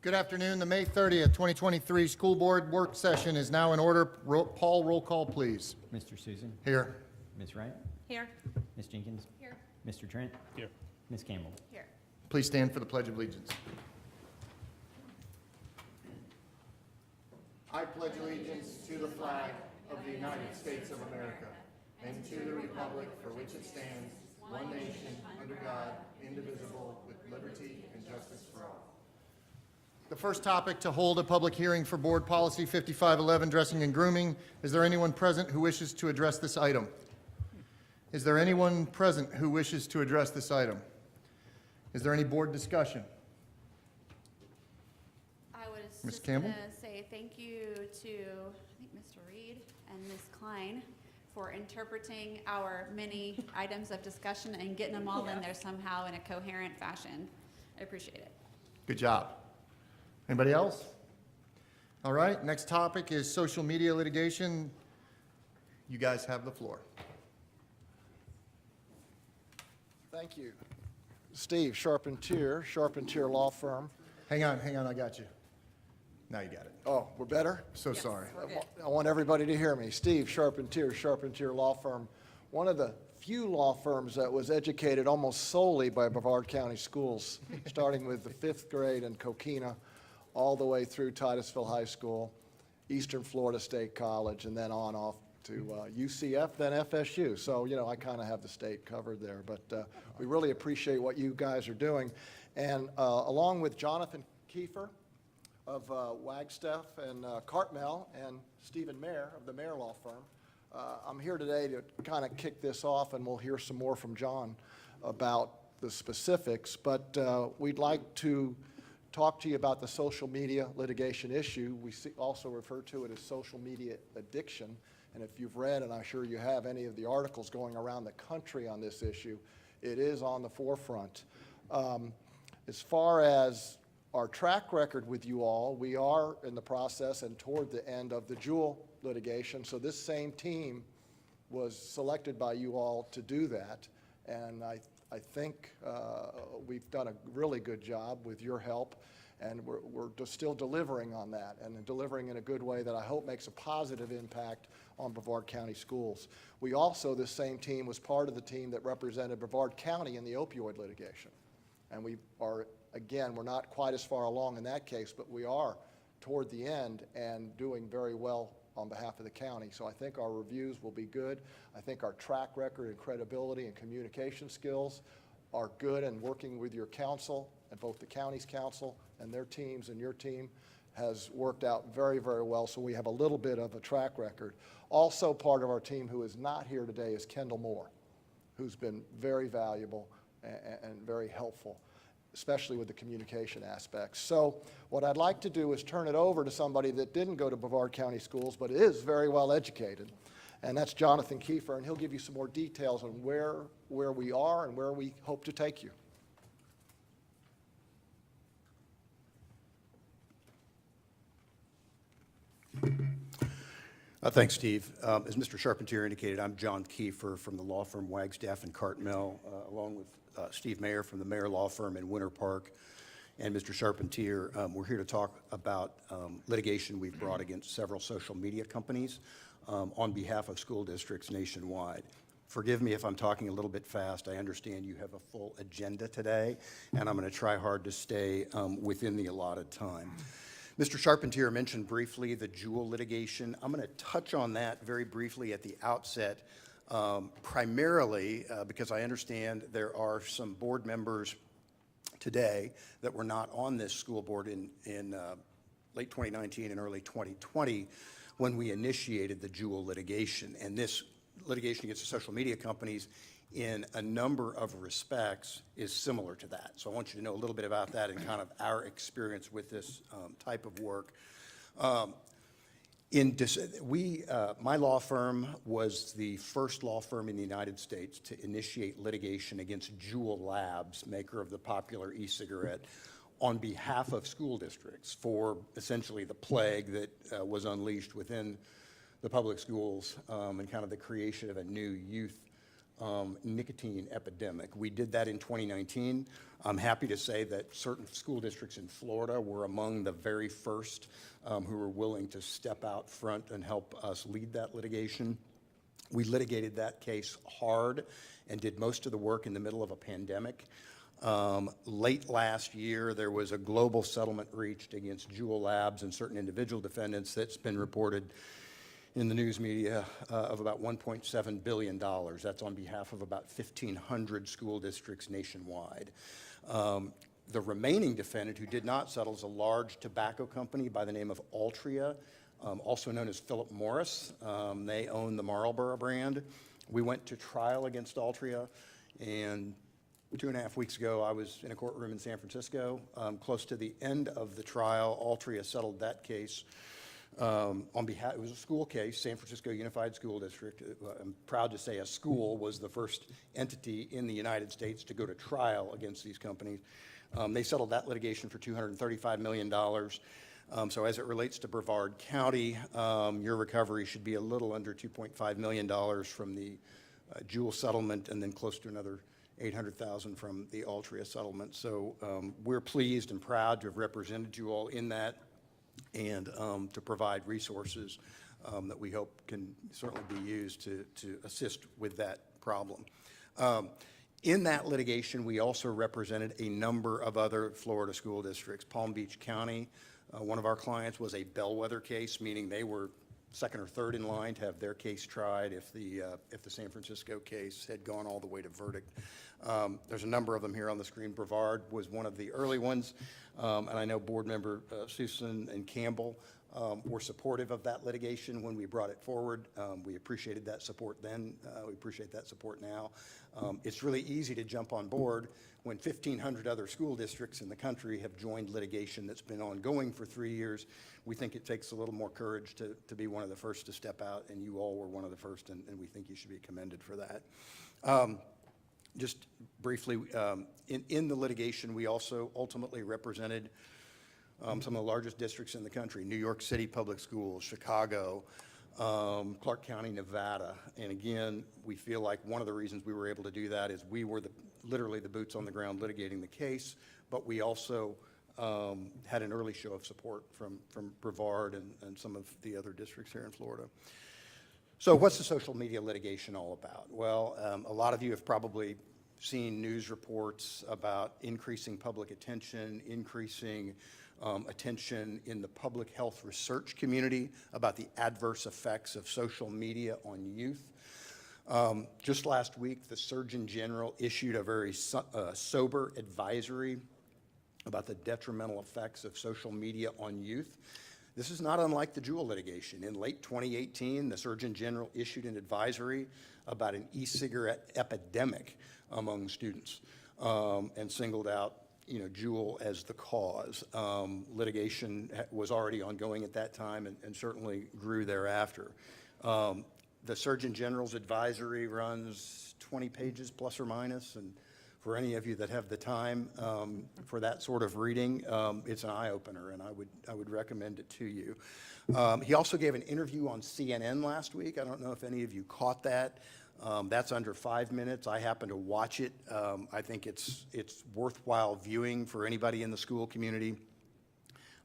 Good afternoon. The May 30th, 2023 School Board Work Session is now in order. Paul, roll call, please. Mr. Susan? Here. Ms. Wright? Here. Ms. Jenkins? Here. Mr. Trent? Here. Ms. Campbell? Here. Please stand for the Pledge of Allegiance. I pledge allegiance to the flag of the United States of America and to the republic for which it stands, one nation, under God, indivisible, with liberty and justice for all. The first topic to hold a public hearing for Board Policy 5511, Dressing and Grooming. Is there anyone present who wishes to address this item? Is there anyone present who wishes to address this item? Is there any board discussion? I was Ms. just Campbell? going to say thank you to, I think, Mr. Reed and Ms. Klein for interpreting our many items of discussion and getting them all in there somehow in a coherent fashion. I appreciate it. Good job. Anybody else? All right, next topic is social media litigation. You guys have the floor. Thank you. Steve, Sharpentier Law Firm. Hang on, I got you. Now you got it. Oh, we're better? So Yes, sorry. we're good. I want everybody to hear me. Steve, Sharpentier Law Firm. One of the few law firms that was educated almost solely by Brevard County Schools, starting with the 5th grade in Coquina, all the way through Titusville High School, Eastern Florida State College, and then on off to UCF, then FSU. So, you know, I kind of have the state covered there, but we really appreciate what you guys are doing. And along with Jonathan Kiefer of Wagstaff and Cartmel and Stephen Mayer of the Mayer Law Firm, I'm here today to kind of kick this off, and we'll hear some more from John about the specifics, but we'd like to talk to you about the social media litigation issue. We also refer to it as social media addiction. And if you've read, and I'm sure you have, any of the articles going around the country on this issue, it is on the forefront. As far as our track record with you all, we are in the process and toward the end of the Jewel litigation. So this same team was selected by you all to do that. And I think we've done a really good job with your help, and we're just still delivering on that, and delivering in a good way that I hope makes a positive impact on Brevard County schools. We also, this same team, was part of the team that represented Brevard County in the opioid litigation. And we are, again, we're not quite as far along in that case, but we are toward the end and doing very well on behalf of the county. So I think our reviews will be good. I think our track record and credibility and communication skills are good, and working with your council and both the county's council and their teams and your team has worked out very, very well. So we have a little bit of a track record. Also part of our team who is not here today is Kendall Moore, who's been very valuable and very helpful, especially with the communication aspects. So what I'd like to do is turn it over to somebody that didn't go to Brevard County Schools but is very well educated, and that's Jonathan Kiefer, and he'll give you some more details on where we are and where we hope to take you. Thanks, Steve. As Mr. Sharpentier indicated, I'm John Kiefer from the law firm Wagstaff and Cartmel, along with Steve Mayer from the Mayer Law Firm in Winter Park, and Mr. Sharpentier. We're here to talk about litigation we've brought against several social media companies on behalf of school districts nationwide. Forgive me if I'm talking a little bit fast. I understand you have a full agenda today, and I'm going to try hard to stay within the allotted time. Mr. Sharpentier mentioned briefly the Jewel litigation. I'm going to touch on that very briefly at the outset, primarily because I understand there are some board members today that were not on this school board in late 2019 and early 2020 when we initiated the Jewel litigation. And this litigation against the social media companies in a number of respects is similar to that. So I want you to know a little bit about that and kind of our experience with this type of work. My law firm was the first law firm in the United States to initiate litigation against Jewel Labs, maker of the popular e-cigarette, on behalf of school districts for essentially the plague that was unleashed within the public schools and kind of the creation of a new youth nicotine epidemic. We did that in 2019. I'm happy to say that certain school districts in Florida were among the very first who were willing to step out front and help us lead that litigation. We litigated that case hard and did most of the work in the middle of a pandemic. Late last year, there was a global settlement reached against Juul Labs and certain individual defendants that's been reported in the news media of about $1.7 billion. That's on behalf of about 1,500 school districts nationwide. The remaining defendant who did not settle is a large tobacco company by the name of Altria, also known as Philip Morris. They own the Marlboro brand. We went to trial against Altria, and 2.5 weeks ago, I was in a courtroom in San Francisco. Close to the end of the trial, Altria settled that case on behalf. It was a school case, San Francisco Unified School District. I'm proud to say a school was the first entity in the United States to go to trial against these companies. They settled that litigation for $235 million. So as it relates to Brevard County, your recovery should be a little under $2.5 million from the Juul settlement, and then close to another $800,000 from the Altria settlement. So we're pleased and proud to have represented you all in that, and to provide resources that we hope can certainly be used to assist with that problem. In that litigation, we also represented a number of other Florida school districts. Palm Beach County, one of our clients, was a bellwether case, meaning they were second or third in line to have their case tried if the San Francisco case had gone all the way to verdict. There's a number of them here on the screen. Brevard was one of the early ones, and I know board member Susan and Campbell were supportive of that litigation when we brought it forward. We appreciated that support then. We appreciate that support now. It's really easy to jump on board when 1,500 other school districts in the country have joined litigation that's been ongoing for 3 years. We think it takes a little more courage to be one of the first to step out, and you all were one of the first, and we think you should be commended for that. Just briefly, in the litigation, we also ultimately represented some of the largest districts in the country: New York City Public Schools, Chicago, Clark County, Nevada. And again, we feel like one of the reasons we were able to do that is we were literally the boots on the ground litigating the case, but we also had an early show of support from Brevard and some of the other districts here in Florida. So what's the social media litigation all about? Well, a lot of you have probably seen news reports about increasing public attention, increasing attention in the public health research community about the adverse effects of social media on youth. Just last week, the Surgeon General issued a very sober advisory about the detrimental effects of social media on youth. This is not unlike the Juul litigation. In late 2018, the Surgeon General issued an advisory about an e-cigarette epidemic among students, and singled out Juul as the cause. Litigation was already ongoing at that time and certainly grew thereafter. The Surgeon General's advisory runs 20 pages plus or minus, and for any of you that have the time for that sort of reading, it's an eye-opener, and I would recommend it to you. He also gave an interview on CNN last week. I don't know if any of you caught that. That's under 5 minutes. I happened to watch it. I think it's worthwhile viewing for anybody in the school community.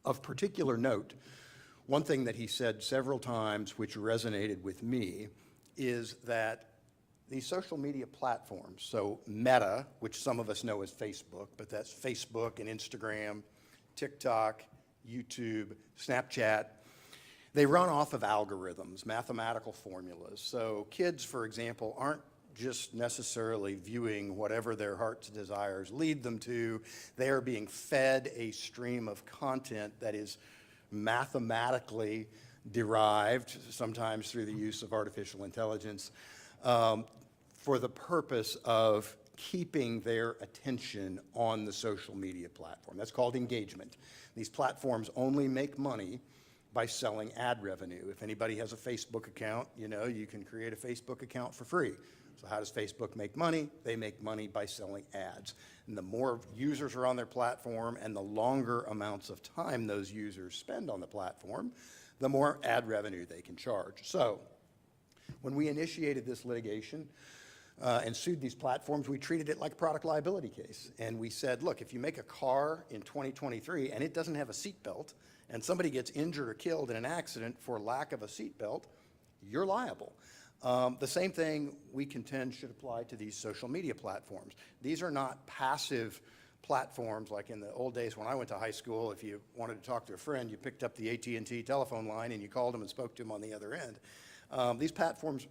Of particular note, one thing that he said several times, which resonated with me, is that these social media platforms, so Meta, which some of us know as Facebook, but that's Facebook and Instagram, TikTok, YouTube, Snapchat, they run off of algorithms, mathematical formulas. So kids, for example, aren't just necessarily viewing whatever their heart's desires lead them to. They are being fed a stream of content that is mathematically derived, sometimes through the use of artificial intelligence, for the purpose of keeping their attention on the social media platform. That's called engagement. These platforms only make money by selling ad revenue. If anybody has a Facebook account, you can create a Facebook account for free. So how does Facebook make money? They make money by selling ads. And the more users are on their platform and the longer amounts of time those users spend on the platform, the more ad revenue they can charge. So when we initiated this litigation, and sued these platforms, we treated it like a product liability case. And we said, look, if you make a car in 2023 and it doesn't have a seatbelt, and somebody gets injured or killed in an accident for lack of a seatbelt, you're liable. The same thing we contend should apply to these social media platforms. These are not passive platforms like in the old days when I went to high school. If you wanted to talk to a friend, you picked up the AT&T telephone line and you called them and spoke to them on the other end. These platforms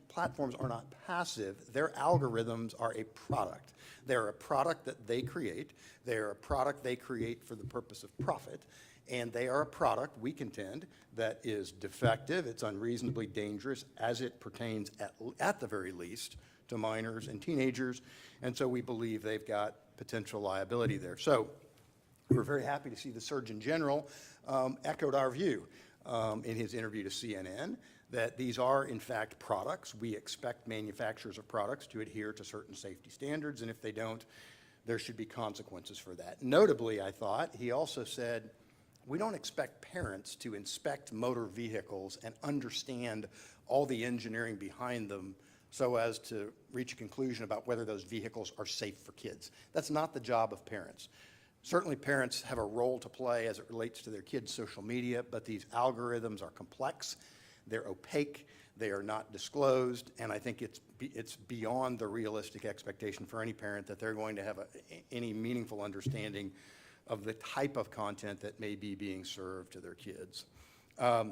are not passive. Their algorithms are a product. They're a product that they create. They're a product they create for the purpose of profit. And they are a product, we contend, that is defective. It's unreasonably dangerous as it pertains, at the very least, to minors and teenagers. And so we believe they've got potential liability there. So we're very happy to see the Surgeon General echoed our view in his interview to CNN, that these are, in fact, products. We expect manufacturers of products to adhere to certain safety standards, and if they don't, there should be consequences for that. Notably, I thought, he also said, we don't expect parents to inspect motor vehicles and understand all the engineering behind them so as to reach a conclusion about whether those vehicles are safe for kids. That's not the job of parents. Certainly parents have a role to play as it relates to their kids' social media, but these algorithms are complex, they're opaque, they are not disclosed, and I think it's beyond the realistic expectation for any parent that they're going to have any meaningful understanding of the type of content that may be being served to their kids. A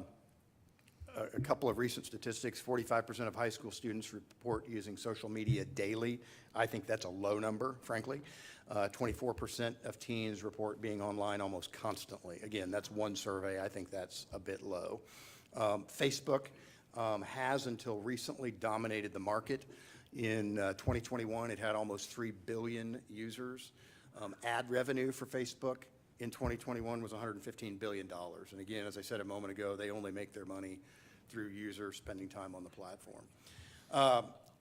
couple of recent statistics, 45% of high school students report using social media daily. I think that's a low number, frankly. 24% of teens report being online almost constantly. Again, that's one survey. I think that's a bit low. Facebook has until recently dominated the market. In 2021, it had almost 3 billion users. Ad revenue for Facebook in 2021 was $115 billion. And again, as I said a moment ago, they only make their money through users spending time on the platform.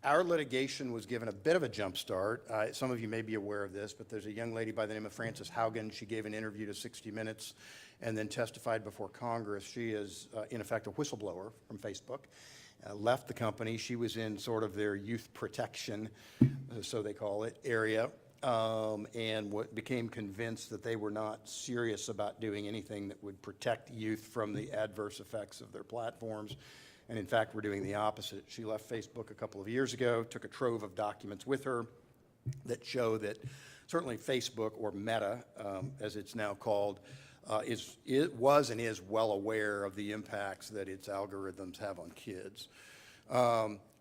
Our litigation was given a bit of a jump start. Some of you may be aware of this, but there's a young lady by the name of Frances Haugen. She gave an interview to 60 Minutes and then testified before Congress. She is, in effect, a whistleblower from Facebook. Left the company. She was in sort of their youth protection, so they call it, area. And became convinced that they were not serious about doing anything that would protect youth from the adverse effects of their platforms. And in fact, we're doing the opposite. She left Facebook a couple of years ago, took a trove of documents with her that show that certainly Facebook, or Meta, as it's now called, was and is well aware of the impacts that its algorithms have on kids.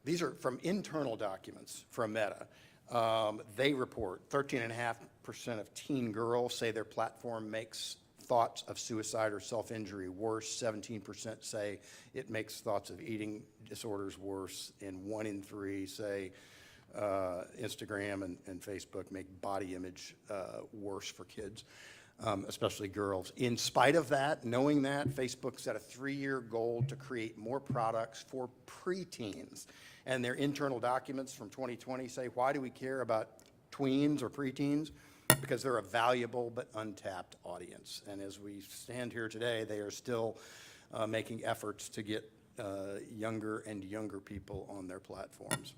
These are from internal documents from Meta. They report 13.5% of teen girls say their platform makes thoughts of suicide or self-injury worse. 17% say it makes thoughts of eating disorders worse. And 1 in 3 say Instagram and Facebook make body image worse for kids, especially girls. In spite of that, knowing that, Facebook set a 3-year goal to create more products for preteens. And their internal documents from 2020 say, why do we care about tweens or preteens? Because they're a valuable but untapped audience. And as we stand here today, they are still making efforts to get younger and younger people on their platforms.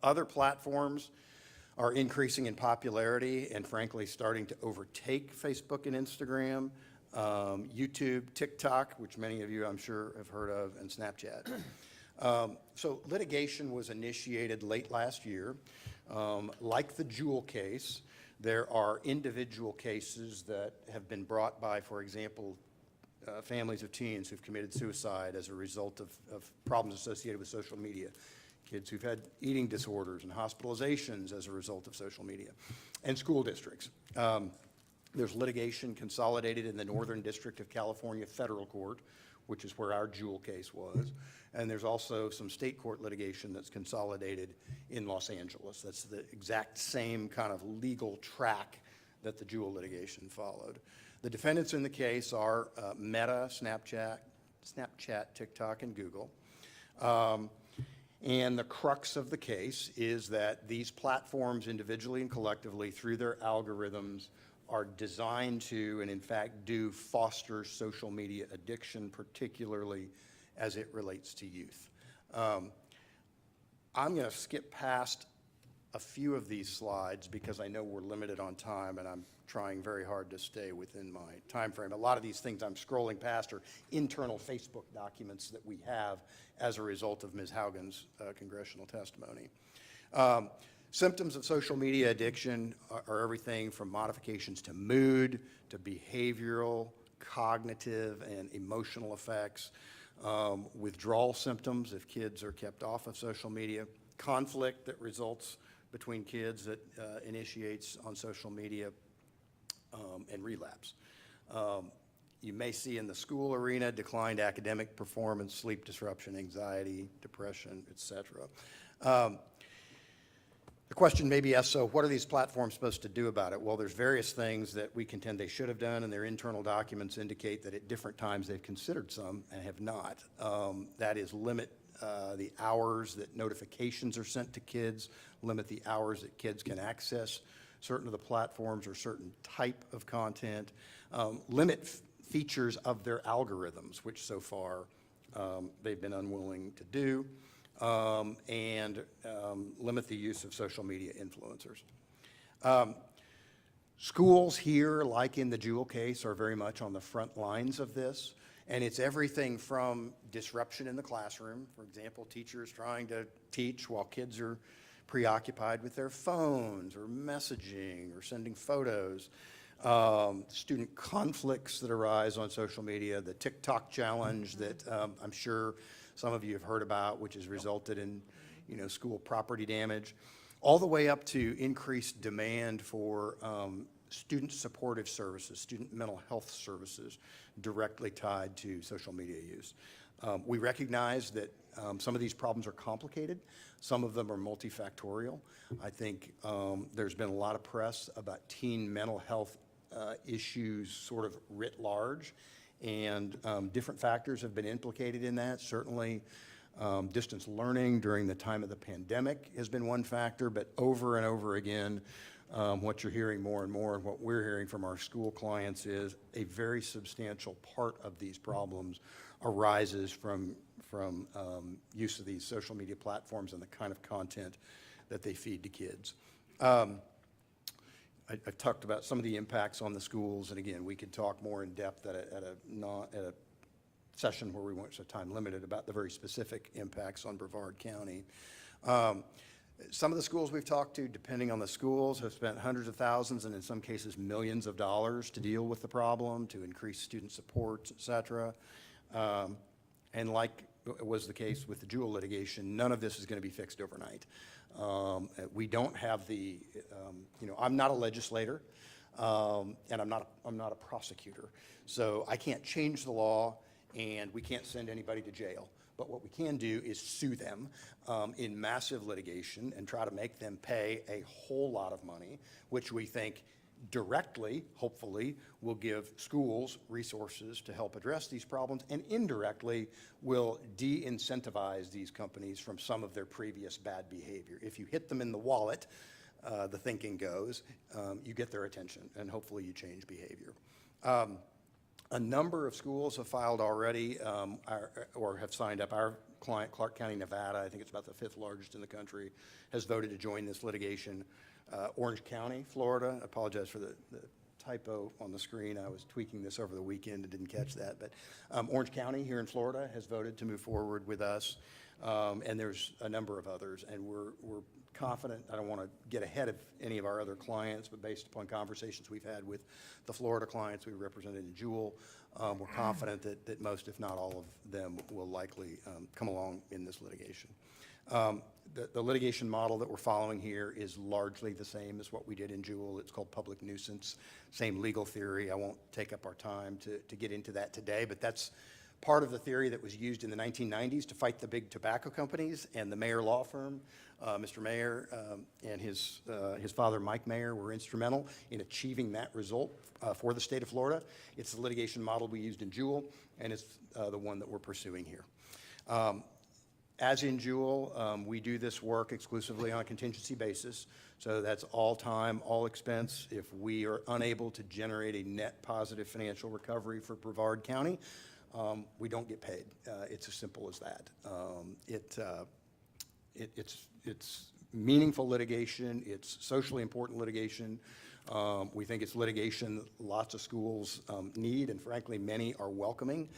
Other platforms are increasing in popularity and frankly starting to overtake Facebook and Instagram, YouTube, TikTok, which many of you I'm sure have heard of, and Snapchat. So litigation was initiated late last year. Like the Jewel case, there are individual cases that have been brought by, for example, families of teens who've committed suicide as a result of problems associated with social media, kids who've had eating disorders and hospitalizations as a result of social media, and school districts. There's litigation consolidated in the Northern District of California Federal Court, which is where our Jewel case was. And there's also some state court litigation that's consolidated in Los Angeles. That's the exact same kind of legal track that the Jewel litigation followed. The defendants in the case are Meta, Snapchat, TikTok, and Google. And the crux of the case is that these platforms, individually and collectively, through their algorithms, are designed to, and in fact do, foster social media addiction, particularly as it relates to youth. I'm going to skip past a few of these slides because I know we're limited on time, and I'm trying very hard to stay within my time frame. A lot of these things I'm scrolling past are internal Facebook documents that we have as a result of Ms. Haugen's congressional testimony. Symptoms of social media addiction are everything from modifications to mood, to behavioral, cognitive, and emotional effects, withdrawal symptoms if kids are kept off of social media, conflict that results between kids that initiates on social media, and relapse. You may see in the school arena declined academic performance, sleep disruption, anxiety, depression, et cetera. The question may be asked, so what are these platforms supposed to do about it? Well, there's various things that we contend they should have done, and their internal documents indicate that at different times they've considered some and have not. That is limit the hours that notifications are sent to kids, limit the hours that kids can access certain of the platforms or certain type of content, limit features of their algorithms, which so far they've been unwilling to do, and limit the use of social media influencers. Schools here, like in the Jewel case, are very much on the front lines of this. And it's everything from disruption in the classroom, for example, teachers trying to teach while kids are preoccupied with their phones or messaging or sending photos, student conflicts that arise on social media, the TikTok challenge that I'm sure some of you have heard about, which has resulted in, school property damage, all the way up to increased demand for student supportive services, student mental health services directly tied to social media use. We recognize that some of these problems are complicated. Some of them are multifactorial. I think there's been a lot of press about teen mental health issues sort of writ large, and different factors have been implicated in that. Certainly, distance learning during the time of the pandemic has been one factor, but over and over again, what you're hearing more and more, and what we're hearing from our school clients, is a very substantial part of these problems arises from use of these social media platforms and the kind of content that they feed to kids. I talked about some of the impacts on the schools, and again, we could talk more in depth at a session where we weren't so time limited about the very specific impacts on Brevard County. Some of the schools we've talked to, depending on the schools, have spent hundreds of thousands and in some cases millions of dollars to deal with the problem, to increase student supports, et cetera. And like was the case with the Jewel litigation, none of this is going to be fixed overnight. We don't have the, I'm not a legislator, and I'm not a prosecutor, so I can't change the law, and we can't send anybody to jail. But what we can do is sue them in massive litigation and try to make them pay a whole lot of money, which we think directly, hopefully, will give schools resources to help address these problems, and indirectly will de-incentivize these companies from some of their previous bad behavior. If you hit them in the wallet, the thinking goes, you get their attention, and hopefully you change behavior. A number of schools have filed already or have signed up. Our client, Clark County, Nevada, I think it's about the 5th largest in the country, has voted to join this litigation. Orange County, Florida, I apologize for the typo on the screen. I was tweaking this over the weekend and didn't catch that. But Orange County here in Florida has voted to move forward with us. And there's a number of others. And we're confident. I don't want to get ahead of any of our other clients, but based upon conversations we've had with the Florida clients we represented in Jewel, we're confident that most, if not all of them, will likely come along in this litigation. The litigation model that we're following here is largely the same as what we did in Jewel. It's called public nuisance, same legal theory. I won't take up our time to get into that today, but that's part of the theory that was used in the 1990s to fight the big tobacco companies, and the Mayer law firm, Mr. Mayer and his father, Mike Mayer, were instrumental in achieving that result for the state of Florida. It's the litigation model we used in Jewel, and it's the one that we're pursuing here. As in Jewel, we do this work exclusively on a contingency basis. So that's all time, all expense. If we are unable to generate a net positive financial recovery for Brevard County, we don't get paid. It's as simple as that. It's meaningful litigation, it's socially important litigation. We think it's litigation that lots of schools need, and frankly, many are welcoming.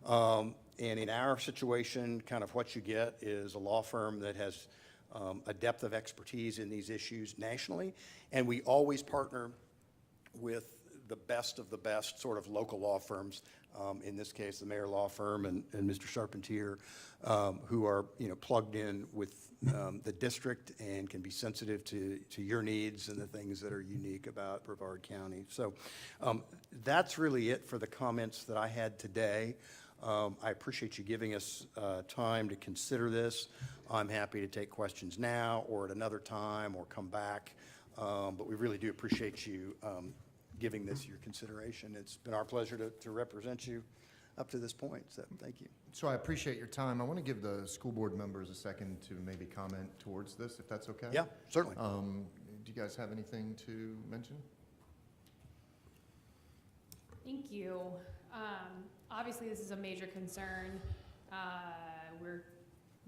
And in our situation, kind of what you get is a law firm that has a depth of expertise in these issues nationally, and we always partner with the best of the best sort of local law firms, in this case, the Mayer Law Firm and Mr. Charpentier, who are, plugged in with the district and can be sensitive to your needs and the things that are unique about Brevard County. So that's really it for the comments that I had today. I appreciate you giving us time to consider this. I'm happy to take questions now or at another time or come back, but we really do appreciate you giving this your consideration. It's been our pleasure to represent you up to this point, so thank you. So I appreciate your time. I want to give the school board members a second to maybe comment towards this, if that's okay? Yeah, certainly. Do you guys have anything to mention? Thank you. Obviously, this is a major concern. We're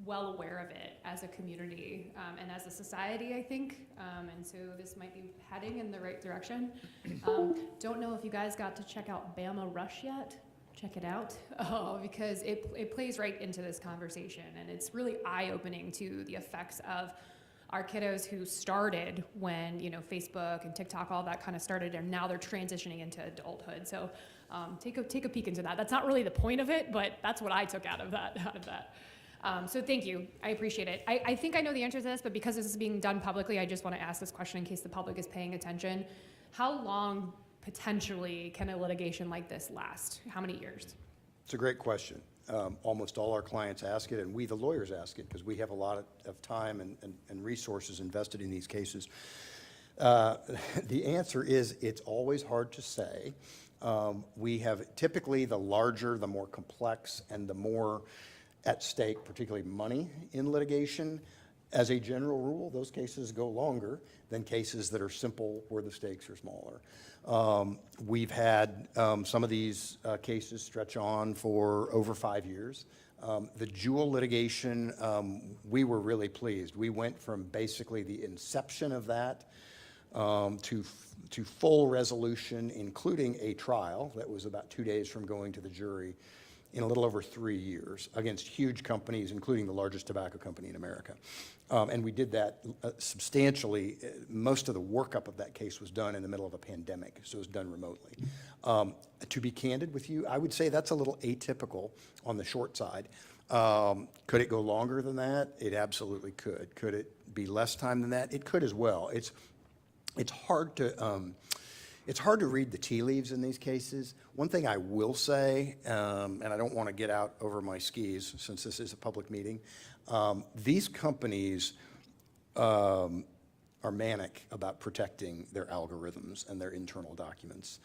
well aware of it as a community and as a society, I think. And so this might be heading in the right direction. Don't know if you guys got to check out Bama Rush yet. Check it out, because it plays right into this conversation, and it's really eye-opening to the effects of our kiddos who started when Facebook and TikTok, all that kind of started, and now they're transitioning into adulthood. So take a peek into that. That's not really the point of it, but that's what I took out of that. So thank you. I appreciate it. I think I know the answer to this, but because this is being done publicly, I just want to ask this question in case the public is paying attention. How long potentially can a litigation like this last? How many years? It's a great question. Almost all our clients ask it, and we, the lawyers, ask it because we have a lot of time and resources invested in these cases. The answer is it's always hard to say. We have typically the larger, the more complex, and the more at stake, particularly money in litigation. As a general rule, those cases go longer than cases that are simple where the stakes are smaller. We've had some of these cases stretch on for over 5 years. The Jewel litigation, we were really pleased. We went from basically the inception of that to full resolution, including a trial that was about 2 days from going to the jury, in a little over 3 years against huge companies, including the largest tobacco company in America. And we did that substantially. Most of the workup of that case was done in the middle of a pandemic, so it was done remotely. To be candid with you, I would say that's a little atypical on the short side. Could it go longer than that? It absolutely could. Could it be less time than that? It could as well. It's hard to read the tea leaves in these cases. One thing I will say, and I don't want to get out over my skis since this is a public meeting, these companies are manic about protecting their algorithms and their internal documents.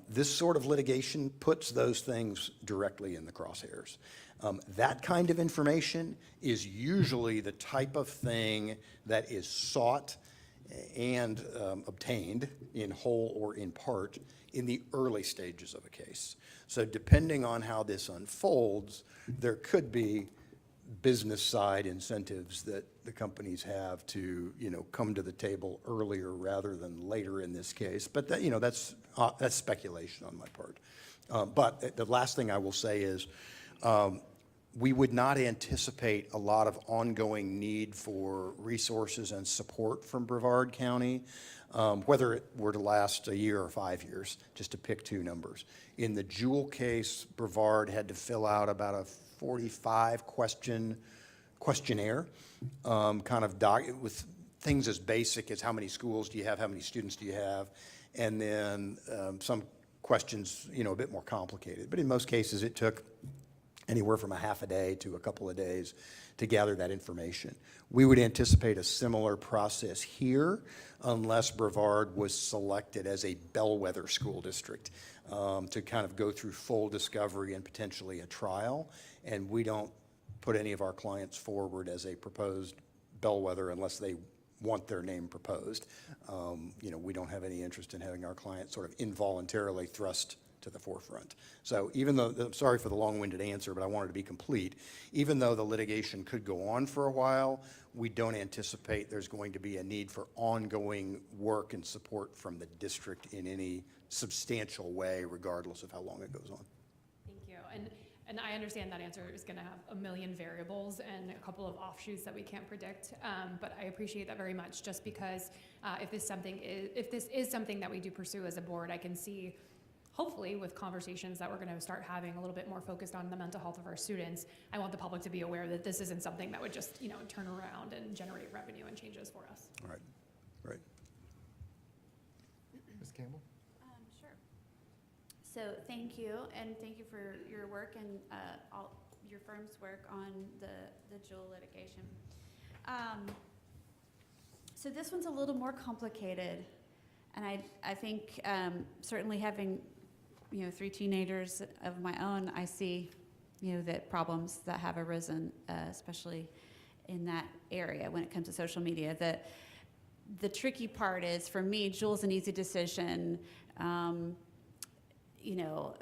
This sort of litigation puts those things directly in the crosshairs. That kind of information is usually the type of thing that is sought and obtained in whole or in part in the early stages of a case. So depending on how this unfolds, there could be business side incentives that the companies have to, come to the table earlier rather than later in this case. But that, that's speculation on my part. But the last thing I will say is, we would not anticipate a lot of ongoing need for resources and support from Brevard County, whether it were to last a year or 5 years, just to pick two numbers. In the Jewel case, Brevard had to fill out about a 45-question questionnaire, with things as basic as how many schools do you have, how many students do you have, and then some questions, a bit more complicated. But in most cases, it took anywhere from a half a day to a couple of days to gather that information. We would anticipate a similar process here unless Brevard was selected as a bellwether school district to kind of go through full discovery and potentially a trial. And we don't put any of our clients forward as a proposed bellwether unless they want their name proposed. We don't have any interest in having our clients sort of involuntarily thrust to the forefront. So even though, I'm sorry for the long-winded answer, but I wanted to be complete. Even though the litigation could go on for a while, we don't anticipate there's going to be a need for ongoing work and support from the district in any substantial way, regardless of how long it goes on. Thank you. And I understand that answer is going to have a million variables and a couple of offshoots that we can't predict. But I appreciate that very much, just because if this is something that we do pursue as a board, I can see, hopefully, with conversations that we're going to start having a little bit more focused on the mental health of our students, I want the public to be aware that this isn't something that would just, turn around and generate revenue and changes for us. All right, right. Ms. Campbell? Sure. So thank you, and thank you for your work and all your firm's work on the Jewel litigation. So this one's a little more complicated, and I think certainly having 3 teenagers of my own, I see that problems that have arisen, especially in that area when it comes to social media. The tricky part is, for me, Jewel's an easy decision.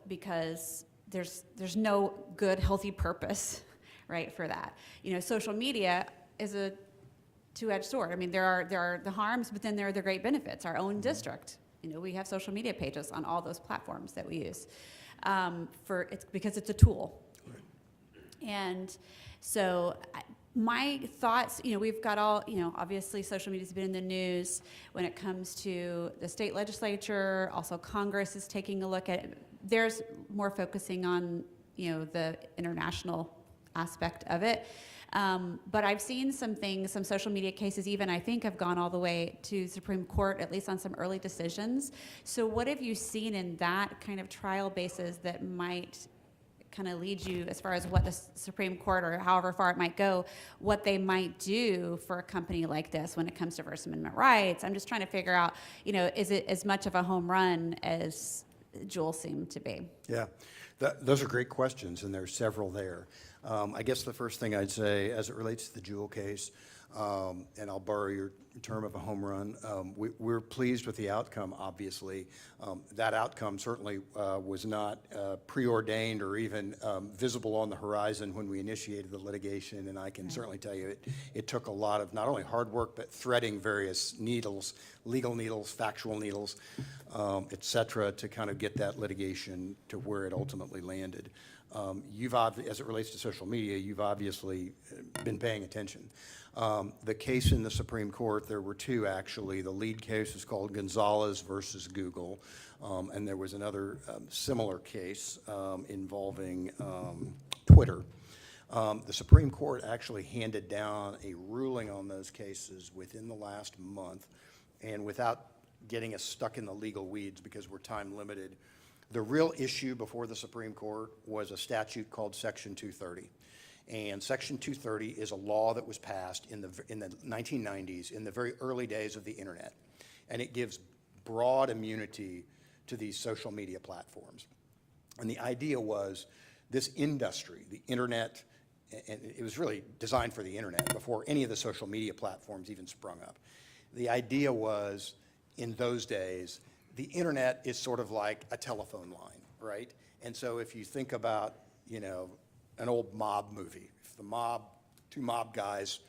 Because there's no good, healthy purpose, right, for that. Social media is a two-edged sword. I mean, there are the harms, but then there are the great benefits. Our own district, we have social media pages on all those platforms that we use because it's a tool. And so my thoughts, we've got all, obviously social media's been in the news when it comes to the state legislature. Also, Congress is taking a look at it. There's more focusing on, the international aspect of it. But I've seen some social media cases even, I think, have gone all the way to Supreme Court, at least on some early decisions. So what have you seen in that kind of trial basis that might kind of lead you, as far as what the Supreme Court, or however far it might go, what they might do for a company like this when it comes to First Amendment rights? I'm just trying to figure out, is it as much of a home run as Jewel seemed to be? Yeah, those are great questions, and there's several there. I guess the first thing I'd say, as it relates to the Jewel case, and I'll borrow your term of a home run, we're pleased with the outcome, obviously. That outcome certainly was not preordained or even visible on the horizon when we initiated the litigation, and I can certainly tell you it took a lot of not only hard work, but threading various needles, legal needles, factual needles, et cetera, to kind of get that litigation to where it ultimately landed. As it relates to social media, you've obviously been paying attention. The case in the Supreme Court, there were 2 actually. The lead case is called Gonzalez versus Google, and there was another similar case involving Twitter. The Supreme Court actually handed down a ruling on those cases within the last month, and without getting us stuck in the legal weeds, because we're time limited, the real issue before the Supreme Court was a statute called Section 230. And Section 230 is a law that was passed in the 1990s, in the very early days of the internet. And it gives broad immunity to these social media platforms. And the idea was this industry, the internet, and it was really designed for the internet before any of the social media platforms even sprung up. The idea was, in those days, the internet is sort of like a telephone line, right? And so if you think about, an old mob movie, if the 2 mob guys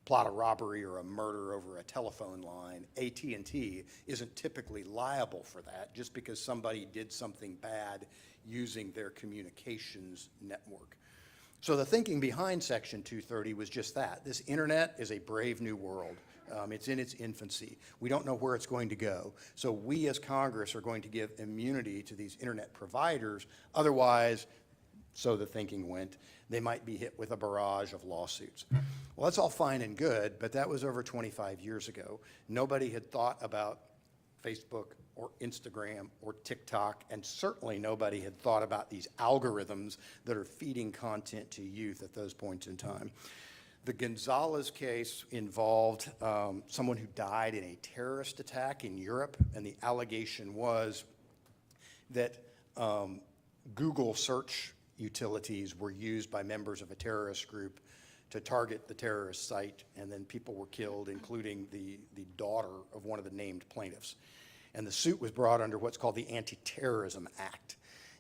plot a robbery or a murder over a telephone line, AT&T isn't typically liable for that just because somebody did something bad using their communications network. So the thinking behind Section 230 was just that. This internet is a brave new world. It's in its infancy. We don't know where it's going to go. So we as Congress are going to give immunity to these internet providers. Otherwise, so the thinking went, they might be hit with a barrage of lawsuits. Well, that's all fine and good, but that was over 25 years ago. Nobody had thought about Facebook or Instagram or TikTok, and certainly nobody had thought about these algorithms that are feeding content to youth at those points in time. The Gonzalez case involved someone who died in a terrorist attack in Europe, and the allegation was that Google search utilities were used by members of a terrorist group to target the terrorist site, and then people were killed, including the daughter of one of the named plaintiffs. And the suit was brought under what's called the Anti-Terrorism Act.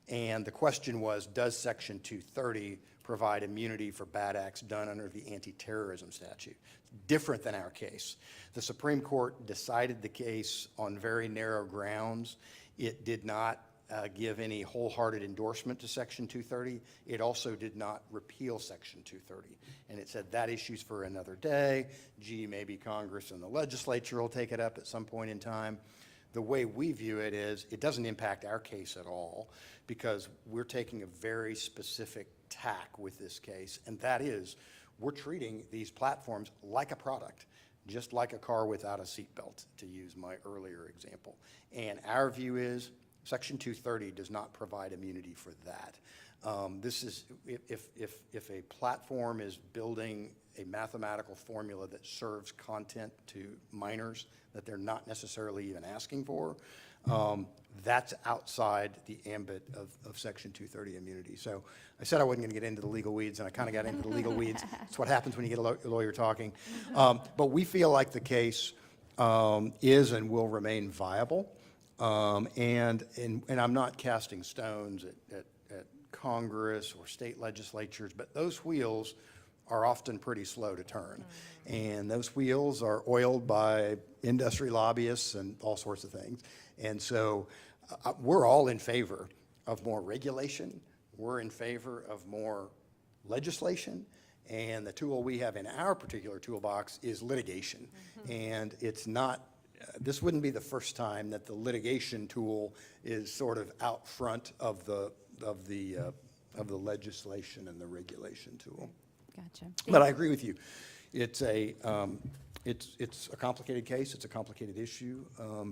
And the question was, does Section 230 provide immunity for bad acts done under the anti-terrorism statute? Different than our case. The Supreme Court decided the case on very narrow grounds. It did not give any wholehearted endorsement to Section 230. It also did not repeal Section 230. And it said that issue's for another day. Gee, maybe Congress and the legislature will take it up at some point in time. The way we view it is it doesn't impact our case at all because we're taking a very specific tack with this case, and that is we're treating these platforms like a product, just like a car without a seatbelt, to use my earlier example. And our view is Section 230 does not provide immunity for that. This is, if a platform is building a mathematical formula that serves content to minors that they're not necessarily even asking for, that's outside the ambit of Section 230 immunity. So I said I wasn't going to get into the legal weeds, and I kind of got into the legal weeds. That's what happens when you get a lawyer talking. But we feel like the case is and will remain viable. And I'm not casting stones at Congress or state legislatures, but those wheels are often pretty slow to turn. And those wheels are oiled by industry lobbyists and all sorts of things. And so we're all in favor of more regulation. We're in favor of more legislation. And the tool we have in our particular toolbox is litigation. And it's not, this wouldn't be the first time that the litigation tool is sort of out front of the legislation and the regulation tool. Gotcha. But I agree with you. It's a complicated case. It's a complicated issue.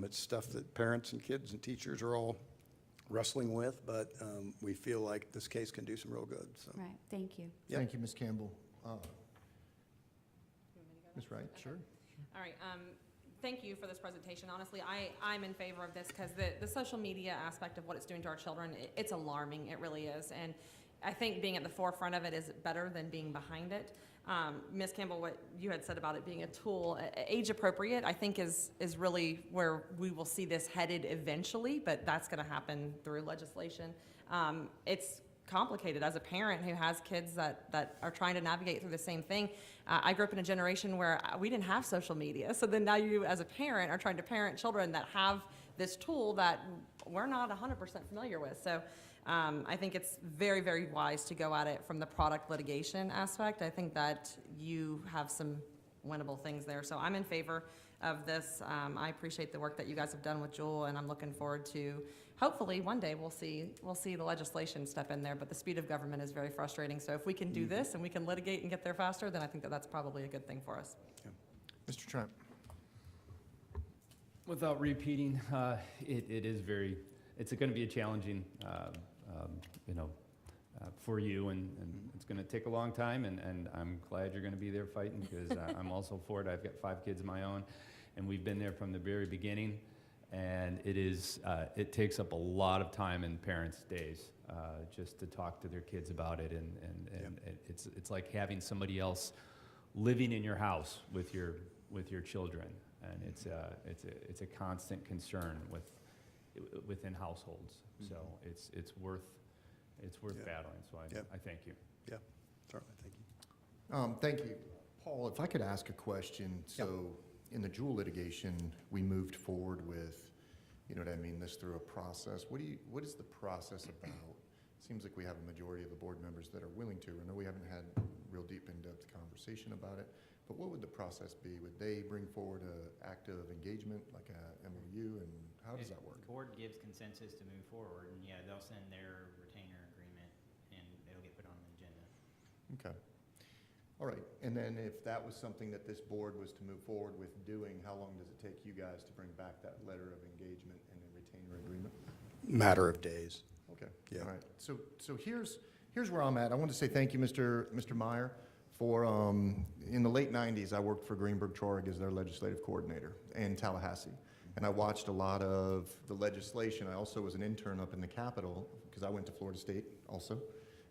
It's stuff that parents and kids and teachers are all wrestling with, but we feel like this case can do some real good. So. Right, thank you. Yep. Thank you, Ms. Campbell. Ms. Wright, sure. All right, thank you for this presentation. Honestly, I'm in favor of this because the social media aspect of what it's doing to our children, it's alarming, it really is. And I think being at the forefront of it is better than being behind it. Ms. Campbell, what you had said about it being a tool, age appropriate, I think is really where we will see this headed eventually, but that's gonna happen through legislation. It's complicated as a parent who has kids that are trying to navigate through the same thing. I grew up in a generation where we didn't have social media. So then now you as a parent are trying to parent children that have this tool that we're not 100% familiar with. So I think it's very, very wise to go at it from the product litigation aspect. I think that you have some winnable things there. So I'm in favor of this. I appreciate the work that you guys have done with Jewel, and I'm looking forward to, hopefully one day we'll see the legislation step in there, but the speed of government is very frustrating. So if we can do this and we can litigate and get there faster, then I think that that's probably a good thing for us. Mr. Trent. Without repeating, it's going to be a challenging, for you, and it's going to take a long time, and I'm glad you're going to be there fighting because I'm also for it. I've got 5 kids of my own, and we've been there from the very beginning, and it takes up a lot of time in parents' days just to talk to their kids about it, and it's like having somebody else living in your house with your children, and it's a constant concern within households. So it's worth battling. So I thank you. Yeah, certainly. Thank you. Thank you. Paul, if I could ask a question. So in the Jewel litigation, we moved forward with, this through a process. What is the process about? Seems like we have a majority of the board members that are willing to. I know we haven't had real deep in-depth conversation about it, but what would the process be? Would they bring forward an active engagement, like a MOU, and how does that work? The board gives consensus to move forward, and they'll send their retainer agreement, and it'll get put on the agenda. Okay. All right. And then if that was something that this board was to move forward with doing, how long does it take you guys to bring back that letter of engagement and a retainer agreement? Matter of days. Okay. Yeah. All right. So here's where I'm at. I want to say thank you, Mr. Meyer, for in the late 90s, I worked for Greenberg-Traurig as their legislative coordinator in Tallahassee. And I watched a lot of the legislation. I also was an intern up in the Capitol because I went to Florida State also,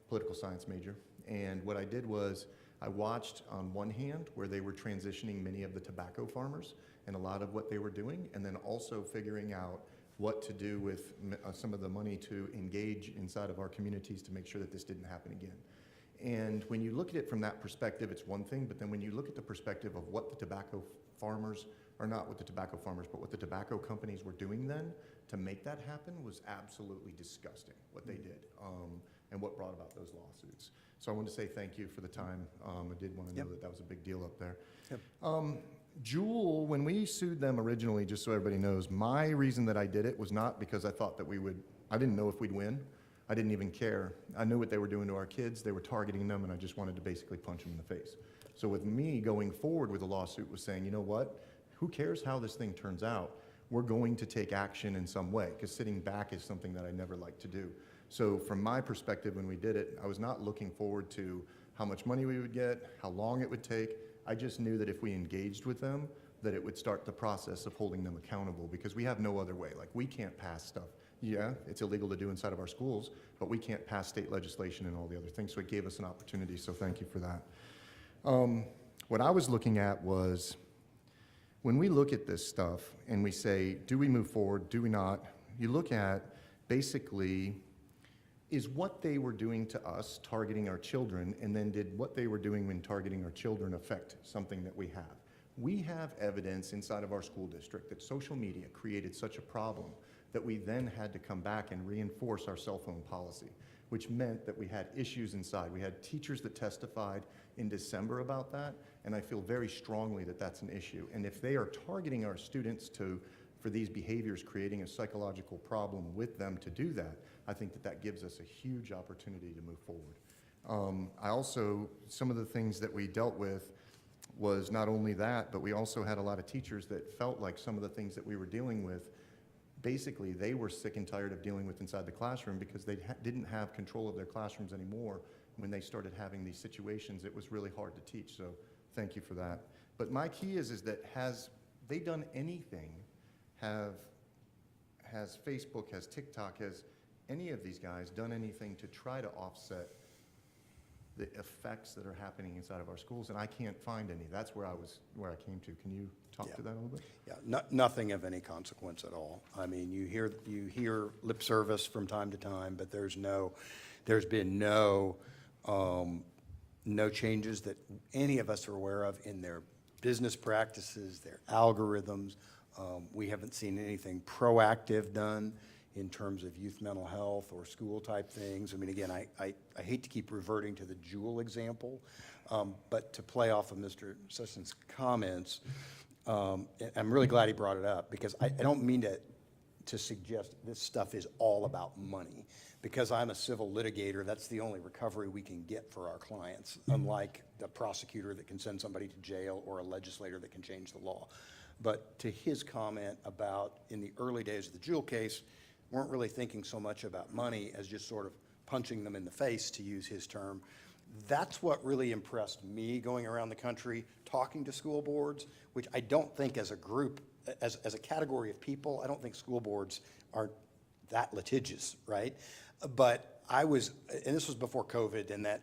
political science major. And what I did was I watched on one hand where they were transitioning many of the tobacco farmers and a lot of what they were doing, and then also figuring out what to do with some of the money to engage inside of our communities to make sure that this didn't happen again. And when you look at it from that perspective, it's one thing, but then when you look at the perspective of what the tobacco farmers, or not what the tobacco farmers, but what the tobacco companies were doing then to make that happen was absolutely disgusting, what they did, and what brought about those lawsuits. So I want to say thank you for the time. I did want to know that that was a big deal up there. Juul, when we sued them originally, just so everybody knows, my reason that I did it was not because I thought that I didn't know if we'd win. I didn't even care. I knew what they were doing to our kids. They were targeting them, and I just wanted to basically punch them in the face. So with me going forward with a lawsuit was saying, you know what? Who cares how this thing turns out? We're going to take action in some way, because sitting back is something that I never like to do. So from my perspective, when we did it, I was not looking forward to how much money we would get, how long it would take. I just knew that if we engaged with them, that it would start the process of holding them accountable, because we have no other way. Like, we can't pass stuff. Yeah, it's illegal to do inside of our schools, but we can't pass state legislation and all the other things, so it gave us an opportunity, so thank you for that. What I was looking at was, when we look at this stuff and we say, do we move forward, do we not, you look at, basically, is what they were doing to us targeting our children, and then did what they were doing when targeting our children affect something that we have? We have evidence inside of our school district that social media created such a problem that we then had to come back and reinforce our cell phone policy, which meant that we had issues inside. We had teachers that testified in December about that, and I feel very strongly that that's an issue. And if they are targeting our students for these behaviors, creating a psychological problem with them to do that, I think that that gives us a huge opportunity to move forward. I also, some of the things that we dealt with was not only that, but we also had a lot of teachers that felt like some of the things that we were dealing with, basically they were sick and tired of dealing with inside the classroom, because they didn't have control of their classrooms anymore. When they started having these situations, it was really hard to teach, so thank you for that. But my key is that has they done anything, has Facebook, has TikTok, has any of these guys done anything to try to offset the effects that are happening inside of our schools? And I can't find any. That's where I came to. Can you talk to that a little bit? Yeah, nothing of any consequence at all. I mean, you hear lip service from time to time, but there's been no changes that any of us are aware of in their business practices, their algorithms. We haven't seen anything proactive done in terms of youth mental health or school type things. I mean, again, I hate to keep reverting to the Juul example, but to play off of Mr. Sisson's comments, I'm really glad he brought it up, because I don't mean to suggest this stuff is all about money. Because I'm a civil litigator, that's the only recovery we can get for our clients, unlike the prosecutor that can send somebody to jail or a legislator that can change the law. But to his comment about in the early days of the Juul case, weren't really thinking so much about money as just sort of punching them in the face, to use his term. That's what really impressed me going around the country, talking to school boards, which I don't think as a group, as a category of people, I don't think school boards are that litigious, right? But I was, and this was before COVID, and that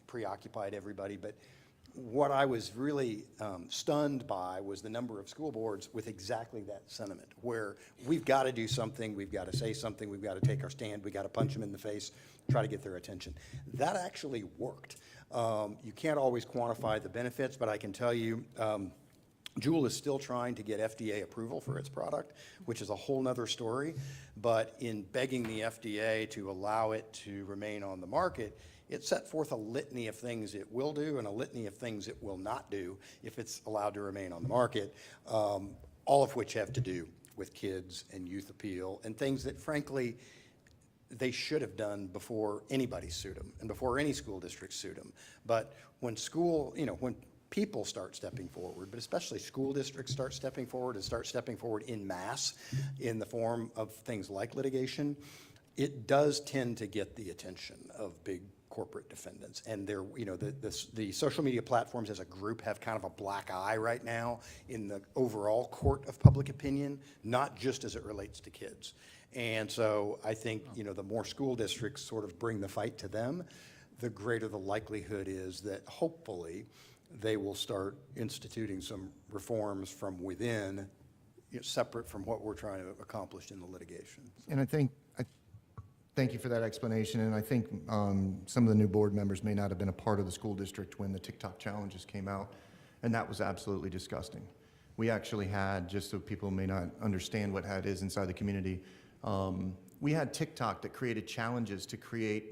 preoccupied everybody, but what I was really stunned by was the number of school boards with exactly that sentiment, where we've got to do something, we've got to say something, we've got to take our stand, we've got to punch them in the face, try to get their attention. That actually worked. You can't always quantify the benefits, but I can tell you, Juul is still trying to get FDA approval for its product, which is a whole nother story. But in begging the FDA to allow it to remain on the market, it set forth a litany of things it will do and a litany of things it will not do if it's allowed to remain on the market, all of which have to do with kids and youth appeal and things that, frankly, they should have done before anybody sued them and before any school district sued them. But when when people start stepping forward, but especially school districts start stepping forward and start stepping forward in mass in the form of things like litigation, it does tend to get the attention of big corporate defendants. And they're, the social media platforms as a group have kind of a black eye right now in the overall court of public opinion, not just as it relates to kids. And so I think, the more school districts sort of bring the fight to them, the greater the likelihood is that hopefully they will start instituting some reforms from within separate from what we're trying to accomplish in the litigation. And thank you for that explanation, and I think some of the new board members may not have been a part of the school district when the TikTok challenges came out, and that was absolutely disgusting. We actually had, just so people may not understand what it is inside the community, we had TikTok that created challenges to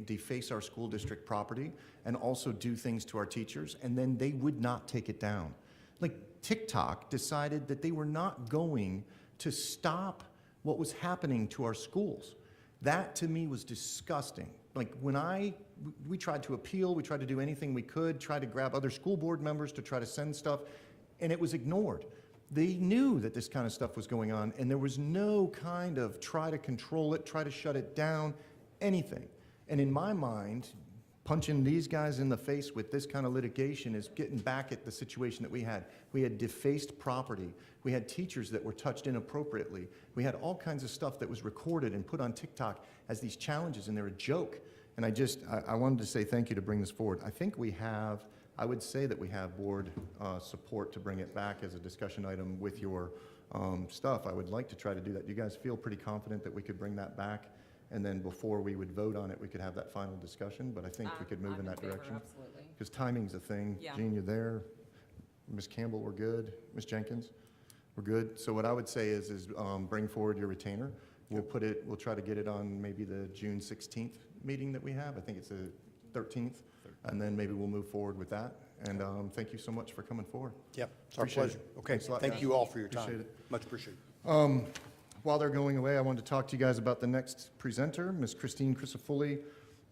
deface our school district property and also do things to our teachers, and then they would not take it down. Like, TikTok decided that they were not going to stop what was happening to our schools. That, to me, was disgusting. Like, when we tried to appeal, we tried to do anything we could, try to grab other school board members to try to send stuff, and it was ignored. They knew that this kind of stuff was going on, and there was no kind of try to control it, try to shut it down, anything. And in my mind, punching these guys in the face with this kind of litigation is getting back at the situation that we had. We had defaced property. We had teachers that were touched inappropriately. We had all kinds of stuff that was recorded and put on TikTok as these challenges, and they're a joke. And I wanted to say thank you to bring this forward. I would say that we have board support to bring it back as a discussion item with your stuff. I would like to try to do that. Do you guys feel pretty confident that we could bring that back? And then before we would vote on it, we could have that final discussion, but I think we could move in that direction. Absolutely. Because timing's a thing. Yeah. Jean, you're there. Ms. Campbell, we're good. Ms. Jenkins, we're good. So what I would say is bring forward your retainer. We'll try to get it on maybe the June 16th meeting that we have. I think it's the 13th. And then maybe we'll move forward with that. And thank you so much for coming forward. Yep, it's our Appreciate pleasure. it. Okay, Thanks a lot, thank guys. you all for your time. Appreciate it. Much appreciated. While they're going away, I wanted to talk to you guys about the next presenter. Ms. Christine Crisafulli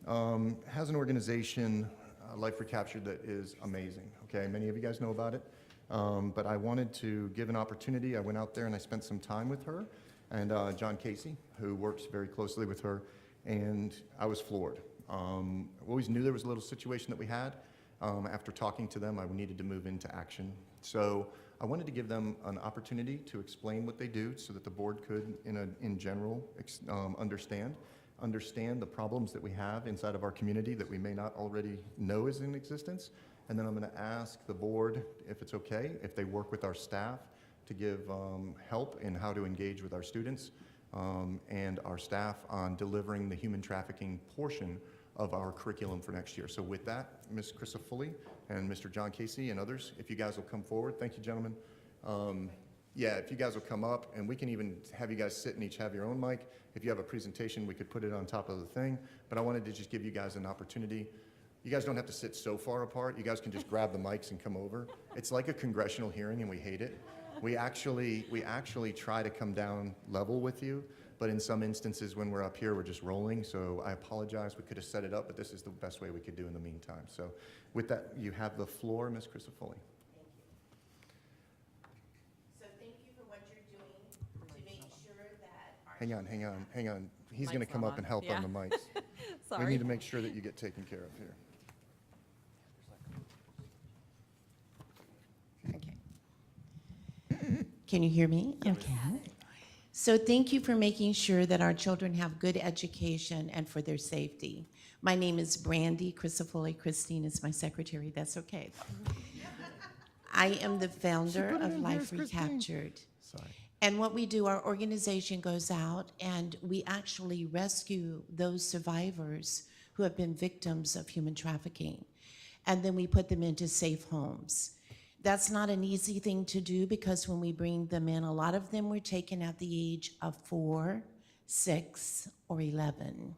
has an organization, Life Recaptured, that is amazing. Okay, many of you guys know about it. But I wanted to give an opportunity. I went out there and I spent some time with her and John Casey, who works very closely with her, and I was floored. We always knew there was a little situation that we had. After talking to them, I needed to move into action. So I wanted to give them an opportunity to explain what they do so that the board could, in general, understand the problems that we have inside of our community that we may not already know is in existence. And then I'm going to ask the board, if it's okay, if they work with our staff to give help in how to engage with our students and our staff on delivering the human trafficking portion of our curriculum for next year. So with that, Ms. Crisafulli and Mr. John Casey and others, if you guys will come forward. Thank you, gentlemen. If you guys will come up, and we can even have you guys sit and each have your own mic. If you have a presentation, we could put it on top of the thing. But I wanted to just give you guys an opportunity. You guys don't have to sit so far apart. You guys can just grab the mics and come over. It's like a congressional hearing, and we hate it. We actually try to come down level with you. But in some instances, when we're up here, we're just rolling. So I apologize. We could have set it up, but this is the best way we could do in the meantime. So with that, you have the floor, Ms. Crisafulli. So thank you for what you're doing to make sure that our Hang on. He's going to Mic's come not up on. and help Yeah. on the mics. Sorry. We need to make sure that you get taken care of here. Okay. Can you hear me? Okay. So thank you for making sure that our children have good education and for their safety. My name is Brandy Crisafulli. Christine is my secretary. That's okay. I am the founder of Life Recaptured. Sorry. And what we do, our organization goes out and we actually rescue those survivors who have been victims of human trafficking. And then we put them into safe homes. That's not an easy thing to do because when we bring them in, a lot of them were taken at the age of 4, 6, or 11.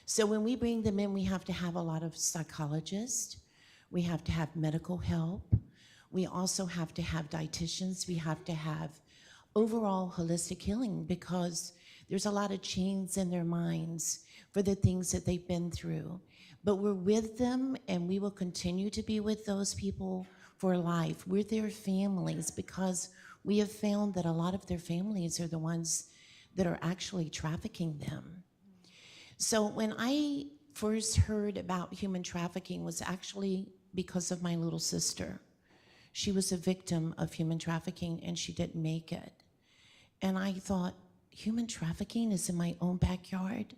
So when we bring them in, we have to have a lot of psychologists. We have to have medical help. We also have to have dietitians. We have to have overall holistic healing because there's a lot of chains in their minds for the things that they've been through. But we're with them and we will continue to be with those people for life. We're their families because we have found that a lot of their families are the ones that are actually trafficking them. So when I first heard about human trafficking was actually because of my little sister. She was a victim of human trafficking and she didn't make it. And I thought, human trafficking is in my own backyard?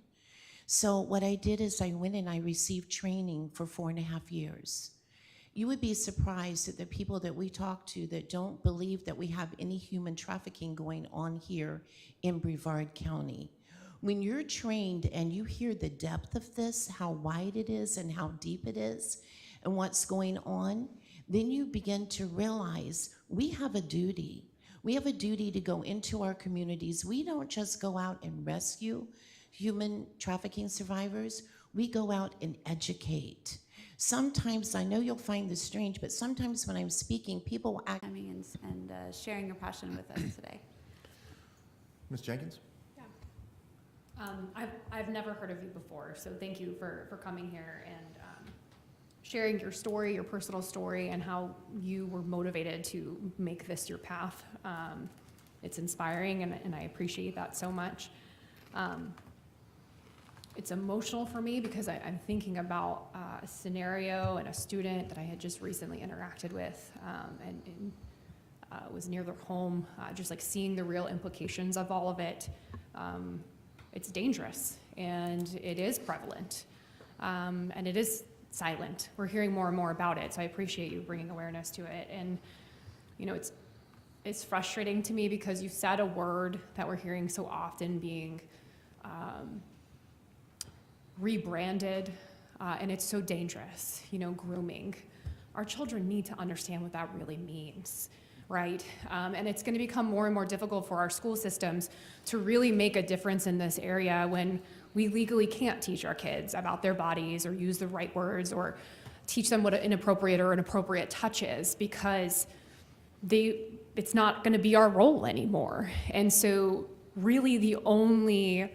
So what I did is I went and I received training for 4.5 years. you would be surprised at the people that we talk to that don't believe that we have any human trafficking going on here in Brevard County. When you're trained and you hear the depth of this, how wide it is and how deep it is, and what's going on, then you begin to realize we have a duty. We have a duty to go into our communities. We don't just go out and rescue human trafficking survivors. We go out and educate. Sometimes, I know you'll find this strange, but sometimes when I'm speaking, people will act. Coming and sharing your passion with us today. Ms. Jenkins? I've never heard of you before, so thank you for coming here and sharing your story, your personal story, and how you were motivated to make this your path. It's inspiring, and I appreciate that so much. It's emotional for me because I'm thinking about a scenario and a student that I had just recently interacted with, and was near their home, just like seeing the real implications of all of it. It's dangerous, and it is prevalent, and it is silent. We're hearing more and more about it, so I appreciate you bringing awareness to it. And you know, it's frustrating to me because you said a word that we're hearing so often being rebranded, and it's so dangerous, you know, grooming. Our children need to understand what that really means, right? And it's gonna become more and more difficult for our school systems to really make a difference in this area when we legally can't teach our kids about their bodies or use the right words or teach them what an inappropriate or an appropriate touch is, because it's not gonna be our role anymore. And so really the only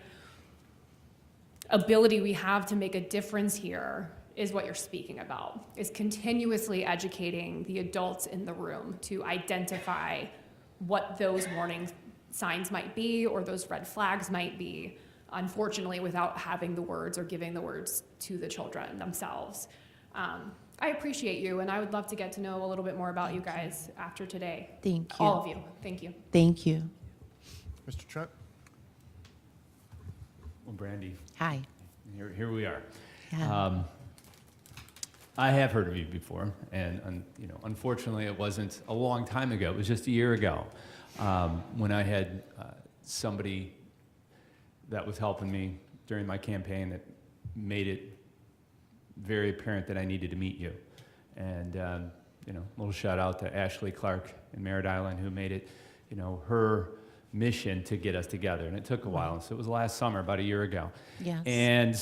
ability we have to make a difference here is what you're speaking about, is continuously educating the adults in the room to identify what those warning signs might be or those red flags might be, unfortunately, without having the words or giving the words to the children themselves. I appreciate you, and I would love to get to know a little bit more about you guys after today. Thank you. All of you. Thank you. Thank you. Mr. Trent? Well, Brandy, Hi. here we are. Yeah. I have heard of you before, and you know, unfortunately, it wasn't a long time ago. It was just a year ago when I had somebody that was helping me during my campaign that made it very apparent that I needed to meet you. And you know, a little shout out to Ashley Clark in Merritt Island, who made it, you know, her mission to get us together. And it took a while. So it was last summer, about a year ago. Yes. And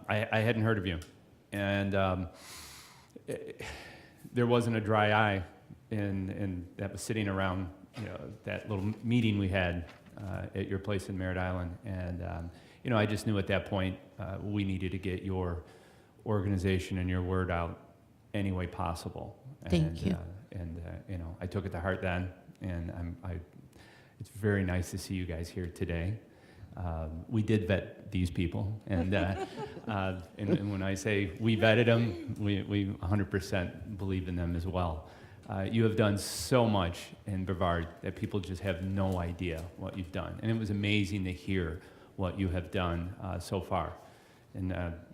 I hadn't heard of you. And there wasn't a dry eye in that was sitting around, you know, that little meeting we had at your place in Merritt Island. And you know, I just knew at that point we needed to get your organization and your word out any way possible. Thank you. And you know, I took it to heart then, and it's very nice to see you guys here today. We did vet these people, and when I say we vetted them, we 100% believe in them as well. You have done so much in Brevard that people just have no idea what you've done, and it was amazing to hear what you have done so far. And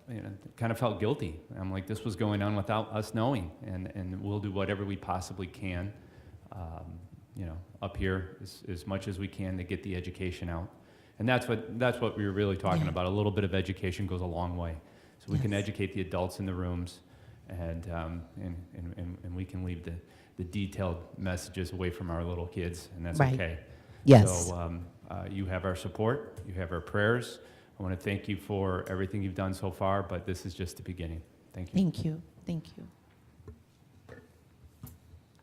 you know, kind of felt guilty. I'm like, this was going on without us knowing, and we'll do whatever we possibly can, you know, up here as much as we can to get the education out. And that's what we were really talking about. A little bit of education goes a long way. So we can educate the adults in the rooms, and we can leave the detailed messages away from our little kids, and that's Right. okay. Yes. So you have our support, you have our prayers. I want to thank you for everything you've done so far, but this is just the beginning. Thank you. Thank you. Thank you.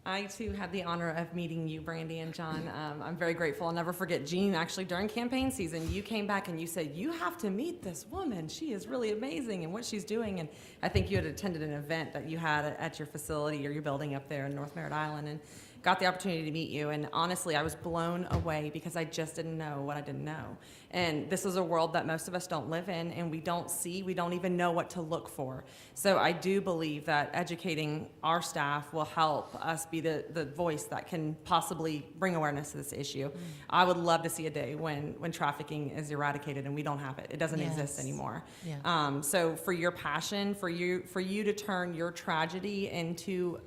I too had the honor of meeting you, Brandy and John. I'm very grateful. I'll never forget, Jean, actually during campaign season, you came back and you said, you have to meet this woman. She is really amazing and what she's doing. And I think you had attended an event that you had at your facility or your building up there in North Merritt Island. And got the opportunity to meet you, and honestly, I was blown away because I just didn't know what I didn't know. And this is a world that most of us don't live in, and we don't see, we don't even know what to look for. So I do believe that educating our staff will help us be the voice that can possibly bring awareness to this issue. I would love to see a day when trafficking is eradicated and we don't have it. It doesn't exist Yes. anymore. Yeah. So for your passion, for you to turn your tragedy into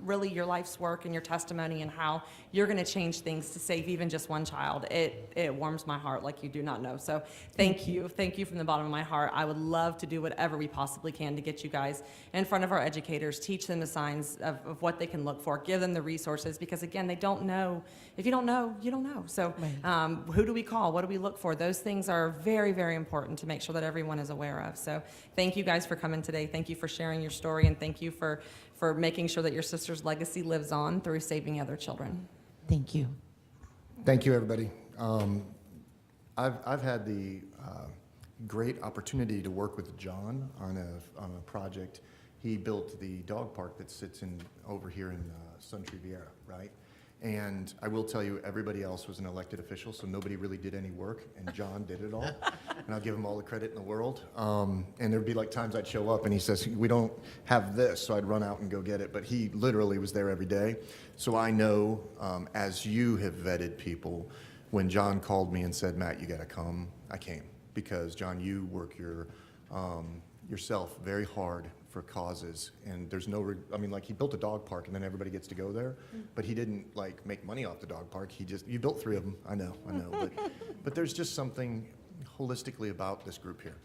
really your life's work and your testimony and how you're going to change things to save even just one child, it warms my heart like you do not know. So thank you from the bottom of my heart. I would love to do whatever we possibly can to get you guys in front of our educators, teach them the signs of what they can look for, give them the resources, because again, they don't know. If you don't know, you don't know. So Right. who do we call? What do we look for? Those things are very, very important to make sure that everyone is aware of. So thank you guys for coming today. Thank you for sharing your story, and thank you for making sure that your sister's legacy lives on through saving other children. Thank you. Thank you, everybody. I've had the great opportunity to work with John on a project. He built the dog park that sits over here in Sun Riviera, right? And I will tell you, everybody else was an elected official, so nobody really did any work, and John did it all. And I'll give him all the credit in the world. And there'd be like times I'd show up and he says, we don't have this, so I'd run out and go get it. But he literally was there every day. So I know, as you have vetted people, when John called me and said, Matt, you gotta come, I came. Because John, you work yourself very hard for causes, and there's no, I mean, like, he built a dog park and then everybody gets to go there, but he didn't like make money off the dog park. You built 3 of them, I know, but there's just something holistically about this group here,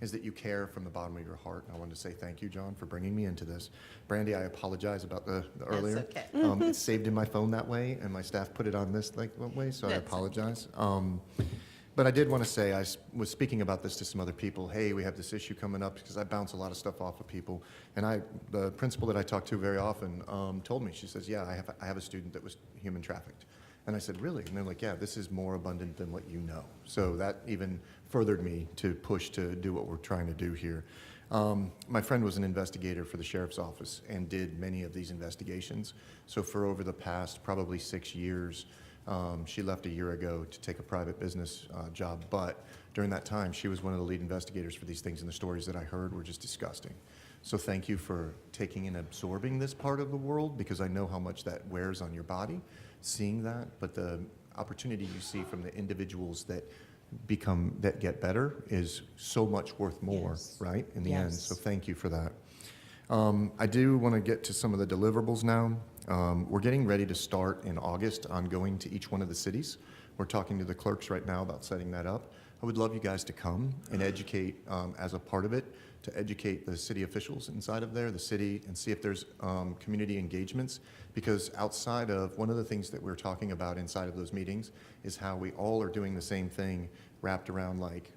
is that you care from the bottom of your heart. And I wanted to say thank you, John, for bringing me into this. Brandy, I apologize about the earlier. okay. It's saved in my phone that way, and my staff put it on this way, so I That's apologize. But I did want to say, I was speaking about this to some other people. Hey, we have this issue coming up, because I bounce a lot of stuff off of people. And the principal that I talk to very often told me, she says, yeah, I have a student that was human trafficked. And I said, really? And they're like, yeah, this is more abundant than what you know. So that even furthered me to push to do what we're trying to do here. My friend was an investigator for the sheriff's office and did many of these investigations. So for over the past probably 6 years, she left a year ago to take a private business job, but during that time, she was one of the lead investigators for these things, and the stories that I heard were just disgusting. So thank you for taking and absorbing this part of the world, because I know how much that wears on your body, seeing that, but the opportunity you see from the individuals that get better is so much worth more, Yes. right, in the end. Yes. So thank you for that. I do want to get to some of the deliverables now. We're getting ready to start in August on going to each one of the cities. We're talking to the clerks right now about setting that up. I would love you guys to come and educate as a part of it, to educate the city officials inside of there, the city, and see if there's community engagements. Because outside of, one of the things that we're talking about inside of those meetings is how we all are doing the same thing, wrapped around like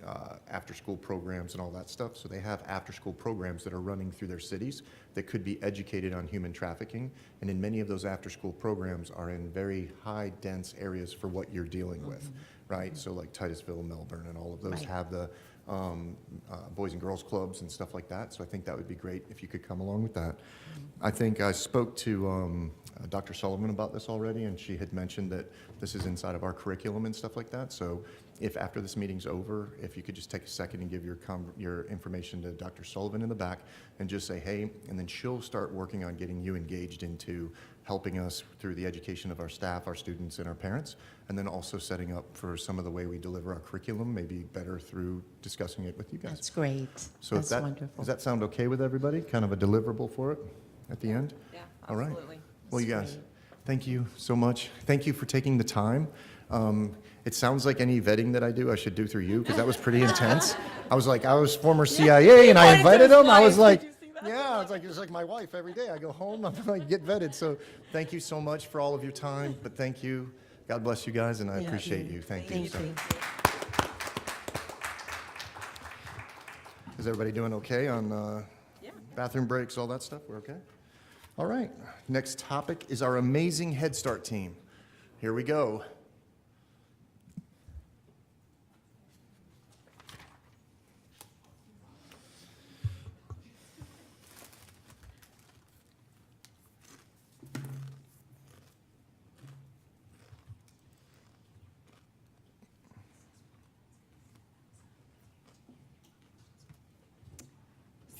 after-school programs and all that stuff. So they have after-school programs that are running through their cities that could be educated on human trafficking. And in many of those after-school programs are in very high, dense areas for what you're dealing with, right? So like Titusville, Melbourne, and all of those Right. have the Boys and Girls Clubs and stuff like that. So I think that would be great if you could come along with that. I think I spoke to Dr. Sullivan about this already, and she had mentioned that this is inside of our curriculum and stuff like that. So if after this meeting's over, if you could just take a second and give your information to Dr. Sullivan in the back and just say, hey, and then she'll start working on getting you engaged into helping us through the education of our staff, our students, and our parents, and then also setting up for some of the way we deliver our curriculum, maybe better through discussing it with you guys. That's great. So That's wonderful. does that sound okay with everybody? Kind of a deliverable for it at the end? Yeah, All right. absolutely. Well, you That's guys, great. thank you so much. Thank you for taking the time. It sounds like any vetting that I do, I should do through you, because that was pretty intense. I was former CIA, and I invited him. I was like, yeah, it's like my wife every day. I go home, I'm like, get vetted. So thank you so much for all of your time, but thank you. God bless you guys, and I Yeah. appreciate you. Thank you. Thank So- you. Is everybody doing okay on Yeah. bathroom breaks, all that stuff? We're okay? All right. Next topic is our amazing Head Start team. Here we go.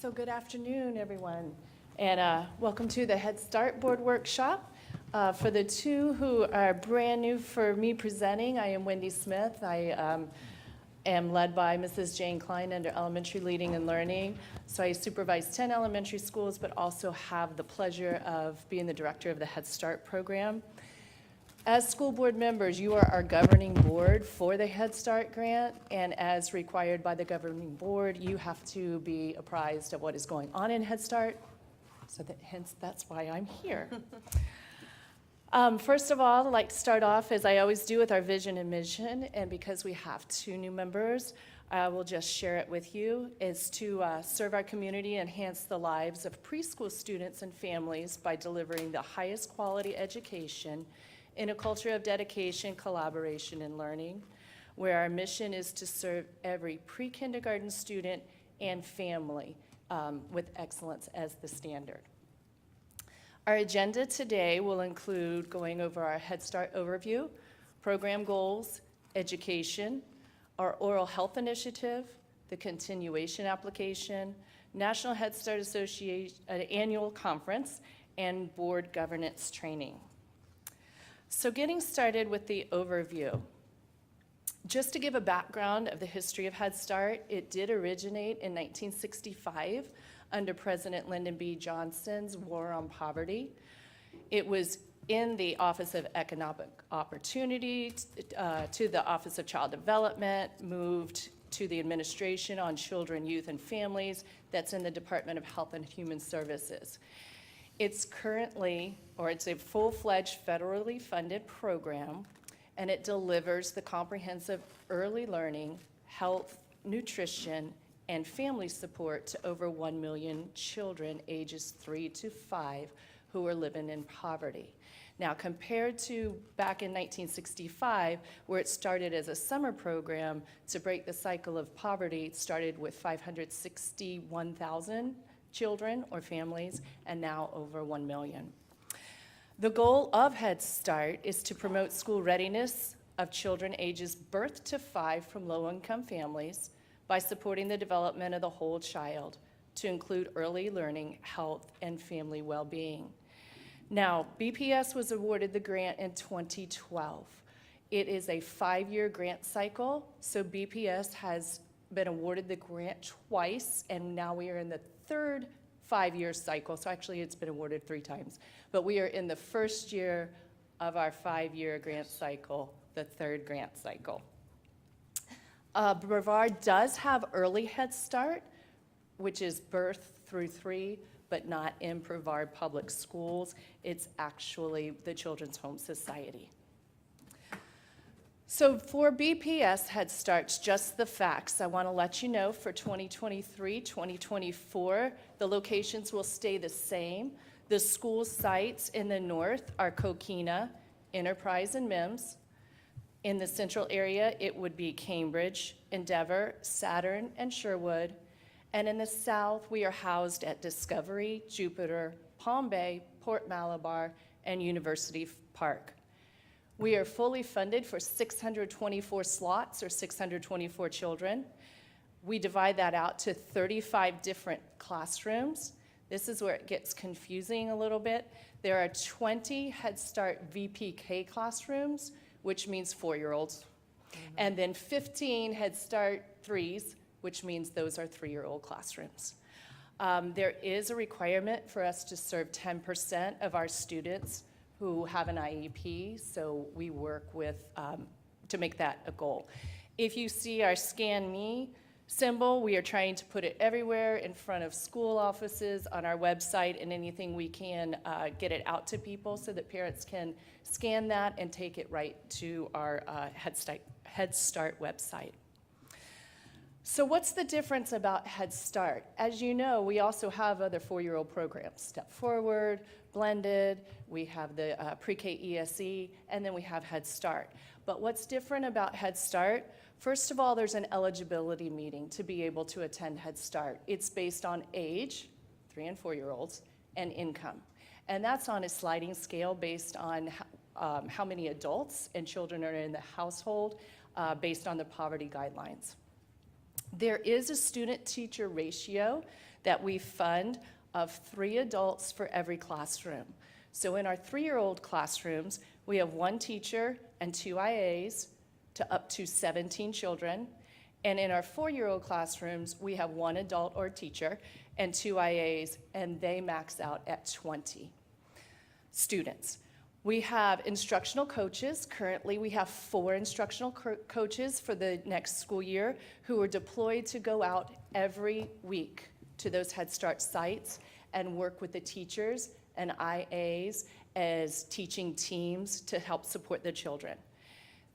So good afternoon, everyone, and welcome to the Head Start Board Workshop. For the two who are brand new for me presenting, I am Wendy Smith. I am led by Mrs. Jane Klein under Elementary Leading and Learning. So I supervise 10 elementary schools, but also have the pleasure of being the director of the Head Start program. As school board members, you are our governing board for the Head Start grant, and as required by the governing board, you have to be apprised of what is going on in Head Start, so that hence that's why I'm here. First of all, I'd like to start off, as I always do, with our vision and mission, and because we have 2 new members, I will just share it with you, is to serve our community, enhance the lives of preschool students and families by delivering the highest quality education in a culture of dedication, collaboration, and learning, where our mission is to serve every pre-kindergarten student and family with excellence as the standard. Our agenda today will include going over our Head Start overview, program goals, education, our oral health initiative, the continuation application, National Head Start Association annual conference, and board governance training. So getting started with the overview. Just to give a background of the history of Head Start, it did originate in 1965 under President Lyndon B. Johnson's War on Poverty. It was in the Office of Economic Opportunity, to the Office of Child Development, moved to the Administration on Children, Youth, and Families, that's in the Department of Health and Human Services. It's currently, or it's a full-fledged federally funded program, and it delivers the comprehensive early learning, health, nutrition, and family support to over 1 million children ages 3 to 5 who are living in poverty. Now, compared to back in 1965, where it started as a summer program to break the cycle of poverty, it started with 561,000 children or families, and now over 1 million. The goal of Head Start is to promote school readiness of children ages birth to 5 from low-income families by supporting the development of the whole child to include early learning, health, and family well-being. Now, BPS was awarded the grant in 2012. It is a 5-year grant cycle, so BPS has been awarded the grant twice, and now we are in the 3rd 5-year cycle. So actually it's been awarded 3 times, but we are in the 1st year of our 5-year grant cycle, the 3rd grant cycle. Brevard does have early Head Start, which is birth through 3, but not in Brevard Public Schools. It's actually the Children's Home Society. So for BPS Head Starts, just the facts. I want to let you know for 2023, 2024, the locations will stay the same. The school sites in the north are Coquina, Enterprise, and Mims. In the central area, it would be Cambridge, Endeavor, Saturn, and Sherwood. And in the south, we are housed at Discovery, Jupiter, Palm Bay, Port Malabar, and University Park. We are fully funded for 624 slots, or 624 children. We divide that out to 35 different classrooms. This is where it gets confusing a little bit. There are 20 Head Start VPK classrooms, which means 4-year-olds, and then 15 Head Start 3s, which means those are 3-year-old classrooms. There is a requirement for us to serve 10% of our students who have an IEP, so we work with, to make that a goal. If you see our Scan Me symbol, we are trying to put it everywhere in front of school offices, on our website, and anything we can get it out to people so that parents can scan that and take it right to our Head Start website. So what's the difference about Head Start? As you know, we also have other 4-year-old programs, Step Forward, Blended, we have the Pre-K ESE, and then we have Head Start. But what's different about Head Start? First of all, there's an eligibility meeting to be able to attend Head Start. It's based on age, 3- and 4-year-olds, and income. And that's on a sliding scale based on how many adults and children are in the household based on the poverty guidelines. There is a student-teacher ratio that we fund of 3 adults for every classroom. So in our 3-year-old classrooms, we have 1 teacher and 2 IAs to up to 17 children. And in our 4-year-old classrooms, we have 1 adult or teacher and 2 IAs, and they max out at 20 students. We have instructional coaches. Currently, we have 4 instructional coaches for the next school year who are deployed to go out every week to those Head Start sites and work with the teachers and IAs as teaching teams to help support the children.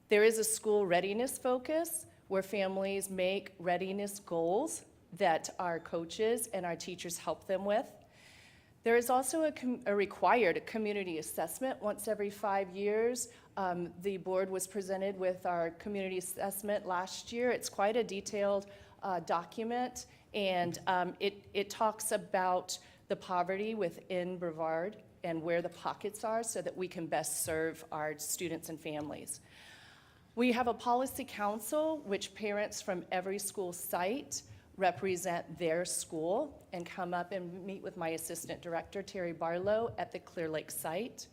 There is a school readiness focus where families make readiness goals that our coaches and our teachers help them with. There is also a required community assessment once every 5 years. The board was presented with our community assessment last year. It's quite a detailed document, and it talks about the poverty within Brevard and where the pockets are so that we can best serve our students and families. We have a policy council, which parents from every school site represent their school and come up and meet with my assistant director, Terry Barlow, at the Clear Lake site.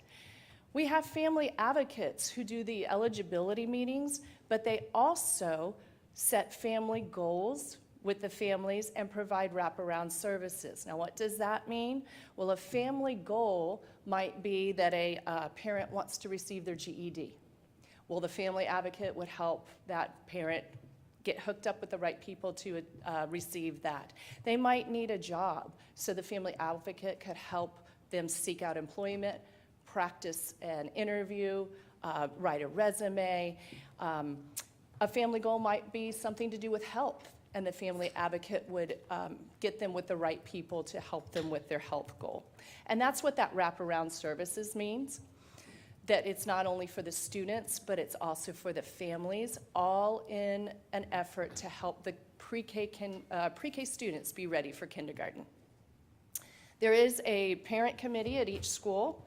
We have family advocates who do the eligibility meetings, but they also set family goals with the families and provide wraparound services. Now, what does that mean? Well, a family goal might be that a parent wants to receive their GED. Well, the family advocate would help that parent get hooked up with the right people to receive that. They might need a job, so the family advocate could help them seek out employment, practice an interview, write a resume. A family goal might be something to do with health, and the family advocate would get them with the right people to help them with their health goal. And that's what that wraparound services means. That it's not only for the students, but it's also for the families, all in an effort to help the pre-K students be ready for kindergarten. There is a parent committee at each school.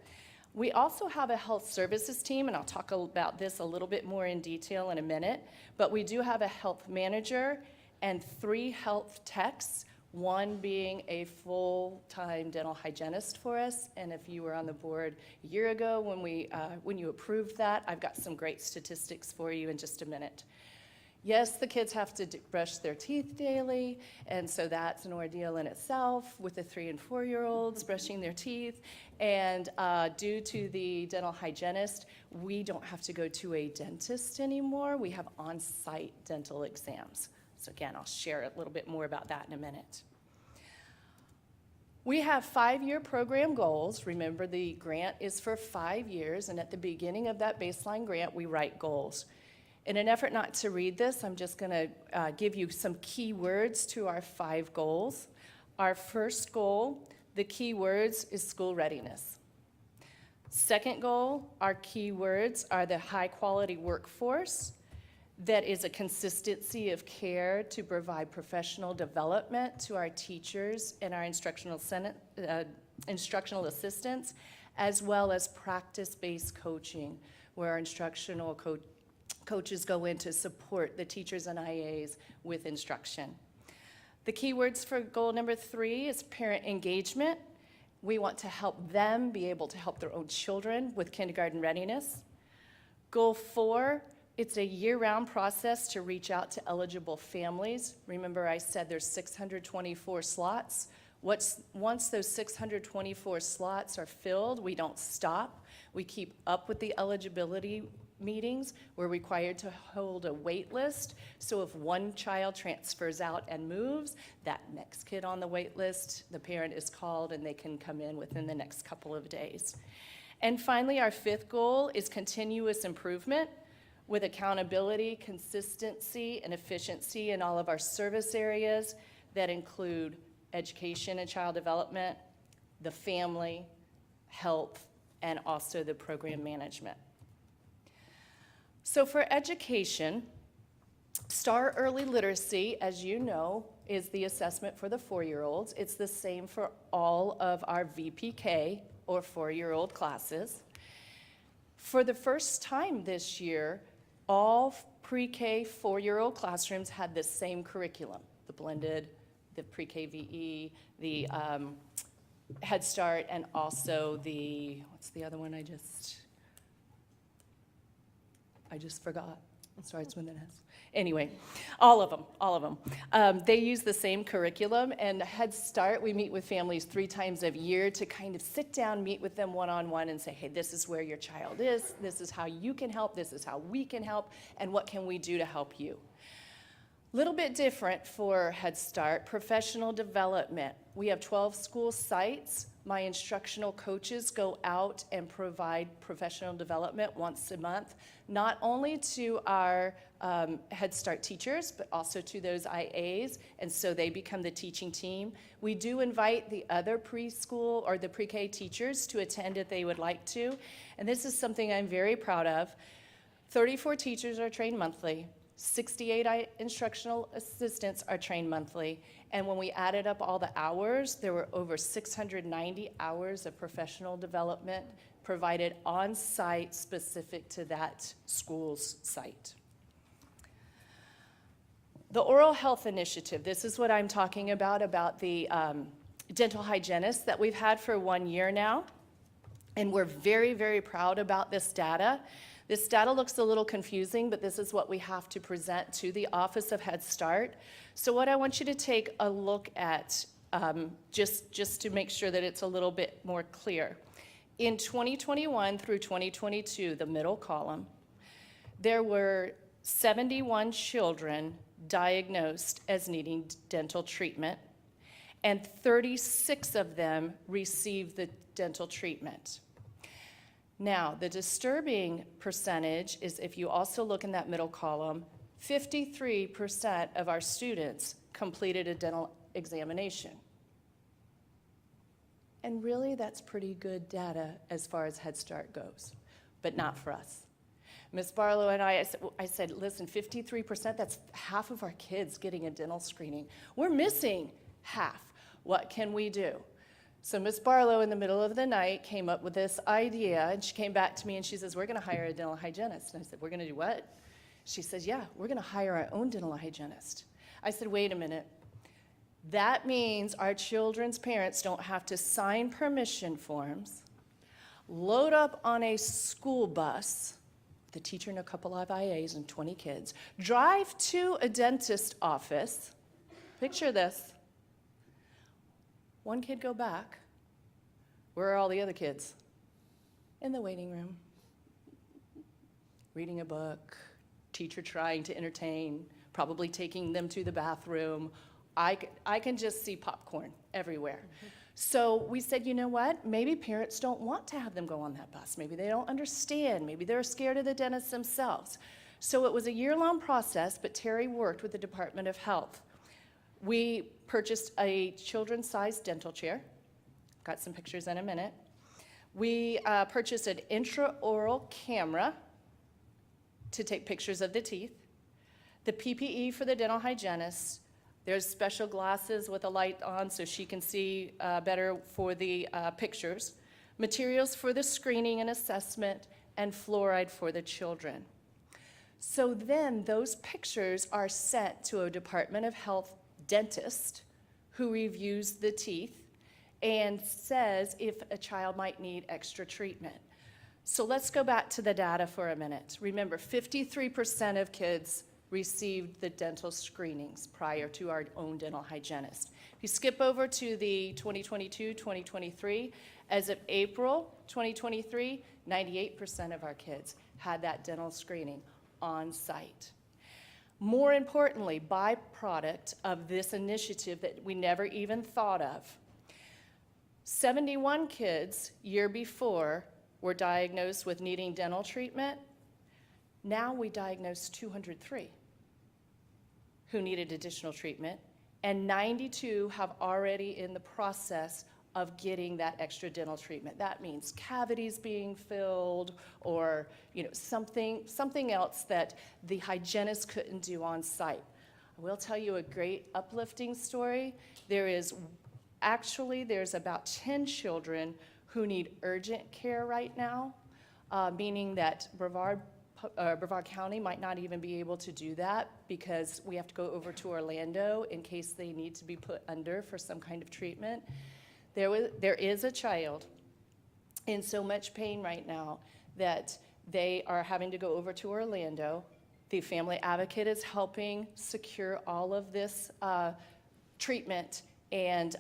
We also have a health services team, and I'll talk about this a little bit more in detail in a minute, but we do have a health manager and 3 health techs, one being a full-time dental hygienist for us. And if you were on the board a year ago when you approved that, I've got some great statistics for you in just a minute. Yes, the kids have to brush their teeth daily, and so that's an ordeal in itself with the 3- and 4-year-olds brushing their teeth. And due to the dental hygienist, we don't have to go to a dentist anymore. We have on-site dental exams. So again, I'll share a little bit more about that in a minute. We have 5-year program goals. Remember, the grant is for 5 years, and at the beginning of that baseline grant, we write goals. In an effort not to read this, I'm just going to give you some key words to our 5 goals. Our first goal, the key words, is school readiness. Second goal, our key words are the high-quality workforce. That is a consistency of care to provide professional development to our teachers and our instructional assistants, as well as practice-based coaching, where our instructional coaches go in to support the teachers and IAs with instruction. The key words for goal number 3 is parent engagement. We want to help them be able to help their own children with kindergarten readiness. Goal 4, it's a year-round process to reach out to eligible families. Remember, I said there's 624 slots. Once those 624 slots are filled, we don't stop. We keep up with the eligibility meetings. We're required to hold a wait list. So if one child transfers out and moves, that next kid on the wait list, the parent is called and they can come in within the next couple of days. And finally, our 5th goal is continuous improvement, with accountability, consistency, and efficiency in all of our service areas that include education and child development, the family, health, and also the program management. So for education, STAR Early Literacy, as you know, is the assessment for the 4-year-olds. It's the same for all of our VPK, or 4-year-old classes. For the first time this year, all pre-K 4-year-old classrooms had the same curriculum, the blended, the pre-KVE, the Head Start, and also the, what's the other one I just forgot. It starts with an S. Anyway, all of them. They use the same curriculum, and Head Start, we meet with families 3 times a year to kind of sit down, meet with them one-on-one and say, hey, this is where your child is, this is how you can help, this is how we can help, and what can we do to help you? Little bit different for Head Start, professional development. We have 12 school sites. My instructional coaches go out and provide professional development once a month, not only to our Head Start teachers, but also to those IAs, and so they become the teaching team. We do invite the other preschool or the pre-K teachers to attend if they would like to, and this is something I'm very proud of. 34 teachers are trained monthly. 68 instructional assistants are trained monthly, and when we added up all the hours, there were over 690 hours of professional development provided on-site specific to that school's site. The Oral Health Initiative, this is what I'm talking about the dental hygienists that we've had for 1 year now, and we're very, very proud about this data. This data looks a little confusing, but this is what we have to present to the Office of Head Start. So what I want you to take a look at, just to make sure that it's a little bit more clear. In 2021 through 2022, the middle column, there were 71 children diagnosed as needing dental treatment, and 36 of them received the dental treatment. Now, the disturbing percentage is if you also look in that middle column, 53% of our students completed a dental examination. And really, that's pretty good data as far as Head Start goes, but not for us. Ms. Barlow and I said, listen, 53%, that's half of our kids getting a dental screening. We're missing half. What can we do? So Ms. Barlow, in the middle of the night, came up with this idea, and she came back to me and she says, we're going to hire a dental hygienist. And I said, we're going to do what? She says, yeah, we're going to hire our own dental hygienist. I said, wait a minute. That means our children's parents don't have to sign permission forms, load up on a school bus, the teacher and a couple of IAs and 20 kids, drive to a dentist's office. Picture this. One kid go back. Where are all the other kids? In the waiting room, reading a book, teacher trying to entertain, probably taking them to the bathroom. I can just see popcorn everywhere. So we said, you know what? Maybe parents don't want to have them go on that bus. Maybe they don't understand. Maybe they're scared of the dentist themselves. So it was a year-long process, but Terry worked with the Department of Health. We purchased a children's-sized dental chair. Got some pictures in a minute. We purchased an intraoral camera to take pictures of the teeth. The PPE for the dental hygienist. There's special glasses with a light on so she can see better for the pictures. Materials for the screening and assessment, and fluoride for the children. So then those pictures are sent to a Department of Health dentist who reviews the teeth and says if a child might need extra treatment. So let's go back to the data for a minute. Remember, 53% of kids received the dental screenings prior to our own dental hygienist. If you skip over to the 2022-2023, as of April 2023, 98% of our kids had that dental screening on site. More importantly, byproduct of this initiative that we never even thought of, 71 kids year before were diagnosed with needing dental treatment. Now we diagnose 203 who needed additional treatment, and 92 have already in the process of getting that extra dental treatment. That means cavities being filled, or something else that the hygienist couldn't do on site. I will tell you a great uplifting story. There's about 10 children who need urgent care right now, meaning that Brevard Brevard County might not even be able to do that because we have to go over to Orlando in case they need to be put under for some kind of treatment. There is a child in so much pain right now that they are having to go over to Orlando. The family advocate is helping secure all of this treatment, and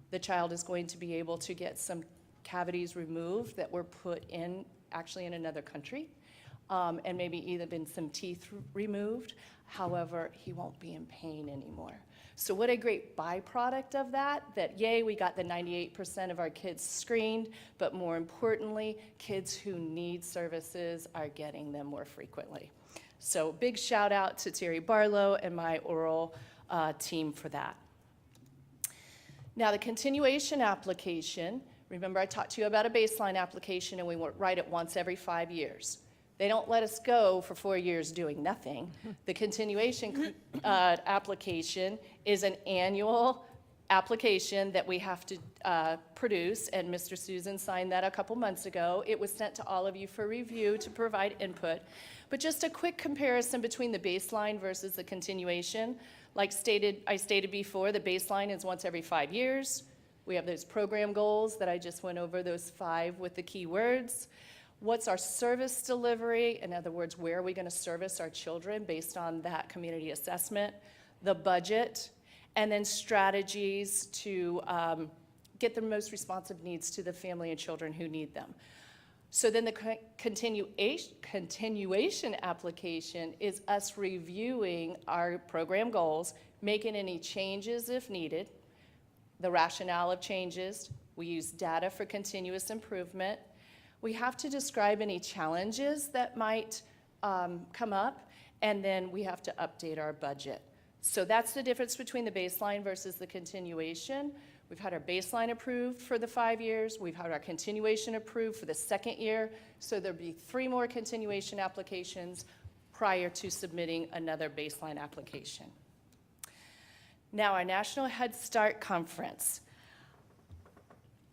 the child is going to be able to get some cavities removed that were put in, actually in another country, and maybe even some teeth removed. However, he won't be in pain anymore. So what a great byproduct of that, yay, we got the 98% of our kids screened, but more importantly, kids who need services are getting them more frequently. So big shout out to Terry Barlow and my oral team for that. Now the continuation application, remember I talked to you about a baseline application and we write it once every 5 years. They don't let us go for 4 years doing nothing. The continuation application is an annual application that we have to produce, and Mr. Susan signed that a couple months ago. It was sent to all of you for review to provide input. But just a quick comparison between the baseline versus the continuation. Like I stated before, the baseline is once every 5 years. We have those program goals that I just went over, those 5 with the key words. What's our service delivery? In other words, where are we going to service our children based on that community assessment? The budget, and then strategies to get the most responsive needs to the family and children who need them. So then the continuation application is us reviewing our program goals, making any changes if needed, the rationale of changes. We use data for continuous improvement. We have to describe any challenges that might come up, and then we have to update our budget. So that's the difference between the baseline versus the continuation. We've had our baseline approved for the 5 years. We've had our continuation approved for the 2nd year. So there'll be 3 more continuation applications prior to submitting another baseline application. Now, our National Head Start Conference.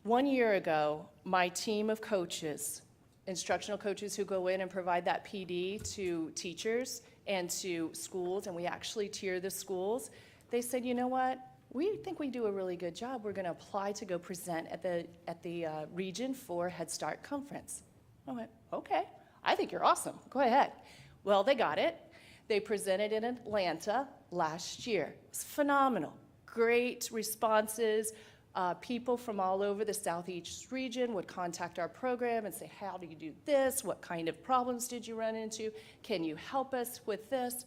1 year ago, my team of coaches, instructional coaches who go in and provide that PD to teachers and to schools, and we actually tier the schools, they said, you know what? We think we do a really good job. We're going to apply to go present at the Region 4 Head Start Conference. I went, okay, I think you're awesome. Go ahead. Well, they got it. They presented in Atlanta last year. It's phenomenal. Great responses. People from all over the Southeast region would contact our program and say, how do you do this? What kind of problems did you run into? Can you help us with this?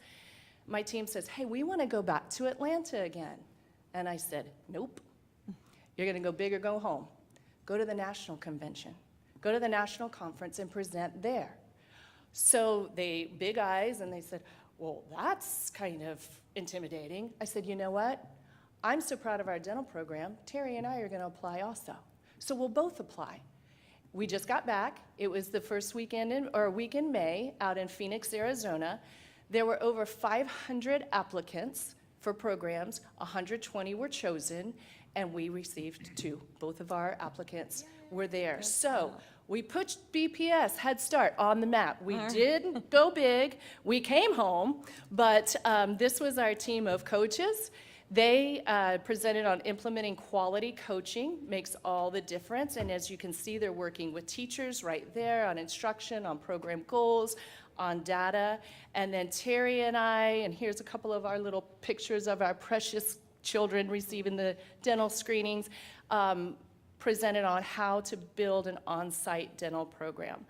My team says, hey, we want to go back to Atlanta again. And I said, nope. You're going to go big or go home. Go to the national convention. Go to the national conference and present there. So they big eyes and they said, well, that's kind of intimidating. I said, you know what? I'm so proud of our dental program. Terry and I are going to apply also. So we'll both apply. We just got back. It was the first week in May out in Phoenix, Arizona. There were over 500 applicants for programs. 120 were chosen, and we received 2. Both of our applicants were there. So we put BPS Head Start on the map. We did go big. We came home, but this was our team of coaches. They presented on implementing quality coaching, makes all the difference. And as you can see, they're working with teachers right there on instruction, on program goals, on data. And then Terry and I, and here's a couple of our little pictures of our precious children receiving the dental screenings, presented on how to build an on-site dental program.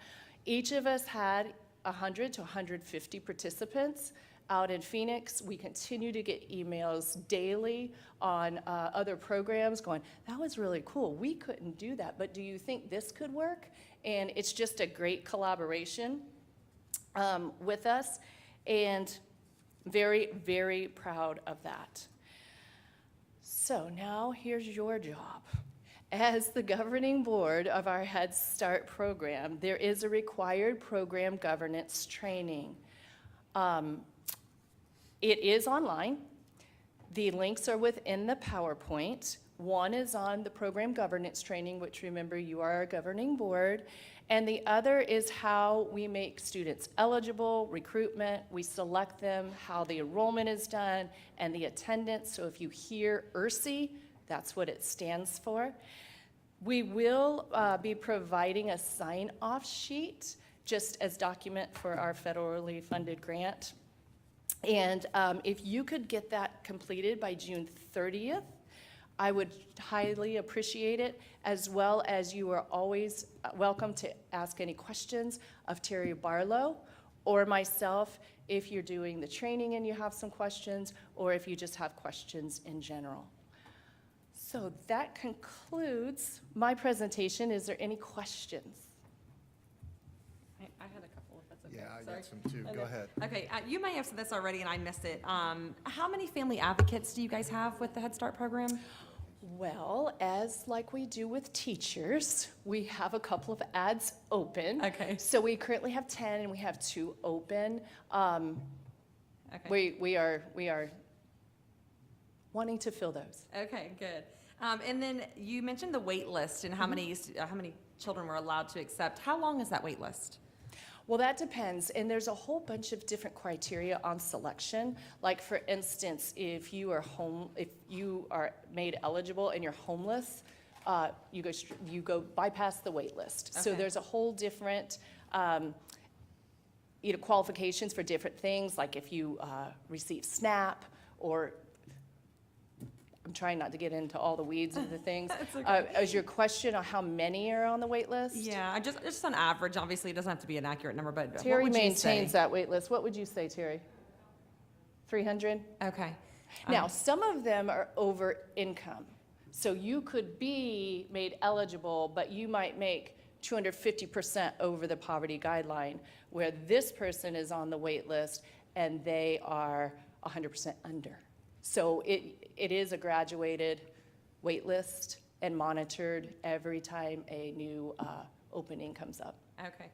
Each of us had 100 to 150 participants. Out in Phoenix, we continue to get emails daily on other programs going, that was really cool. We couldn't do that, but do you think this could work? And it's just a great collaboration with us, and very, very proud of that. So now here's your job. As the governing board of our Head Start program, there is a required program governance training. It is online. The links are within the PowerPoint. One is on the program governance training, which remember you are our governing board, And the other is how we make students eligible, recruitment, we select them, how the enrollment is done, and the attendance. So if you hear ERSI, that's what it stands for. We will be providing a sign-off sheet, just as document for our federally funded grant. And if you could get that completed by June 30th, I would highly appreciate it, as well as you are always welcome to ask any questions of Terry Barlow or myself if you're doing the training and you have some questions, or if you just have questions in general. So that concludes my presentation. Is there any questions? I had a couple, if that's okay. Yeah, I Sorry. got some too. Go ahead. Okay, you may have said this already and I missed it. How many family advocates do you guys have with the Head Start program? Well, as like we do with teachers, we have a couple of ads open. Okay. So we currently have 10 and we have 2 open. Okay. We are wanting to fill those. Okay, good. And then you mentioned the wait list and how many children were allowed to accept. How long is that wait list? Well, that depends, and there's a whole bunch of different criteria on selection. Like, for instance, if you are made eligible and you're homeless, you go bypass the wait list. So Okay. there's a whole different qualifications for different things, like if you receive SNAP, or I'm trying not to get into all the weeds of the things. That's okay. Is your question on how many are on the wait list? Yeah, just on average. Obviously, it doesn't have to be an accurate number, but Terry what would you maintains say? that wait list. What would you say, Terry? 300? Okay. Now, some of them are over income. So you could be made eligible, but you might make 250% over the poverty guideline, where this person is on the wait list and they are 100% under. So it is a graduated wait list and monitored every time a new opening comes up. Okay.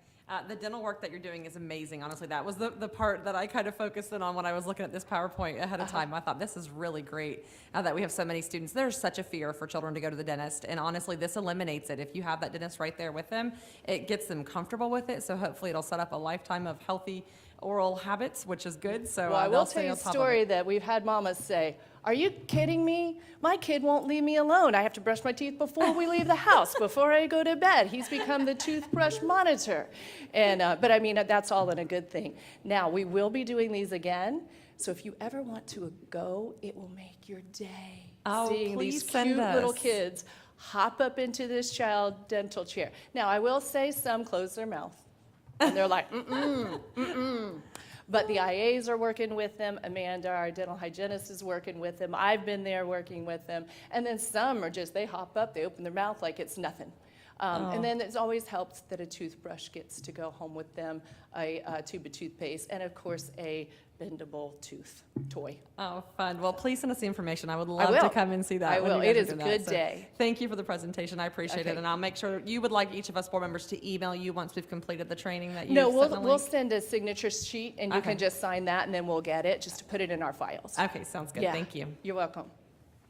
The dental work that you're doing is amazing. Honestly, that was the part that I kind of focused in on when I was looking at this PowerPoint ahead of time. I thought this is really great that we have so many students. There's such a fear for children to go to the dentist, and honestly, this eliminates it. If you have that dentist right there with them, it gets them comfortable with it. So hopefully, it'll set up a lifetime of healthy oral habits, which is good. So Well, I will they'll tell stay you a on top of story it. that we've had mamas say, "Are you kidding me? My kid won't leave me alone. I have to brush my teeth before we leave the house, before I go to bed. He's become the toothbrush monitor." And but I mean, that's all in a good thing. Now, we will be doing these again. So if you ever want to go, it will make your day. Oh, Seeing these please send cute little us. kids hop up into this child dental chair. Now, I will say some close their mouth. And they're like, mm-mm, mm-mm. But the IAs are working with them. Amanda, our dental hygienist, is working with them. I've been there working with them. And then some are just, they hop up, they open their mouth like it's nothing. And then it's always helped that a toothbrush gets to go home with them, a tube of toothpaste, and of course, a bendable tooth toy. Oh, fun. Well, please send us the information. I would I love will. to come and see that. I when will. you guys It are is a doing good that. So day. Thank you for the presentation. I appreciate it. Okay. And I'll make sure you would like each of us board members to email you once we've completed the training that you No, sent the we'll link. send a signature sheet, and you Okay. can just sign that, and then we'll get it, just to put it in our files. Okay, sounds good. Yeah. Thank you. You're welcome.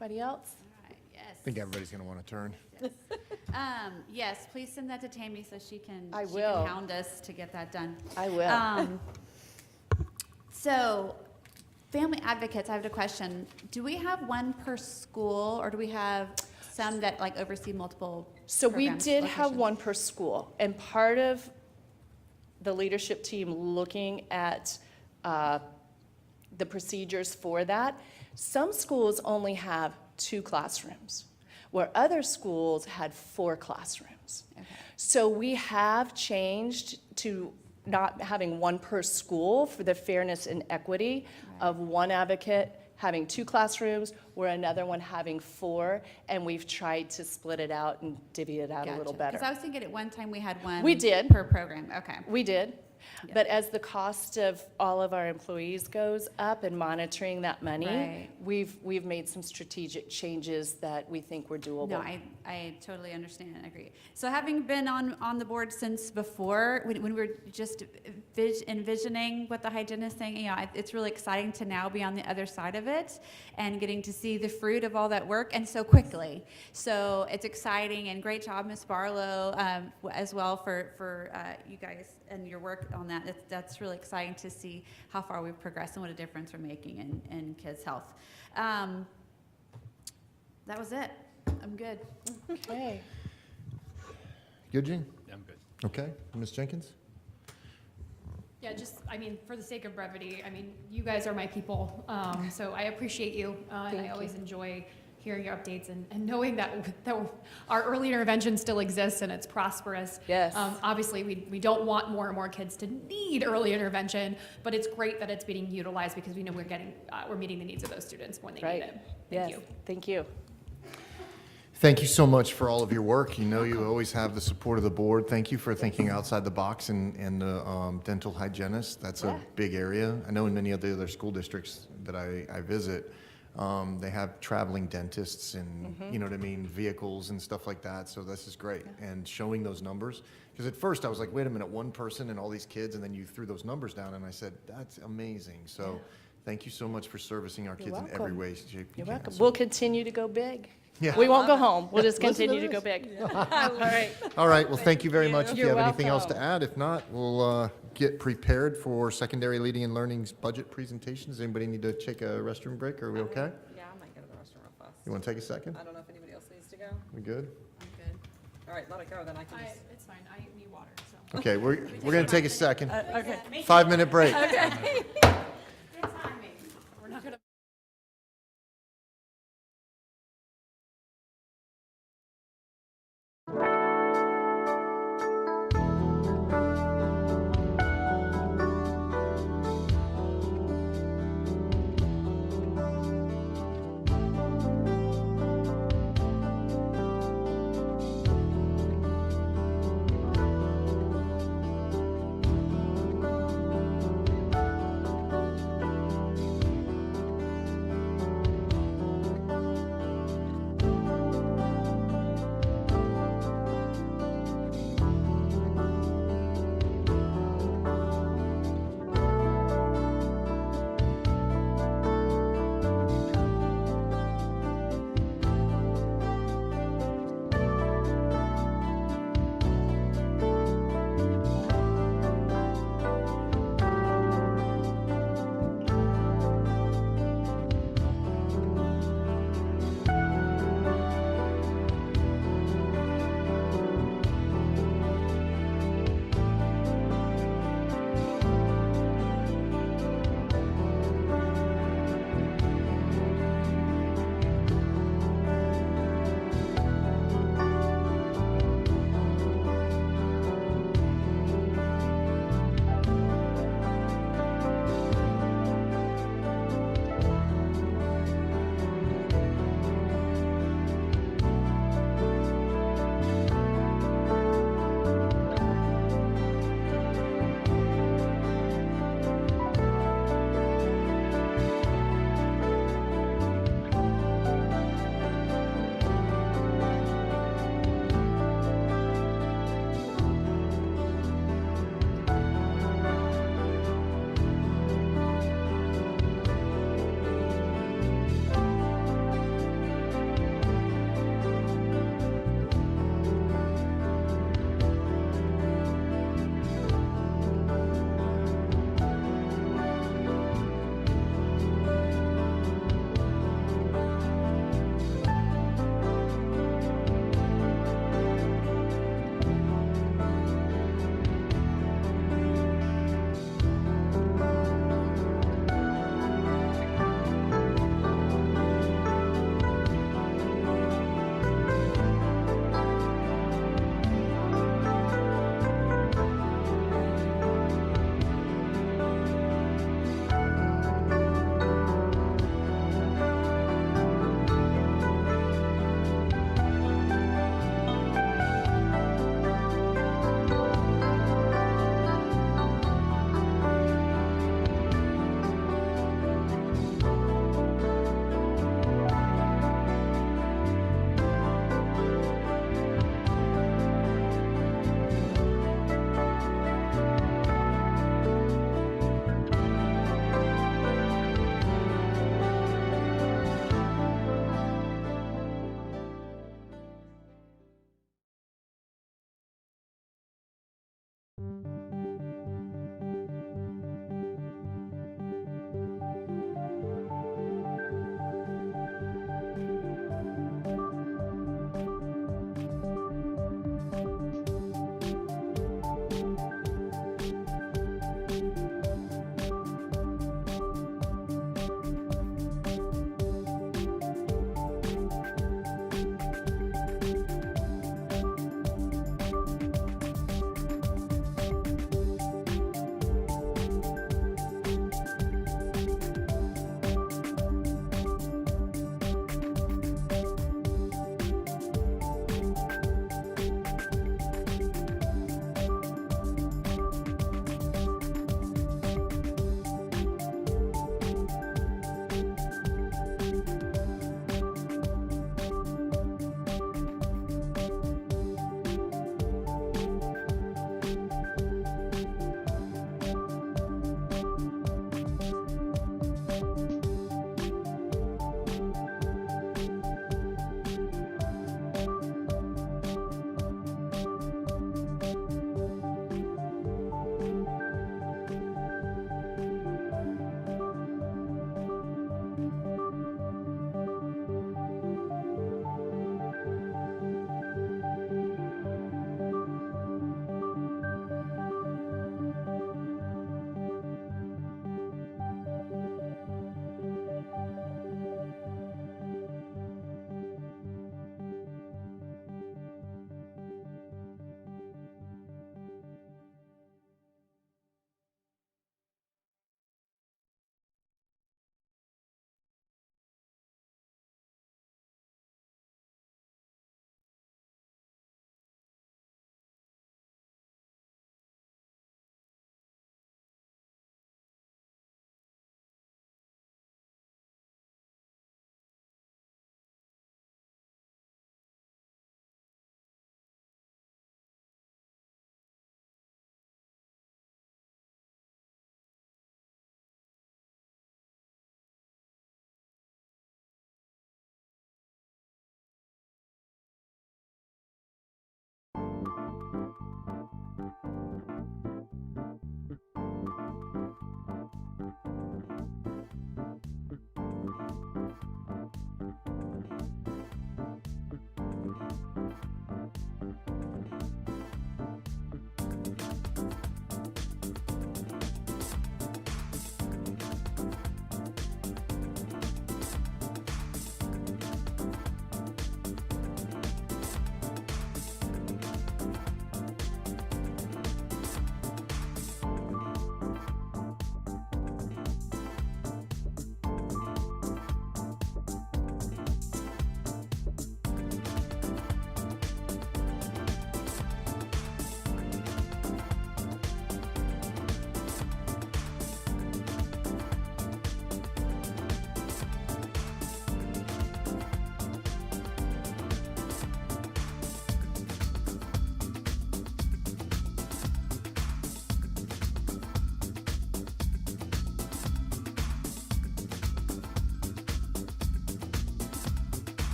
Anybody else? All right, yes. I think everybody's going to want to turn. Yes, please send that to Tammy so she can I she will. can hound us to get that done. I will. So, family advocates, I have a question. Do we have one per school, or do we have some that like oversee multiple So we programs, did have locations? one per school, and part of the leadership team looking at the procedures for that, some schools only have 2 classrooms, where other schools had 4 classrooms. Okay. So we have changed to not having one per school for the fairness and equity of one advocate having 2 classrooms, where another one having 4, and we've tried to split it out and divvy it out a little better. Because I was thinking at one time we had one We did. per program. Okay. We did, Yeah. But as the cost of all of our employees goes up and monitoring that money, Right. we've made some strategic changes that we think were doable. No, I totally understand and agree. So having been on the board since before, when we were just envisioning what the hygienist thing, you know, it's really exciting to now be on the other side of it and getting to see the fruit of all that work and so quickly. So it's exciting, and great job, Ms. Barlow, as well for you guys and your work on that. That's really exciting to see how far we've progressed and what a difference we're making in kids' health. That was it. I'm good. Okay. Good, Gene? I'm good. Okay. Ms. Jenkins? Yeah, just, I mean, for the sake of brevity, I mean, you guys are my people, so I appreciate you. And Thank I always you. enjoy hearing your updates and knowing that our early intervention still exists and it's prosperous. Yes. Obviously, we don't want more and more kids to need early intervention, but it's great that it's being utilized because we know we're meeting the needs of those students when they need Right. it. Yes. Thank you. Thank you. Thank you so much for all of your work. You know you always have the support of the board. Thank you for thinking outside the box and the dental hygienist. That's Yeah. a big area. I know in many of the other school districts that I visit, they have traveling dentists and, you know what I mean, vehicles and stuff like that. So this is great. And showing those numbers, because at first I was like, wait a minute, one person and all these kids, and then you threw those numbers down, and I said, that's amazing. So thank you so much for servicing our kids in every welcome. way, shape you You're can. welcome. So- We'll continue to go big. Yeah. We won't go home. We'll just Listen to continue to go this. big. All right. All right, well, thank you very much. If you You're have anything else to welcome. add, if not, we'll get prepared for secondary leading and learning's budget presentations. Anybody need to take a restroom break? Are we okay? Yeah, I might go to the restroom real fast. You want to take a second? I don't know if anybody else needs to go. We good? I'm good. All right, let it go, then I can just. It's fine. I need water, so. Okay, we're going to take a second. Okay. 5-minute break. Good timing. We're not gonna.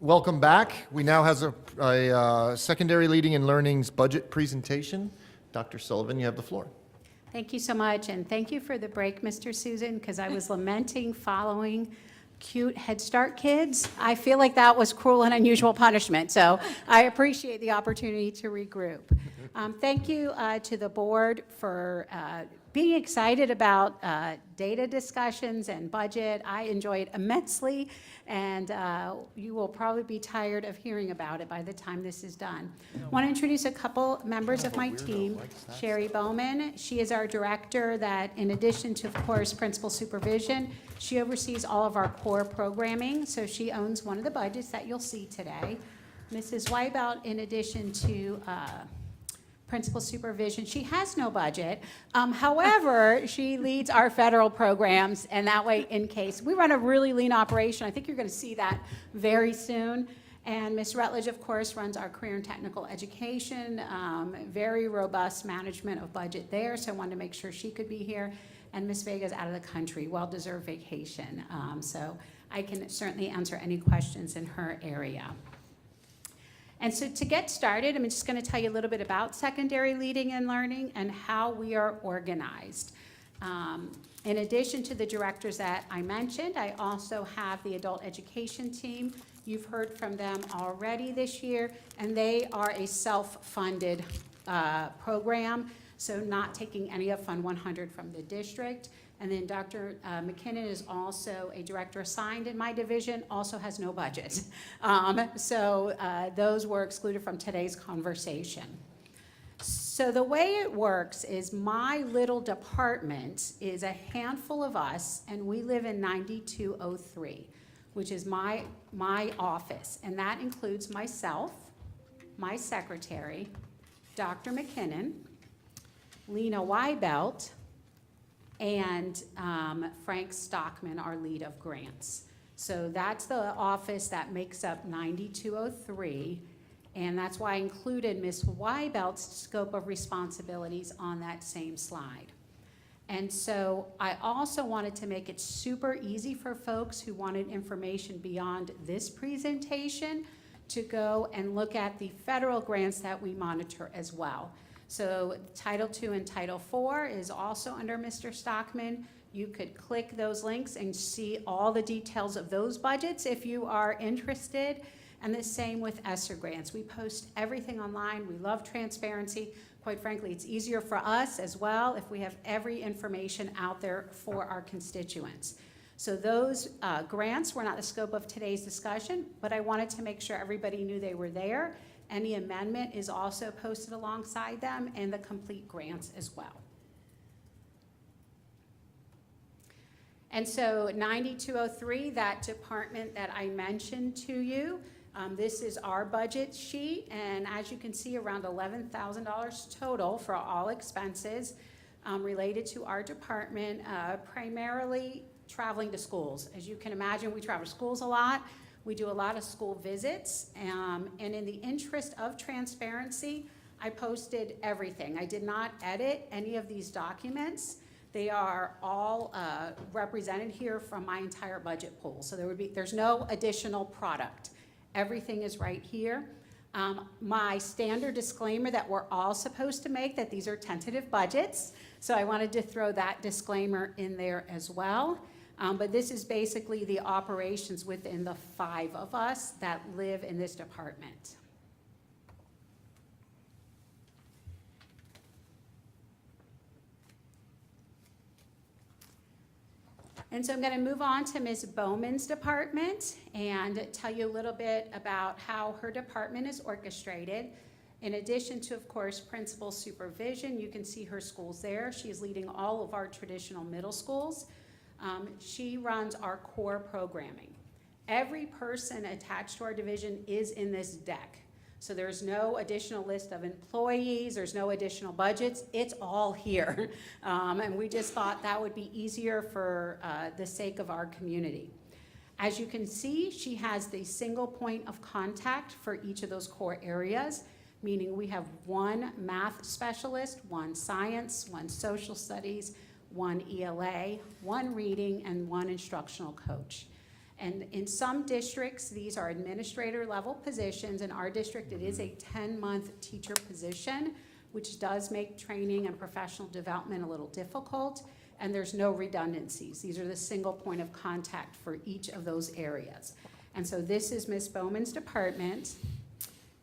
welcome back. We now have a secondary leading and learning's budget presentation. Dr. Sullivan, you have the floor. Thank you so much, and thank you for the break, Mr. Susan, because I was lamenting following cute Head Start kids. I feel like that was cruel and unusual punishment, so I appreciate the opportunity to regroup. Thank you to the board for being excited about data discussions and budget. I enjoy it immensely, and you will probably be tired of hearing about it by the time this is done. I want to introduce a couple members of my team. Sherry Bowman, she is our director that, in addition to, of course, principal supervision, she oversees all of our core programming, so she owns one of the budgets that you'll see today. Mrs. Weibelt, in addition to principal supervision, she has no budget. However, she leads our federal programs, and that way, in case, we run a really lean operation. I think you're going to see that very soon. And Ms. Rutledge, of course, runs our career and technical education, very robust management of budget there, so I wanted to make sure she could be here. And Ms. Vega's out of the country, well-deserved vacation. So I can certainly answer any questions in her area. And so to get started, I'm just going to tell you a little bit about secondary leading and learning and how we are organized. In addition to the directors that I mentioned, I also have the adult education team. You've heard from them already this year, and they are a self-funded program, so not taking any of Fund 100 from the district. And then Dr. McKinnon is also a director assigned in my division, also has no budget. So those were excluded from today's conversation. So the way it works is my little department is a handful of us, and we live in 9203, which is my office. And that includes myself, my secretary, Dr. McKinnon, Lena Weibelt, and Frank Stockman, our lead of grants. So that's the office that makes up 9203, and that's why I included Ms. Weibelt's scope of responsibilities on that same slide. And so I also wanted to make it super easy for folks who wanted information beyond this presentation to go and look at the federal grants that we monitor as well. So Title II and Title IV is also under Mr. Stockman. You could click those links and see all the details of those budgets if you are interested. And the same with ESSER grants. We post everything online. We love transparency. Quite frankly, it's easier for us as well if we have every information out there for our constituents. So those grants were not the scope of today's discussion, but I wanted to make sure everybody knew they were there. Any amendment is also posted alongside them, and the complete grants as well. And so 9203, that department that I mentioned to you, this is our budget sheet, and as you can see, around $11,000 total for all expenses related to our department, primarily traveling to schools. As you can imagine, we travel to schools a lot. We do a lot of school visits, and in the interest of transparency, I posted everything. I did not edit any of these documents. They are all represented here from my entire budget pool. So there's no additional product. Everything is right here. My standard disclaimer that we're all supposed to make, that these are tentative budgets. So I wanted to throw that disclaimer in there as well. But this is basically the operations within the 5 of us that live in this department. And so I'm going to move on to Ms. Bowman's department and tell you a little bit about how her department is orchestrated. In addition to, of course, principal supervision, you can see her schools there. She's leading all of our traditional middle schools. She runs our core programming. Every person attached to our division is in this deck. So there's no additional list of employees, there's no additional budgets, it's all here. And we just thought that would be easier for the sake of our community. As you can see, she has the single point of contact for each of those core areas, meaning we have one math specialist, one science, one social studies, one ELA, one reading, and one instructional coach. And in some districts, these are administrator level positions. In our district, it is a 10-month teacher position, which does make training and professional development a little difficult, and there's no redundancies. These are the single point of contact for each of those areas. And so this is Ms. Bowman's department.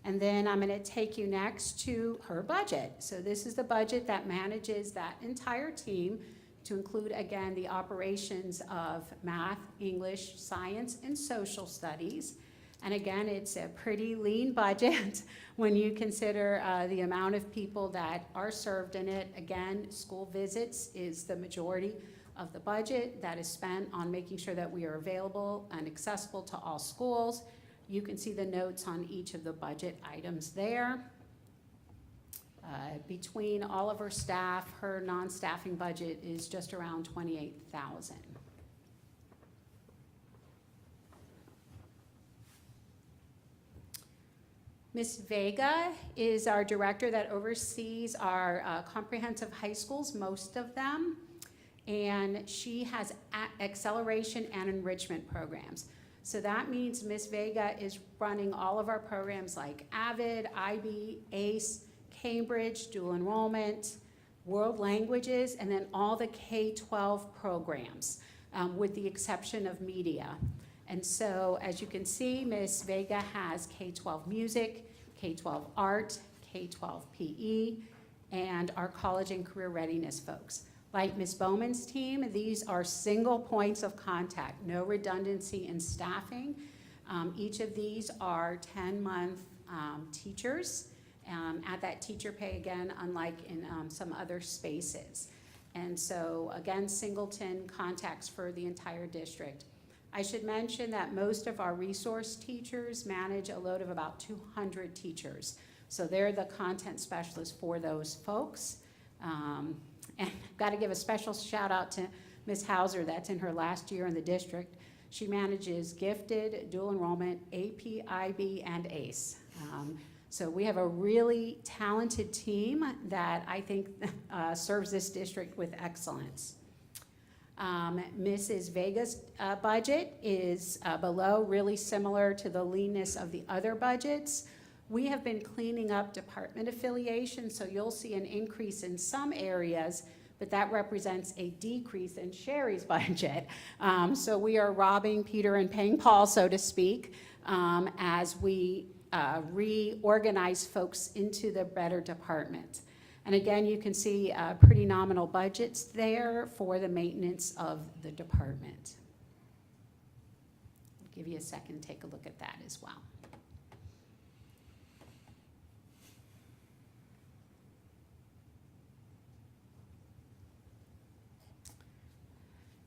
And then I'm gonna take you next to her budget. So this is the budget that manages that entire team, to include, again, the operations of math, English, science, and social studies. And again, it's a pretty lean budget when you consider the amount of people that are served in it. Again, school visits is the majority of the budget that is spent on making sure that we are available and accessible to all schools. You can see the notes on each of the budget items there. Between all of her staff, her non-staffing budget is just around $28,000. Ms. Vega is our director that oversees our comprehensive high schools, most of them, and she has acceleration and enrichment programs. So that means Ms. Vega is running all of our programs like AVID, IB, ACE, Cambridge, dual enrollment, world languages, and then all the K-12 programs, with the exception of media. And so, as you can see, Ms. Vega has K-12 music, K-12 art, K-12 PE, and our college and career readiness folks. Like Ms. Bowman's team, these are single points of contact, no redundancy in staffing. Each of these are 10-month teachers at that teacher pay, again, unlike in some other spaces. And so, again, singleton contacts for the entire district. I should mention that most of our resource teachers manage a load of about 200 teachers. So they're the content specialists for those folks. And I've got to give a special shout out to Ms. Hauser, that's in her last year in the district. She manages gifted, dual enrollment, AP, IB, and ACE. So we have a really talented team that I think serves this district with excellence. Mrs. Vega's budget is below, really similar to the leanness of the other budgets. We have been cleaning up department affiliation, so you'll see an increase in some areas, but that represents a decrease in Sherry's budget. So we are robbing Peter and paying Paul, so to speak, as we reorganize folks into the better department. And again, you can see pretty nominal budgets there for the maintenance of the department. I'll give you a second to take a look at that as well.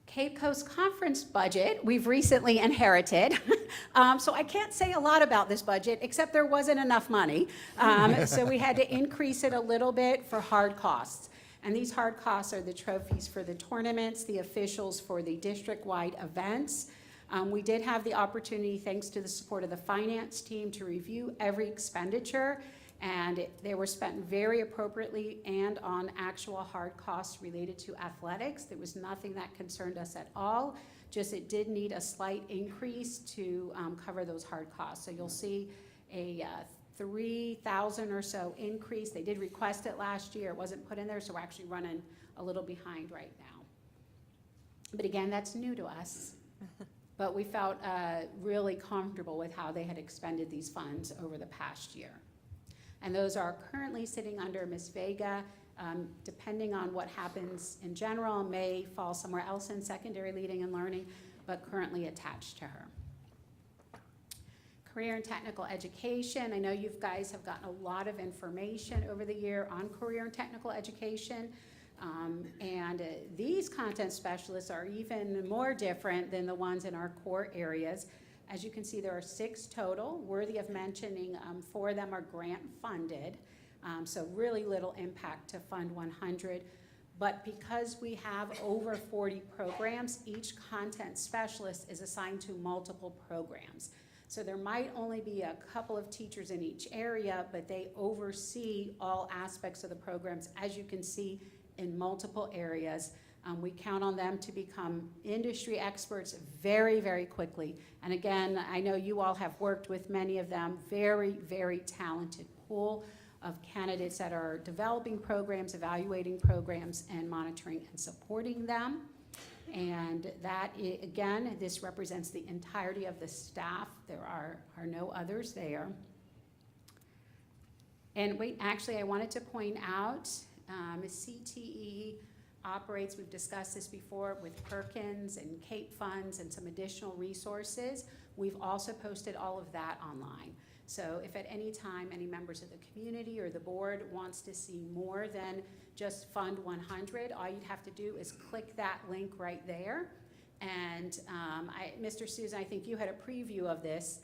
Cape Coast Conference budget, we've recently inherited. So I can't say a lot about this budget, except there wasn't enough money. So we had to increase it a little bit for hard costs. And these hard costs are the trophies for the tournaments, the officials for the district-wide events. We did have the opportunity, thanks to the support of the finance team, to review every expenditure, and they were spent very appropriately and on actual hard costs related to athletics. There was nothing that concerned us at all, just it did need a slight increase to cover those hard costs. So you'll see a 3,000 or so increase. They did request it last year. It wasn't put in there, so we're actually running a little behind right now. But again, that's new to us. But we felt really comfortable with how they had expended these funds over the past year. And those are currently sitting under Ms. Vega. Depending on what happens in general, may fall somewhere else in secondary leading and learning, but currently attached to her. Career and technical education. I know you guys have gotten a lot of information over the year on career and technical education. These content specialists are even more different than the ones in our core areas. As you can see, there are 6 total. Worthy of mentioning, 4 of them are grant funded, so really little impact to Fund 100. But because we have over 40 programs, each content specialist is assigned to multiple programs. So there might only be a couple of teachers in each area, but they oversee all aspects of the programs, as you can see, in multiple areas. We count on them to become industry experts very, very quickly. And again, I know you all have worked with many of them, very, very talented pool of candidates that are developing programs, evaluating programs, and monitoring and supporting them. And that, again, this represents the entirety of the staff. There are no others there. And wait, actually, I wanted to point out, CTE operates, we've discussed this before, with Perkins and CAPE funds and some additional resources. We've also posted all of that online. So if at any time any members of the community or the board wants to see more than just Fund 100, all you'd have to do is click that link right there. And Mr. Susan, I think you had a preview of this.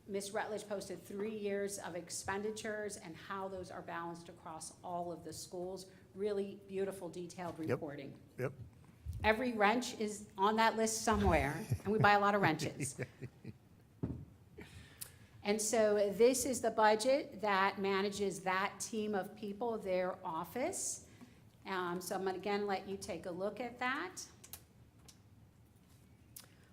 Ms. Rutledge posted 3 years of expenditures and how those are balanced across all of the schools. Really beautiful, detailed reporting. Yep. Every wrench is on that list somewhere, and we buy a lot of wrenches. And so this is the budget that manages that team of people, their office. So I'm going to again let you take a look at that.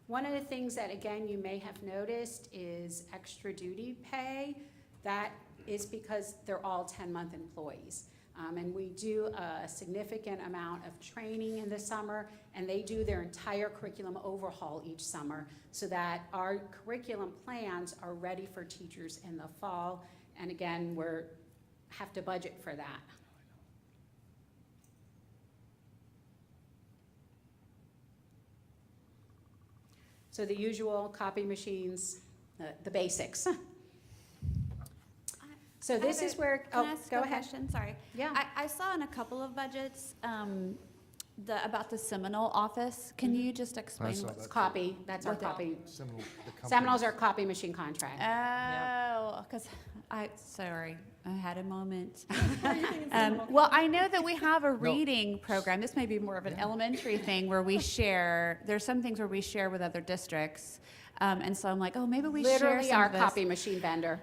One of the things that, again, you may have noticed is extra duty pay. That is because they're all 10-month employees. And we do a significant amount of training in the summer, and they do their entire curriculum overhaul each summer so that our curriculum plans are ready for teachers in the fall. And again, we have to budget for that. So the usual copy machines, the basics. So this is where, Can I oh, ask go a ahead. question? Sorry. Yeah. I saw in a couple of budgets about the Seminole office. Can you just explain saw what's that. Copy, that's our What the- copy. Seminole, the company. Seminole's our copy machine contract. Oh, because sorry, I had a moment. Well, I know that we have a reading program. This may be more of an elementary thing where we share, there's some things where we share with other districts. And so I'm like, oh, maybe we share Literally some our of this. copy machine vendor.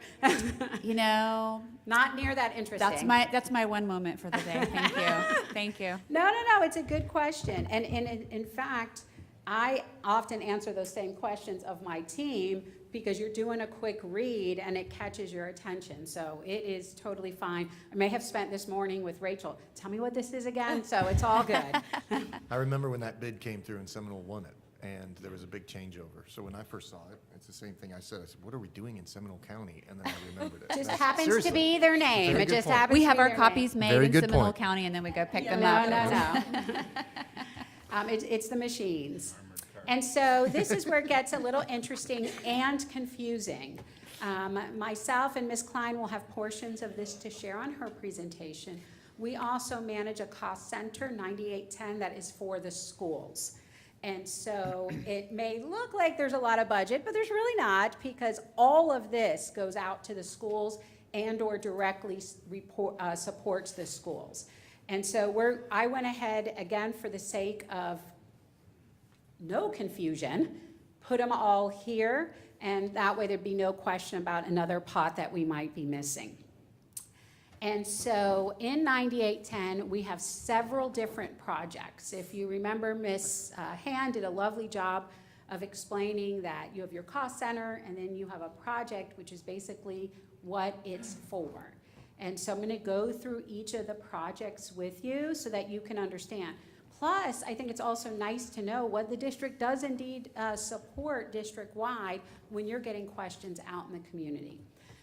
You know, Not near that interesting. that's my one moment for the day. Thank you. Thank you. No, it's a good question. And in fact, I often answer those same questions of my team because you're doing a quick read and it catches your attention. So it is totally fine. I may have spent this morning with Rachel, tell me what this is again, so it's all good. I remember when that bid came through and Seminole won it, and there was a big changeover. So when I first saw it, it's the same thing I said. I said, what are we doing in Seminole County? And then I remembered it. Just That's- happens to seriously. be their name. Very It good just point. happens We to have be our their copies made Very in good Seminole point. County, and then we go pick them No. up. It's the machines. And so this is where it gets a little interesting and confusing. Myself and Ms. Klein will have portions of this to share on her presentation. We also manage a cost center, 9810, that is for the schools. And so it may look like there's a lot of budget, but there's really not, because all of this goes out to the schools and or directly supports the schools. And so I went ahead, again, for the sake of no confusion, put them all here, and that way there'd be no question about another pot that we might be missing. And so in 9810, we have several different projects. If you remember, Ms. Hand did a lovely job of explaining that you have your cost center, and then you have a project, which is basically what it's for. And so I'm going to go through each of the projects with you so that you can understand. Plus, I think it's also nice to know what the district does indeed support district-wide when you're getting questions out in the community.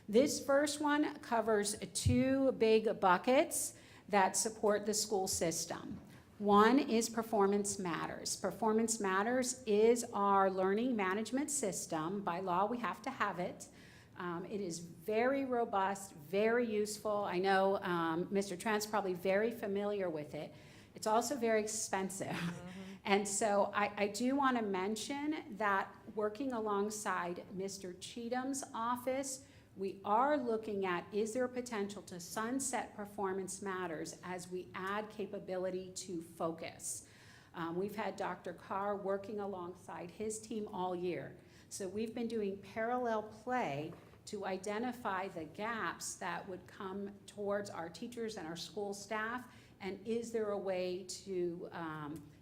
This first one covers 2 big buckets that support the school system. One is Performance Matters. Performance Matters is our learning management system. By law, we have to have it. It is very robust, very useful. I know Mr. Trent's probably very familiar with it. It's also very expensive. Mm-hmm. And so I do want to mention that working alongside Mr. Cheatham's office, we are looking at, is there a potential to sunset Performance Matters as we add capability to focus? We've had Dr. Carr working alongside his team all year. So we've been doing parallel play to identify the gaps that would come towards our teachers and our school staff And is there a way to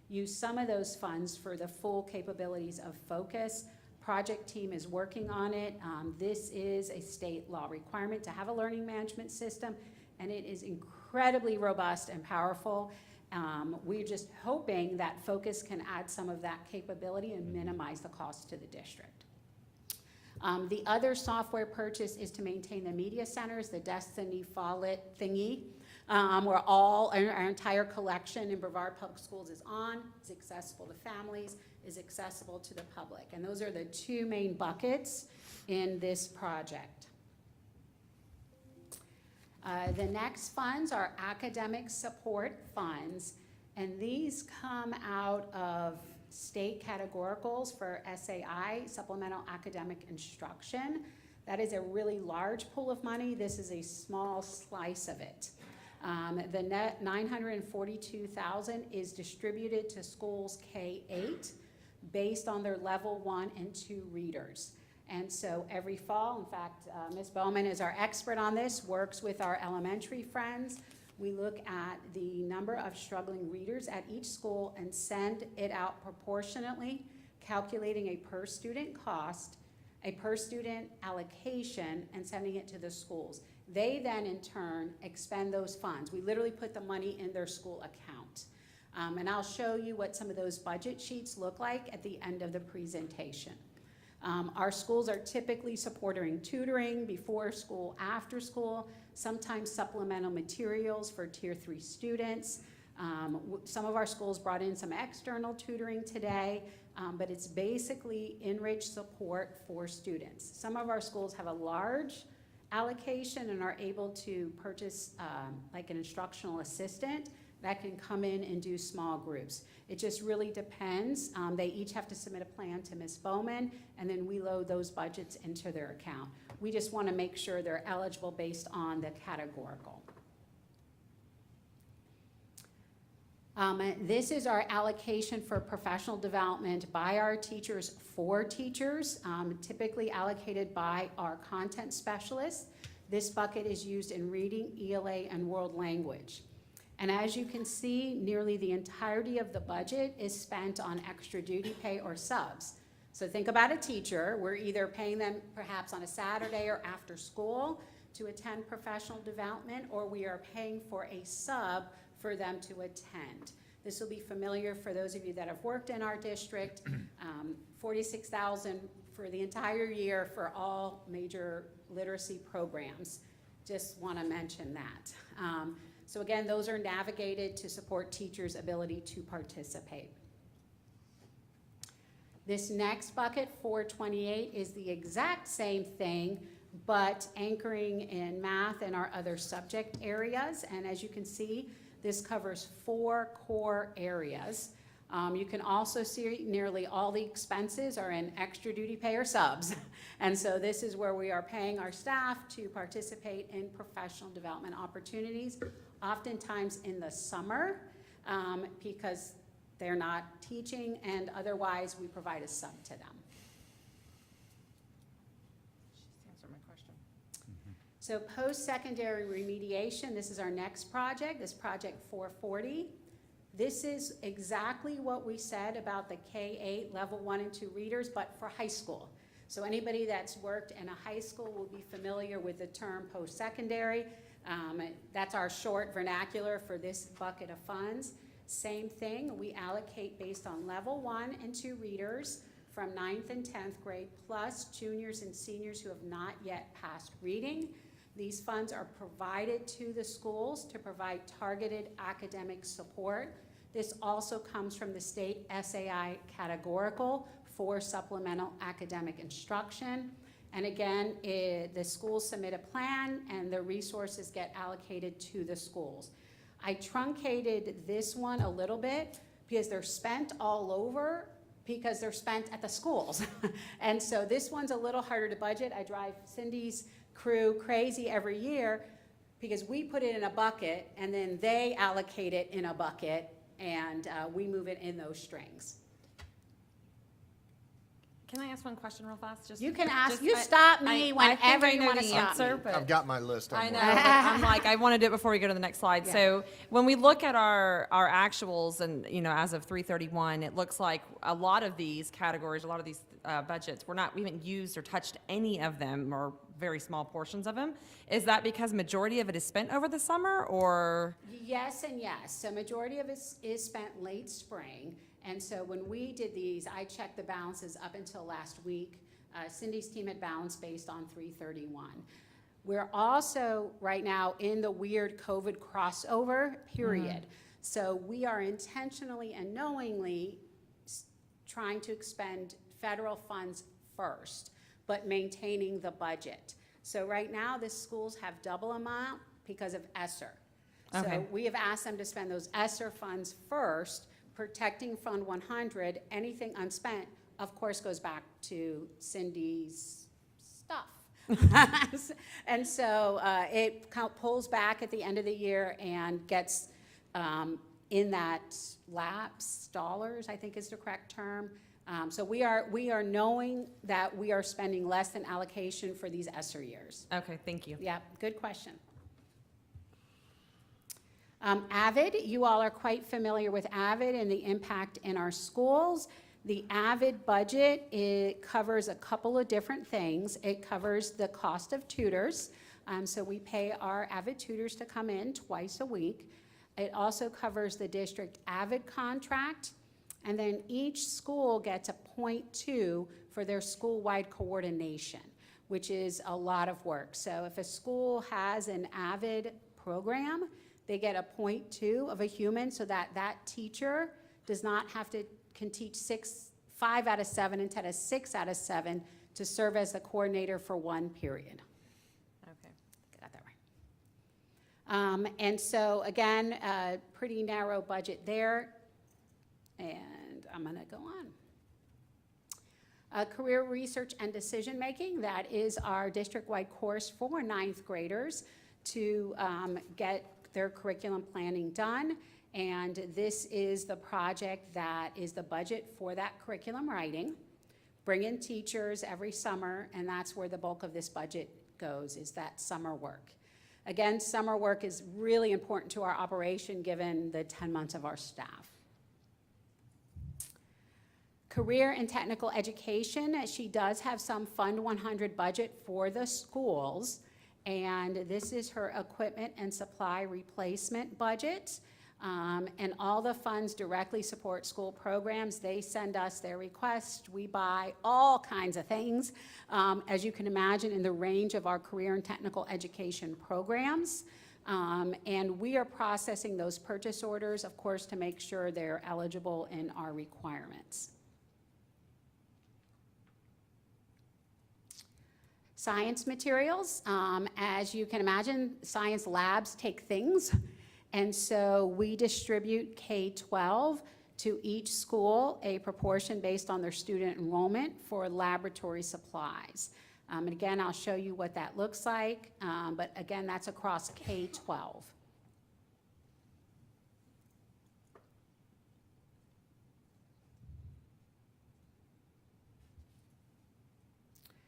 use some of those funds for the full capabilities of Focus? Project team is working on it. This is a state law requirement to have a learning management system, and it is incredibly robust and powerful. We're just hoping that Focus can add some of that capability and minimize the cost to the district. The other software purchase is to maintain the media centers, the Destiny Follett thingy, where our entire collection in Brevard Public Schools is accessible to families, is accessible to the public. And those are the two main buckets in this project. The next funds are academic support funds, and these come out of state categoricals for SAI, Supplemental Academic Instruction. That is a really large pool of money. This is a small slice of it. The net $942,000 is distributed to schools K-8 based on their level 1 and 2 readers. And so every fall, in fact, Ms. Bowman is our expert on this, works with our elementary friends. We look at the number of struggling readers at each school and send it out proportionately, calculating a per student cost, a per student allocation, and sending it to the schools. They then, in turn, expend those funds. We literally put the money in their school account. And I'll show you what some of those budget sheets look like at the end of the presentation. Our schools are typically supporting tutoring before school, after school, sometimes supplemental materials for Tier 3 students. Some of our schools brought in some external tutoring today, but it's basically enriched support for students. Some of our schools have a large allocation and are able to purchase like an instructional assistant that can come in and do small groups. It just really depends. They each have to submit a plan to Ms. Bowman, and then we load those budgets into their account. We just want to make sure they're eligible based on the categorical. This is our allocation for professional development by our teachers for teachers, typically allocated by our content specialists. This bucket is used in reading, ELA, and world language. And as you can see, nearly the entirety of the budget is spent on extra duty pay or subs. So think about a teacher. We're either paying them perhaps on a Saturday or after school to attend professional development, or we are paying for a sub for them to attend. This will be familiar for those of you that have worked in our district. $46,000 for the entire year for all major literacy programs. Just want to mention that. So again, those are navigated to support teachers' ability to participate. This next bucket, 428, is the exact same thing, but anchoring in math and our other subject areas. And as you can see, this covers 4 core areas. You can also see nearly all the expenses are in extra duty pay or subs. And so this is where we are paying our staff to participate in professional development opportunities, oftentimes in the summer, because they're not teaching, and otherwise we provide a sub to them. She's answered my question. So post-secondary remediation, this is our next project, this project 440. This is exactly what we said about the K-8 level 1 and 2 readers, but for high school. So anybody that's worked in a high school will be familiar with the term post-secondary. That's our short vernacular for this bucket of funds. Same thing, we allocate based on level 1 and 2 readers from 9th and 10th grade, plus juniors and seniors who have not yet passed reading. These funds are provided to the schools to provide targeted academic support. This also comes from the state SAI categorical for supplemental academic instruction. And again, the schools submit a plan and the resources get allocated to the schools. I truncated this one a little bit because they're spent all over because they're spent at the schools. And so this one's a little harder to budget. I drive Cindy's crew crazy every year because we put it in a bucket and then they allocate it in a bucket and we move it in those strings. Can I ask one question real fast? Just, You can ask, just- you stop me I whenever think I you know want to the stop answer, me. but I've got my list. I know, working. but I'm like, I want to do it before we go to the next slide. Yeah. So when we look at our actuals and, as of 3/31, it looks like a lot of these categories, a lot of these budgets, we haven't used or touched any of them or very small portions of them. Is that because majority of it is spent over the summer or? Yes and yes. So majority of it is spent late spring. And so when we did these, I checked the balances up until last week. Cindy's team had balanced based on 3/31. We're also right now in the weird COVID crossover period. So we are intentionally and knowingly trying to expend federal funds first, but maintaining the budget. So right now, the schools have double amount because of ESSER. Okay. So we have asked them to spend those ESSER funds first, protecting Fund 100. Anything unspent, of course, goes back to Cindy's stuff. And so it pulls back at the end of the year and gets in that lapse dollars, I think is the correct term. So we are knowing that we are spending less than allocation for these ESSER years. Okay, thank you. Yeah, good question. AVID, you all are quite familiar with AVID and the impact in our schools. The AVID budget, it covers a couple of different things. It covers the cost of tutors. So we pay our AVID tutors to come in twice a week. It also covers the district AVID contract. And then each school gets a 0.2 for their school-wide coordination, which is a lot of work. So if a school has an AVID program, they get a 0.2 of a human so that that teacher does not have to can teach 5 out of 7 instead of 6 out of 7 to serve as the coordinator for one period. Okay. Got that right. And so again, pretty narrow budget there. And I'm going to go on. Career research and decision making, that is our district-wide course for 9th graders to get their curriculum planning done. And this is the project that is the budget for that curriculum writing. Bring in teachers every summer, and that's where the bulk of this budget goes, is that summer work. Again, summer work is really important to our operation given the 10 months of our staff. Career and technical education, she does have some Fund 100 budget for the schools, and this is her equipment and supply replacement budget. And all the funds directly support school programs. They send us their request. We buy all kinds of things, as you can imagine, in the range of our career and technical education programs. And we are processing those purchase orders, of course, to make sure they're eligible in our requirements. Science materials, as you can imagine, science labs take things. And so we distribute K-12 to each school a proportion based on their student enrollment for laboratory supplies. And again, I'll show you what that looks like, but again, that's across K-12.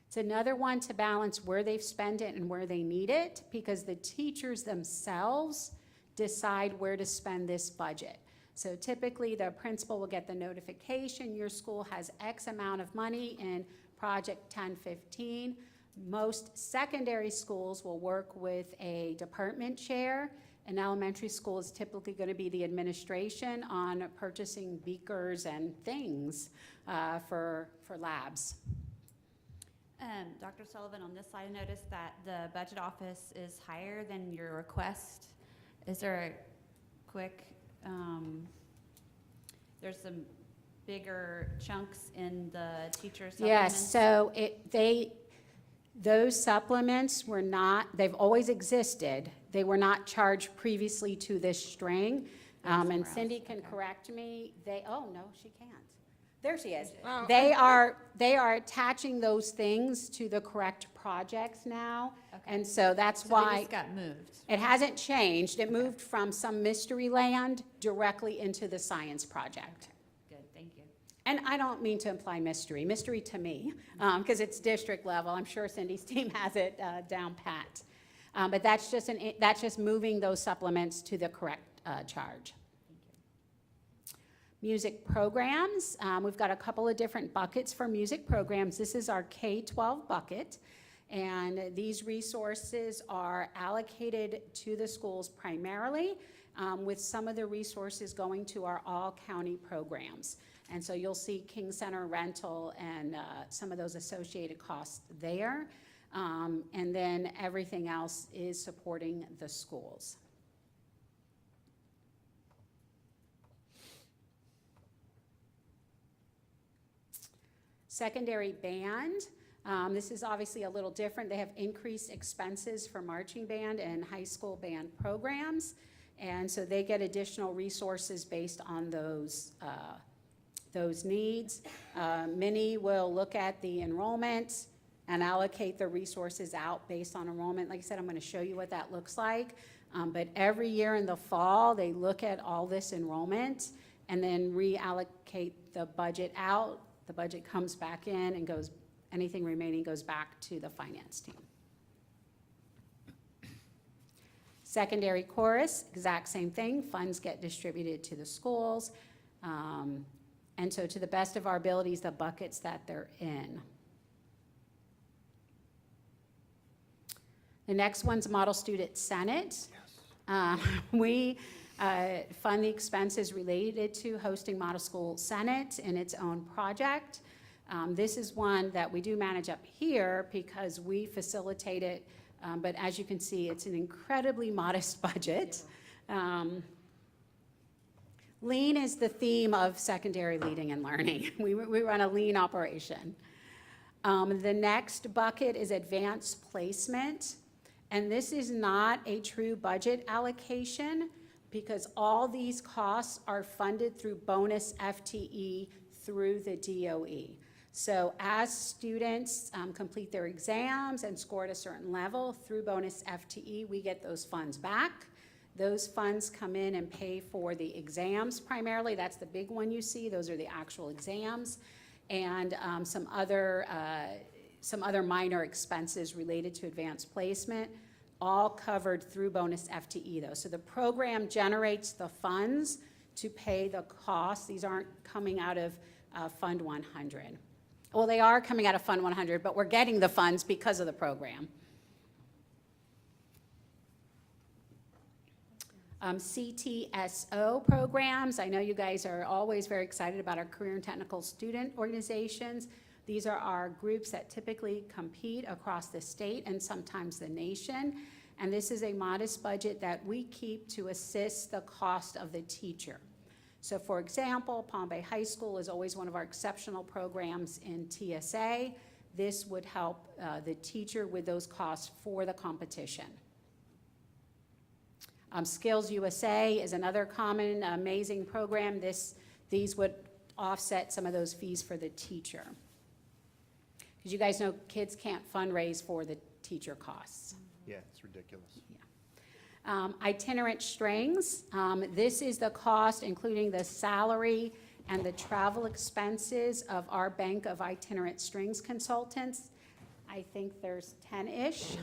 It's another one to balance where they've spent it and where they need it, because the teachers themselves decide where to spend this budget. So typically, the principal will get the notification, your school has X amount of money in Project 1015. Most secondary schools will work with a department chair. An elementary school is typically going to be the administration on purchasing beakers and things for labs. Dr. Sullivan, on this slide, I noticed that the budget office is higher than your request. Is there a quick, there's some bigger chunks in the teacher supplements? Yes, so those supplements were not, they've always existed. They were not charged previously to this string. And Cindy can correct me. Oh, no, she can't. There she is. Oh. They are attaching those things to the correct projects now. Okay. And so that's So why. they just got moved. It hasn't changed. It moved from some mystery land directly into the science project. Good, thank you. And I don't mean to imply mystery to me, because it's district level. I'm sure Cindy's team has it down pat. But that's just moving those supplements to the correct charge. Music programs, we've got a couple of different buckets for music programs. This is our K-12 bucket, and these resources are allocated to the schools primarily, with some of the resources going to our all-county programs. And so you'll see King Center rental and some of those associated costs there. And then everything else is supporting the schools. Secondary band, this is obviously a little different. They have increased expenses for marching band and high school band programs. And so they get additional resources based on those needs. Many will look at the enrollment and allocate the resources out based on enrollment. Like I said, I'm going to show you what that looks like. But every year in the fall, they look at all this enrollment and then reallocate the budget out. The budget comes back in and goes, anything remaining goes back to the finance team. Secondary chorus, exact same thing. Funds get distributed to the schools. And so to the best of our abilities, the buckets that they're in. The next one's Model Student Senate. We fund the expenses related to hosting Model School Senate in its own project. This is one that we do manage up here because we facilitate it, but as you can see, it's an incredibly modest budget. Lean is the theme of secondary leading and learning. We run a lean operation. The next bucket is advanced placement. And this is not a true budget allocation because all these costs are funded through bonus FTE through the DOE. So as students complete their exams and score at a certain level through bonus FTE, we get those funds back. Those funds come in and pay for the exams primarily. That's the big one you see. Those are the actual exams. And some other minor expenses related to advanced placement, all covered through bonus FTE though. So the program generates the funds to pay the costs. These aren't coming out of Fund 100. Well, they are coming out of Fund 100, but we're getting the funds because of the program. CTSO programs. I know you guys are always very excited about our career and technical student organizations. These are our groups that typically compete across the state and sometimes the nation. And this is a modest budget that we keep to assist the cost of the teacher. So for example, Palm Bay High School is always one of our exceptional programs in TSA. This would help the teacher with those costs for the competition. Skills USA is another common, amazing program. These would offset some of those fees for the teacher. Because you guys know kids can't fundraise for the teacher costs. Yeah, it's ridiculous. Yeah. Itinerant strings. This is the cost, including the salary and the travel expenses of our bank of itinerant strings consultants. I think there's 10-ish.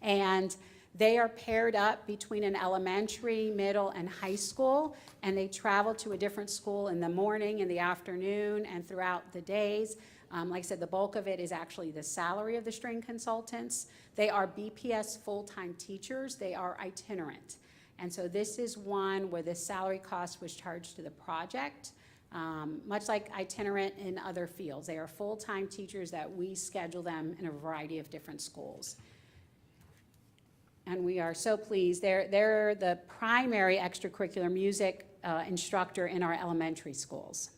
And they are paired up between an elementary, middle, and high school, and they travel to a different school in the morning, in the afternoon, and throughout the days. Like I said, the bulk of it is actually the salary of the string consultants. They are BPS full-time teachers. They are itinerant. And so this is one where the salary cost was charged to the project, much like itinerant in other fields. They are full-time teachers that we schedule them in a variety of different schools. And we are so pleased. They're the primary extracurricular music instructor in our elementary schools.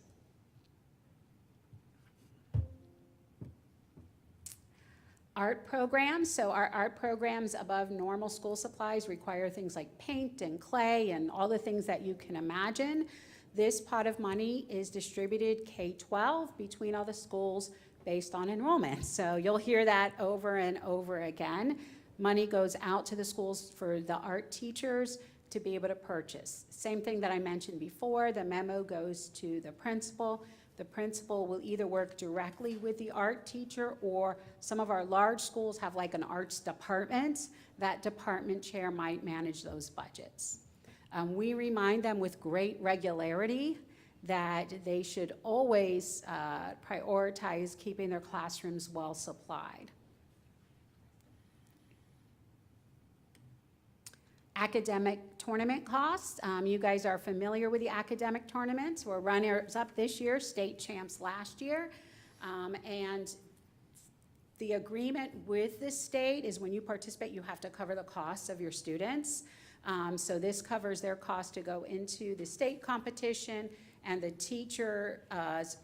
Art programs. So our art programs above normal school supplies require things like paint and clay and all the things that you can imagine. This pot of money is distributed K-12 between all the schools based on enrollment. So you'll hear that over and over again. Money goes out to the schools for the art teachers to be able to purchase. Same thing that I mentioned before, the memo goes to the principal The principal will either work directly with the art teacher, or some of our large schools have like an arts department. That department chair might manage those budgets. We remind them with great regularity that they should always prioritize keeping their classrooms well supplied. Academic tournament costs. You guys are familiar with the academic tournaments. We're runners up this year, state champs last year. And the agreement with the state is when you participate, you have to cover the costs of your students. So this covers their cost to go into the state competition, and the teacher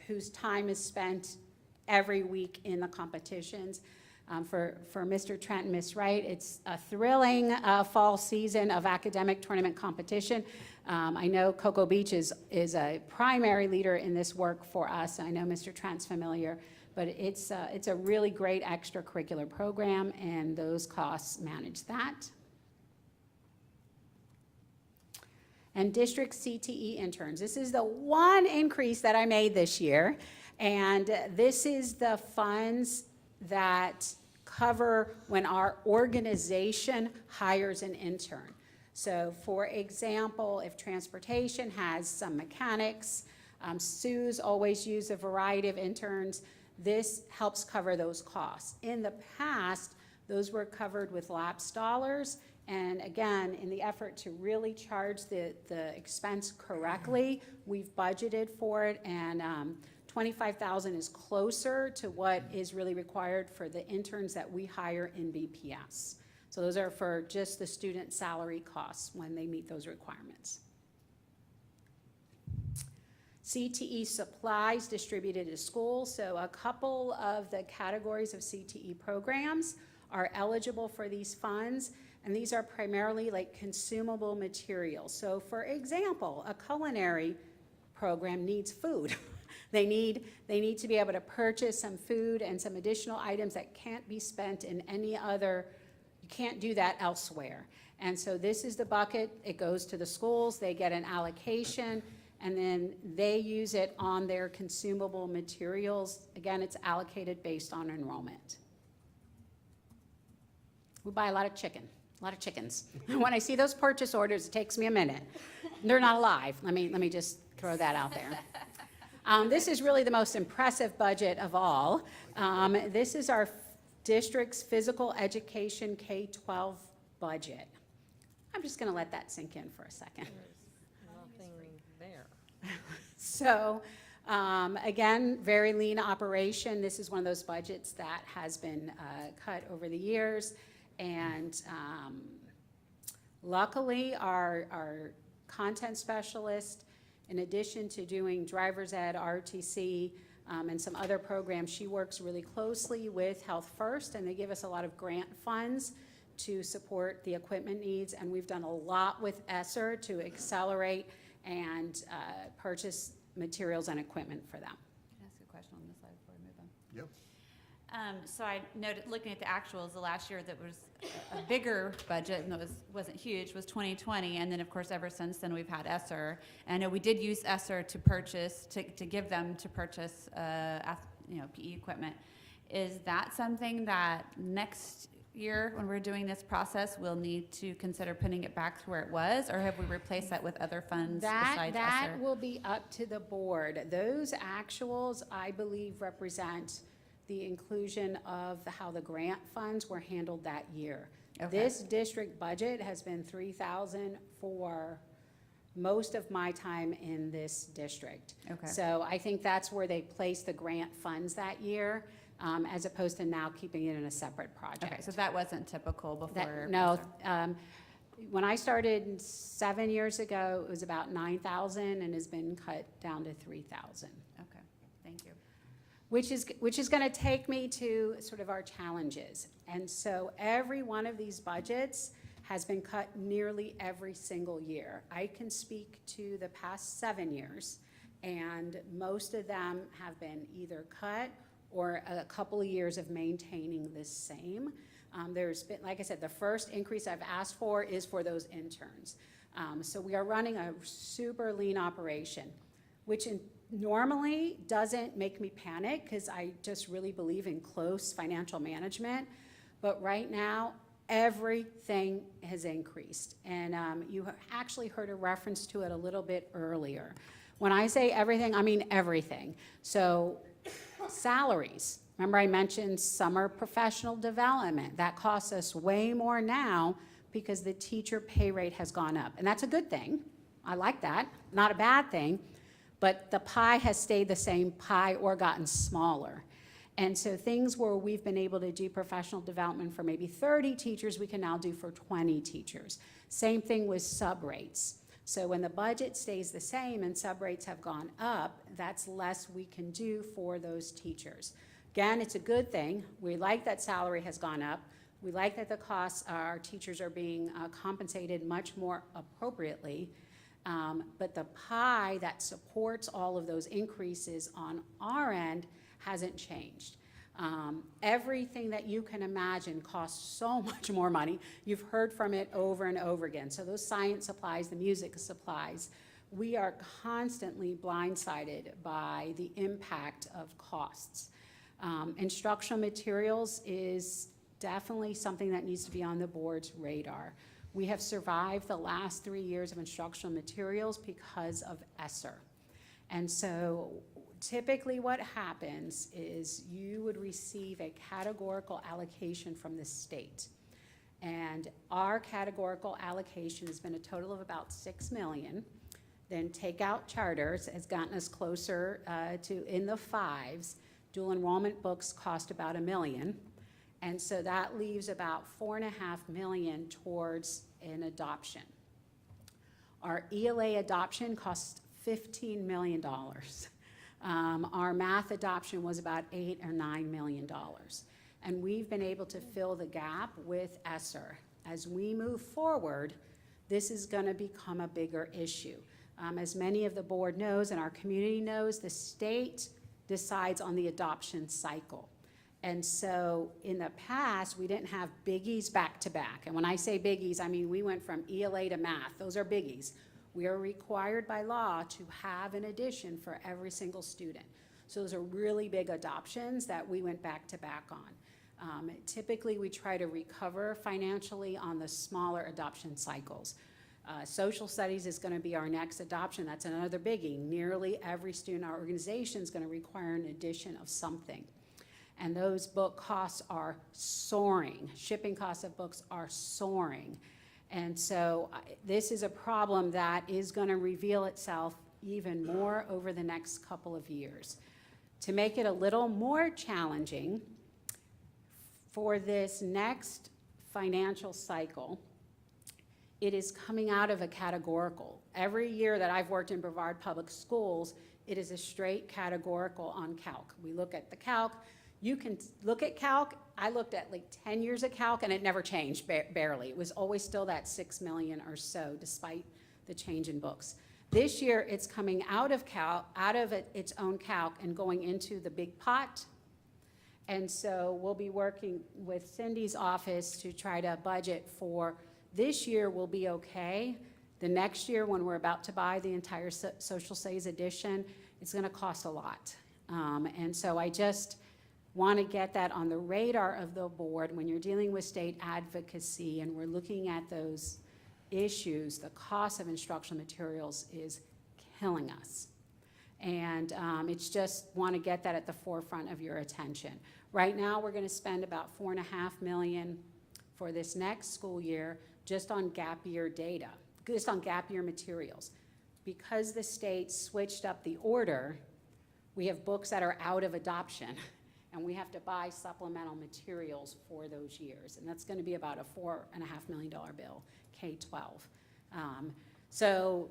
whose time is spent every week in the competitions. For Mr. Trent and Miss Wright, it's a thrilling fall season of academic tournament competition. I know Cocoa Beach is a primary leader in this work for us. I know Mr. Trent's familiar, but it's a really great extracurricular program, and those costs manage that. And district CTE interns. This is the one increase that I made this year, and this is the funds that cover when our organization hires an intern. So for example, if transportation has some mechanics, Sue's always used a variety of interns, this helps cover those costs. In the past, those were covered with lapse dollars, and again, in the effort to really charge the expense correctly, we've budgeted for it, and $25,000 is closer to what is really required for the interns that we hire in BPS. So those are for just the student salary costs when they meet those requirements. CTE supplies distributed to schools. So a couple of the categories of CTE programs are eligible for these funds, and these are primarily like consumable materials. So for example, a culinary program needs food. They need to be able to purchase some food and some additional items that can't be spent in any other, you can't do that elsewhere. And so this is the bucket, it goes to the schools, they get an allocation, and then they use it on their consumable materials. Again, it's allocated based on enrollment. We buy a lot of chickens. When I see those purchase orders, it takes me a minute. They're not alive, let me just throw that out there. This is really the most impressive budget of all. This is our district's physical education K-12 budget. I'm just going to let that sink in for a second. Nothing there. So, again, very lean operation. This is one of those budgets that has been cut over the years. And luckily, our content specialist, in addition to doing driver's ed, RTC, and some other programs, she works really closely with Health First, and they give us a lot of grant funds to support the equipment needs, and we've done a lot with ESSER to accelerate and purchase materials and equipment for them. Can I ask a question on this slide before we move on? Yep. So I noted, looking at the actuals, the last year that was a bigger budget and wasn't huge was 2020, and then of course ever since then we've had ESSER. And I know we did use ESSER to purchase, to give them to purchase, PE equipment. Is that something that next year, when we're doing this process, we'll need to consider putting it back to where it was, or have we replaced that with other funds besides That ESSER? will be up to the board. Those actuals, I believe, represent the inclusion of how the grant funds were handled that year. Okay. This district budget has been $3,000 for most of my time in this district. Okay. So I think that's where they placed the grant funds that year, as opposed to now keeping it in a separate project. Okay, so that wasn't typical before? No, when I started 7 years ago, it was about 9,000 and has been cut down to 3,000. Okay, thank you. Which is going to take me to sort of our challenges. And so every one of these budgets has been cut nearly every single year. I can speak to the past 7 years, and most of them have been either cut or a couple of years of maintaining the same. There's been, like I said, the first increase I've asked for is for those interns. So we are running a super lean operation, which normally doesn't make me panic because I just really believe in close financial management. But right now, everything has increased. And you actually heard a reference to it a little bit earlier. When I say everything, I mean everything. So salaries. Remember I mentioned summer professional development. That costs us way more now because the teacher pay rate has gone up. And that's a good thing. I like that. Not a bad thing. But the pie has stayed the same pie or gotten smaller. And so things where we've been able to do professional development for maybe 30 teachers, we can now do for 20 teachers. Same thing with sub rates. So when the budget stays the same and sub rates have gone up, that's less we can do for those teachers. Again, it's a good thing. We like that salary has gone up. We like that the costs, our teachers are being compensated much more appropriately. But the pie that supports all of those increases on our end hasn't changed. Everything that you can imagine costs so much more money. You've heard from it over and over again. So those science supplies, the music supplies, we are constantly blindsided by the impact of costs. Instructional materials is definitely something that needs to be on the board's radar. We have survived the last 3 years of instructional materials because of ESSER. And so typically what happens is you would receive a categorical allocation from the state. And our categorical allocation has been a total of about $6 million. Then take out charters has gotten us closer to in the fives. Dual enrollment books cost about $1 million. And so that leaves about $4.5 million towards an adoption. Our ELA adoption costs $15 million. Our math adoption was about $8 or $9 million. And we've been able to fill the gap with ESSER. As we move forward, this is going to become a bigger issue. As many of the board knows and our community knows, the state decides on the adoption cycle. And so in the past, we didn't have biggies back to back. And when I say biggies, I mean we went from ELA to math. Those are biggies. We are required by law to have an addition for every single student. So those are really big adoptions that we went back to back on. Typically, we try to recover financially on the smaller adoption cycles. Social studies is going to be our next adoption. That's another biggie. Nearly every student in our organization is going to require an addition of something. And those book costs are soaring. Shipping costs of books are soaring. And so this is a problem that is going to reveal itself even more over the next couple of years. To make it a little more challenging, for this next financial cycle, it is coming out of a categorical. Every year that I've worked in Brevard Public Schools, it is a straight categorical on calc. We look at the calc. You can look at calc. I looked at like 10 years of calc and it never changed, barely. It was always still that 6 million or so, despite the change in books. This year, it's coming out of calc, out of its own calc and going into the big pot. And so we'll be working with Cindy's office to try to budget for this year will be okay. The next year, when we're about to buy the entire social studies edition, it's gonna cost a lot. And so I just want to get that on the radar of the board when you're dealing with state advocacy and we're looking at those issues. The cost of instructional materials is killing us. And it's just want to get that at the forefront of your attention. Right now, we're going to spend about $4.5 million for this next school year just on gap year data, just on gap year materials. Because the state switched up the order, we have books that are out of adoption. And we have to buy supplemental materials for those years. And that's going to be about a $4.5 million bill, K-12. So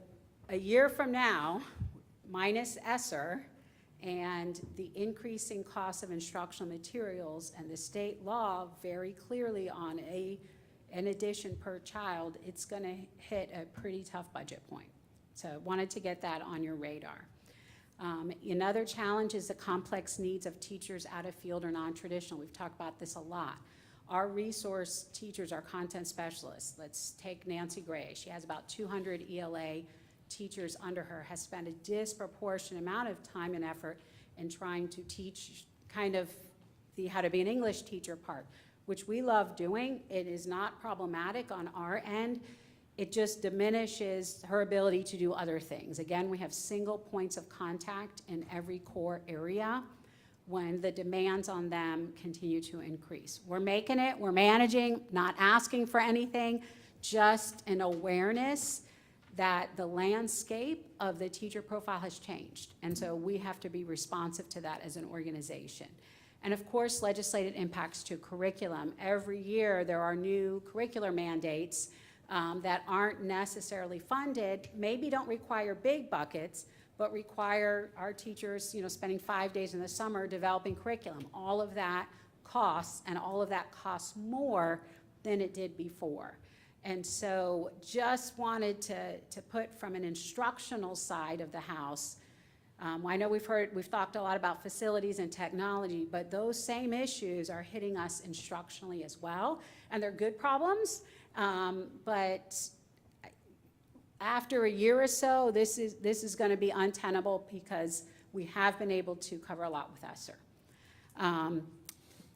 a year from now, minus ESSER and the increasing cost of instructional materials and the state law very clearly on an addition per child, it's going to hit a pretty tough budget point. So wanted to get that on your radar. Another challenge is the complex needs of teachers out of field or non-traditional. We've talked about this a lot. Our resource teachers are content specialists. Let's take Nancy Gray. She has about 200 ELA teachers under her has spent a disproportionate amount of time and effort in trying to teach kind of the how to be an English teacher part, which we love doing. It is not problematic on our end. It just diminishes her ability to do other things. Again, we have single points of contact in every core area when the demands on them continue to increase. We're making it, we're managing, not asking for anything, just an awareness that the landscape of the teacher profile has changed. And so we have to be responsive to that as an organization. And of course, legislative impacts to curriculum. Every year, there are new curricular mandates that aren't necessarily funded, maybe don't require big buckets, but require our teachers, spending 5 days in the summer developing curriculum. All of that costs, and all of that costs more than it did before. And so just wanted to put from an instructional side of the house, I know we've talked a lot about facilities and technology, but those same issues are hitting us instructionally as well, and they're good problems, but after a year or so, this is going to be untenable because we have been able to cover a lot with ESSER.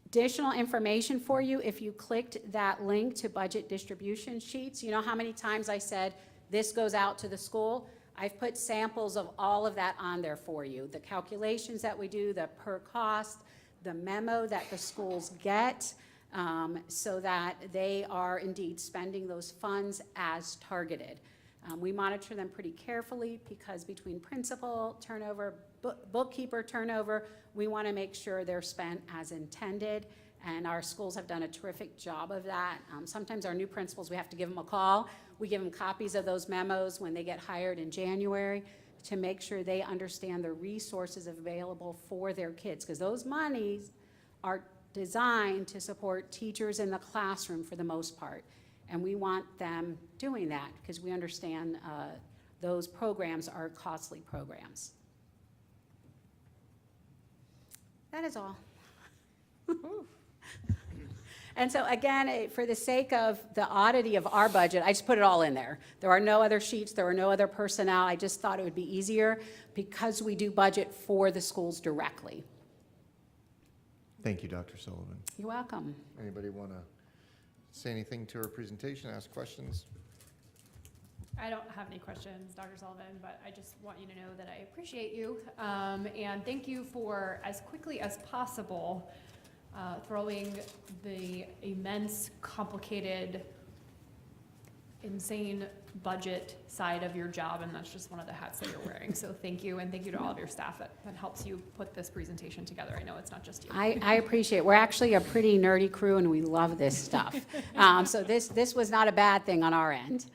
Additional information for you, if you clicked that link to budget distribution sheets, you know how many times I said this goes out to the school? I've put samples of all of that on there for you. The calculations that we do, the per cost, the memo that the schools get, so that they are indeed spending those funds as targeted. We monitor them pretty carefully because between principal turnover, bookkeeper turnover, we want to make sure they're spent as intended, and our schools have done a terrific job of that. Sometimes our new principals, we have to give them a call. We give them copies of those memos when they get hired in January to make sure they understand the resources available for their kids, because those monies are designed to support teachers in the classroom for the most part. And we want them doing that because we understand those programs are costly programs. That is all. And so again, for the sake of the oddity of our budget, I just put it all in there. There are no other sheets, there are no other personnel. I just thought it would be easier because we do budget for the schools directly. Thank you, Dr. Sullivan. You're welcome. Anybody want to say anything to her presentation, ask questions? I don't have any questions, Dr. Sullivan, but I just want you to know that I appreciate you. And thank you for, as quickly as possible, throwing the immense, complicated, insane budget side of your job, and that's just one of the hats that you're wearing. So thank you, and thank you to all of your staff that helps you put this presentation together. I know it's not just you. I appreciate it. We're actually a pretty nerdy crew, and we love this stuff. So this was not a bad thing on our end.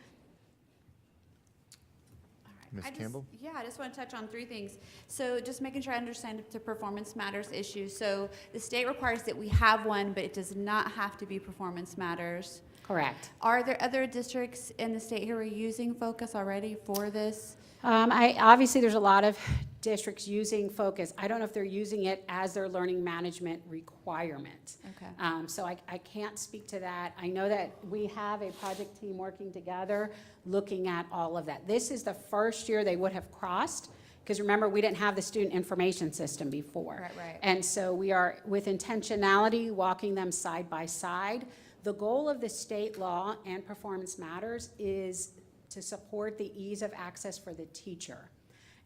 Ms. Campbell? I just want to touch on 3 things. So just making sure I understand the performance matters issue. So the state requires that we have one, but it does not have to be performance matters. Correct. Are there other districts in the state who are using Focus already for this? Obviously, there's a lot of districts using Focus. I don't know if they're using it as their learning management requirement. Okay. So I can't speak to that. I know that we have a project team working together looking at all of that. This is the first year they would have crossed, because remember, we didn't have the student information system before. Right. And so we are, with intentionality, walking them side by side. The goal of the state law and Performance Matters is to support the ease of access for the teacher.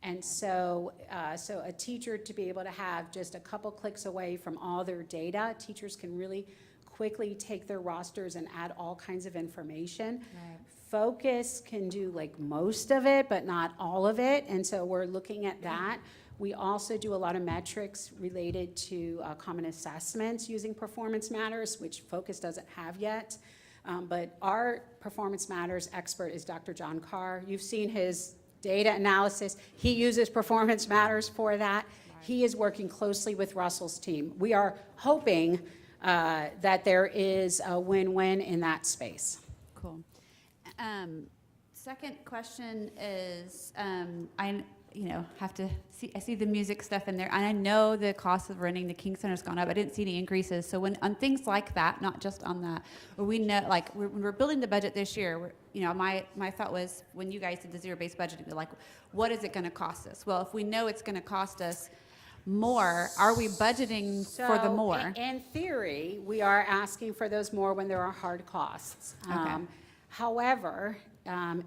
And so a teacher to be able to have just a couple clicks away from all their data, teachers can really quickly take their rosters and add all kinds of information. Right. Focus can do like most of it, but not all of it. And so we're looking at that. We also do a lot of metrics related to common assessments using Performance Matters, which Focus doesn't have yet. But our Performance Matters expert is Dr. John Carr. You've seen his data analysis. He uses Performance Matters for that. Right. He is working closely with Russell's team. We are hoping that there is a win-win in that space. Cool. Second question is, have to see, I see the music stuff in there, and I know the cost of renting the King Center's gone up. I didn't see any increases. So when, on things like that, not just on that, where we know, like, when we're building the budget this year, my thought was, when you guys did the zero-based budgeting, like, what is it gonna cost us? Well, if we know it's gonna cost us more, are we budgeting for the So, more? In theory, we are asking for those more when there are hard costs. Okay. However,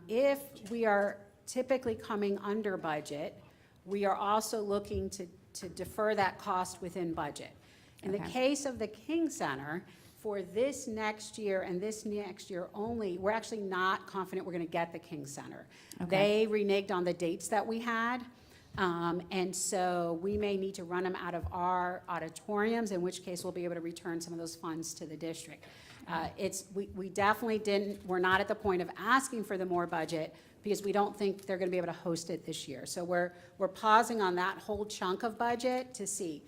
if we are typically coming under budget, we are also looking to defer that cost within budget. In the Okay. case of the King Center, for this next year and this next year only, we're actually not confident we're going to get the King Center. Okay. They reneged on the dates that we had. And so we may need to run them out of our auditoriums, in which case we'll be able to return some of those funds to the district. We definitely we're not at the point of asking for the more budget, because we don't think they're gonna be able to host it this year. So we're pausing on that whole chunk of budget to see.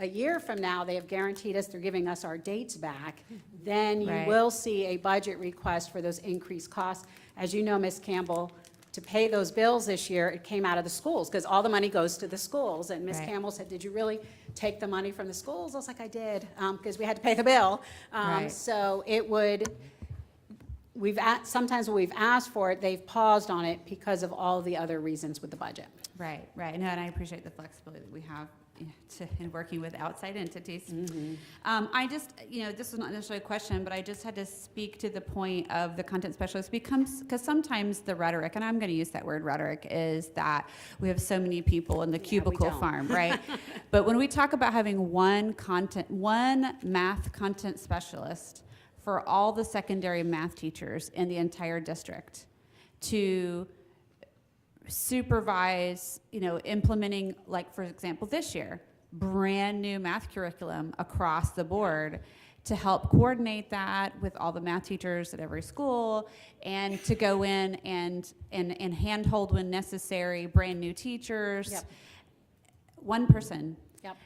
A year from now, they have guaranteed us they're giving us our dates back, then you Right. will see a budget request for those increased costs. As you know, Ms. Campbell, to pay those bills this year, it came out of the schools, because all the money goes to the schools. And Ms. Right. Campbell said, did you really take the money from the schools? I was like, I did, because we had to pay the bill. Right. So it would, sometimes when we've asked for it, they've paused on it because of all the other reasons with the budget. Right. No, and I appreciate the flexibility that we have in working with outside entities. I just, this is not necessarily a question, but I just had to speak to the point of the content specialist, because sometimes the rhetoric, and I'm going to use that word rhetoric, is that we have so many people in the cubicle don't. farm, right? But when we talk about having one math content specialist for all the secondary math teachers in the entire district to supervise, implementing, like, for example, this year, brand new math curriculum across the board, to help coordinate that with all the math teachers at every school, and to go in and handhold when necessary, brand new teachers. Yep. One person. Yep.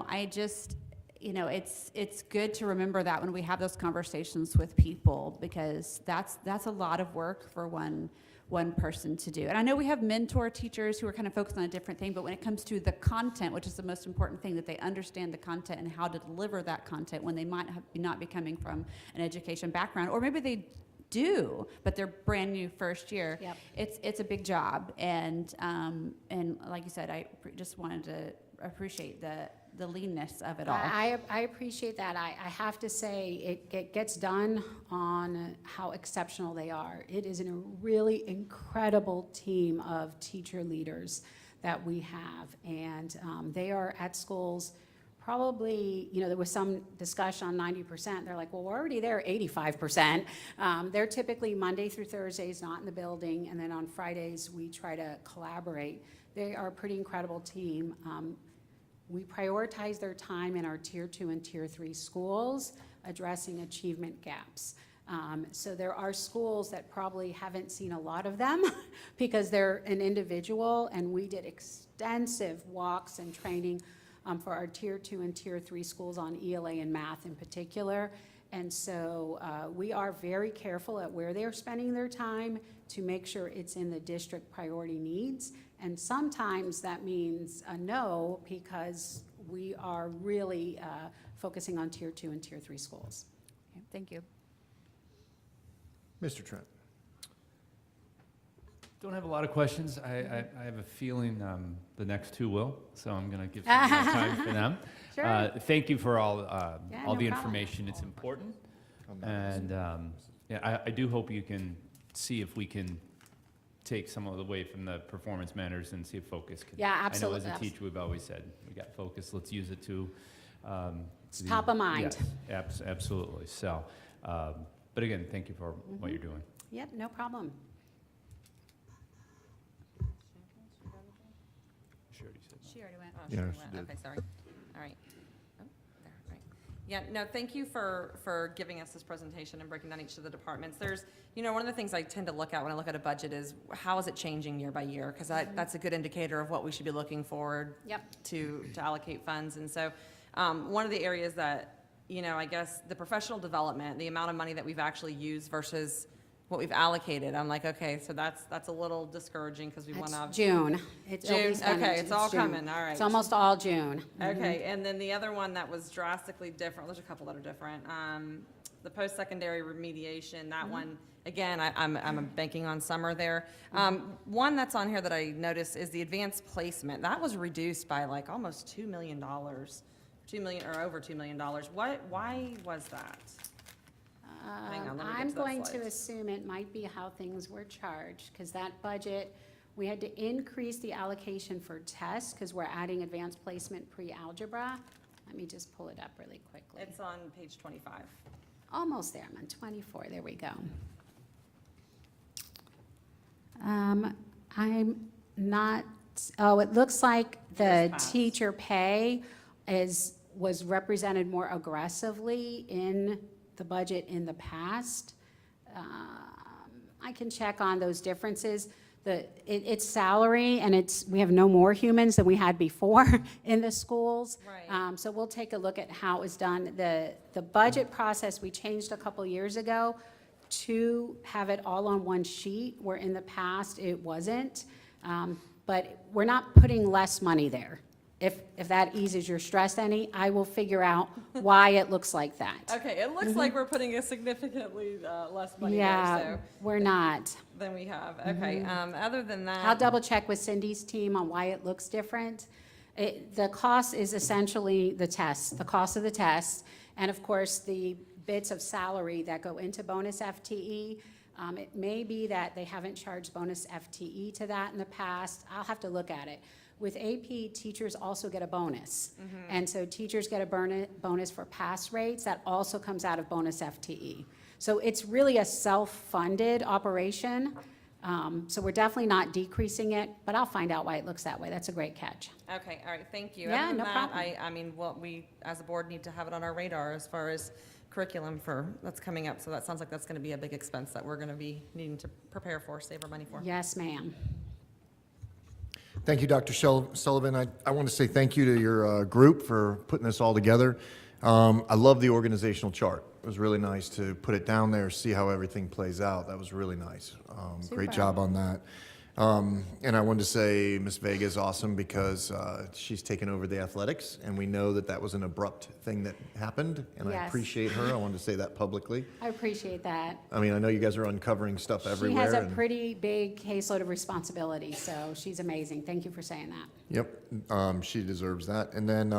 I just, it's good to remember that when we have those conversations with people, because that's a lot of work for one person to do. And I know we have mentor teachers who are kind of focused on a different thing, but when it comes to the content, which is the most important thing, that they understand the content and how to deliver that content when they might not be coming from an education background, or maybe they do, but they're brand new first year. Yep. It's a big job. And like you said, I just wanted to appreciate the leanness of it all. I appreciate that. I have to say, it gets done on how exceptional they are. It is a really incredible team of teacher leaders that we have, and they are at schools. Probably, there was some discussion on 90%. They're like, well, we're already there 85%. They're typically Monday through Thursdays, not in the building, and then on Fridays, we try to collaborate. They are a pretty incredible team. We prioritize their time in our Tier 2 and Tier 3 schools, addressing achievement gaps. So there are schools that probably haven't seen a lot of them because they're an individual, and we did extensive walks and training for our Tier 2 and Tier 3 schools on ELA and math in particular. And so we are very careful at where they're spending their time to make sure it's in the district priority needs. And sometimes that means a no, because we are really focusing on Tier 2 and Tier 3 schools. Okay, thank you. Mr. Trent. Don't have a lot of questions. I have a feeling the next two will, so I'm going to give some more time for them. Sure. Thank you for all no the problem. information. It's important. And I do hope you can see if we can take some of the way from the performance matters and see if focus can. Yeah, absolutely. I know as a teacher, we've always said, we got focus, let's use it to. It's top of mind. Yes, absolutely. So, but again, thank you for what you're doing. Yep, no problem. She already said. She already went. Oh, Yeah, sure she went. did. Okay, sorry. All right. Oh, there, right. Yeah, no, thank you for giving us this presentation and breaking down each of the departments. There's, one of the things I tend to look at when I look at a budget is how is it changing year by year? Because that's a good indicator of what we should be looking forward Yep. to allocate funds. And so one of the areas that, I guess the professional development, the amount of money that we've actually used versus what we've allocated. I'm like, okay, so that's a little discouraging because we want That's to. June. It'll be June, spent in okay, it's all June. coming, all right. It's almost all June. Okay, and then the other one that was drastically different, there's a couple that are different. The post-secondary remediation, that one, again, I'm banking on summer there. One that's on here that I noticed is the advanced placement. That was reduced by like almost $2 million, or over $2 million. Why was that? Hang on, let me get I'm to that going to slide. assume it might be how things were charged, because that budget, we had to increase the allocation for tests, because we're adding advanced placement pre-algebra. Let me just pull it up really quickly. It's on page 25. Almost there, I'm on 24, there we go. I'm not, oh, it looks like the Just passed. teacher pay was represented more aggressively in the budget in the past. I can check on those differences. It's salary, and we have no more humans than we had before in the schools. Right. So we'll take a look at how it was done. The budget process, we changed a couple years ago to have it all on one sheet, where in the past it wasn't. But we're not putting less money there. If that eases your stress any, I will figure out why it looks like that. Okay, it looks like we're putting a significantly less money Yeah, there, we're not. so, than we have. Okay, other than that. I'll double check with Cindy's team on why it looks different. The cost is essentially the test, the cost of the test, and of course, the bits of salary that go into bonus FTE. It may be that they haven't charged bonus FTE to that in the past. I'll have to look at it. With AP, teachers also get a bonus. And so teachers get a bonus for pass rates. That also comes out of bonus FTE. So it's really a self-funded operation. So we're definitely not decreasing it, but I'll find out why it looks that way. That's a great catch. Okay, all right, thank you. Yeah, Other than no that, problem. I mean, what we, as a board, need to have it on our radar as far as curriculum that's coming up. So that sounds like that's going to be a big expense that we're going to be needing to prepare for, save our money for. Yes, ma'am. Thank you, Dr. Sullivan. I want to say thank you to your group for putting this all together. I love the organizational chart. It was really nice to put it down there, see how everything plays out. That was really nice. Great Super. job on that. And I wanted to say Ms. Vega is awesome because she's taken over the athletics, and we know that that was an abrupt thing that happened, and I Yes. appreciate her. I wanted to say that publicly. I appreciate that. I mean, I know you guys are uncovering stuff She everywhere. has a and- pretty big caseload of responsibility, so she's amazing. Thank you for saying that. Yep, she deserves that. And then,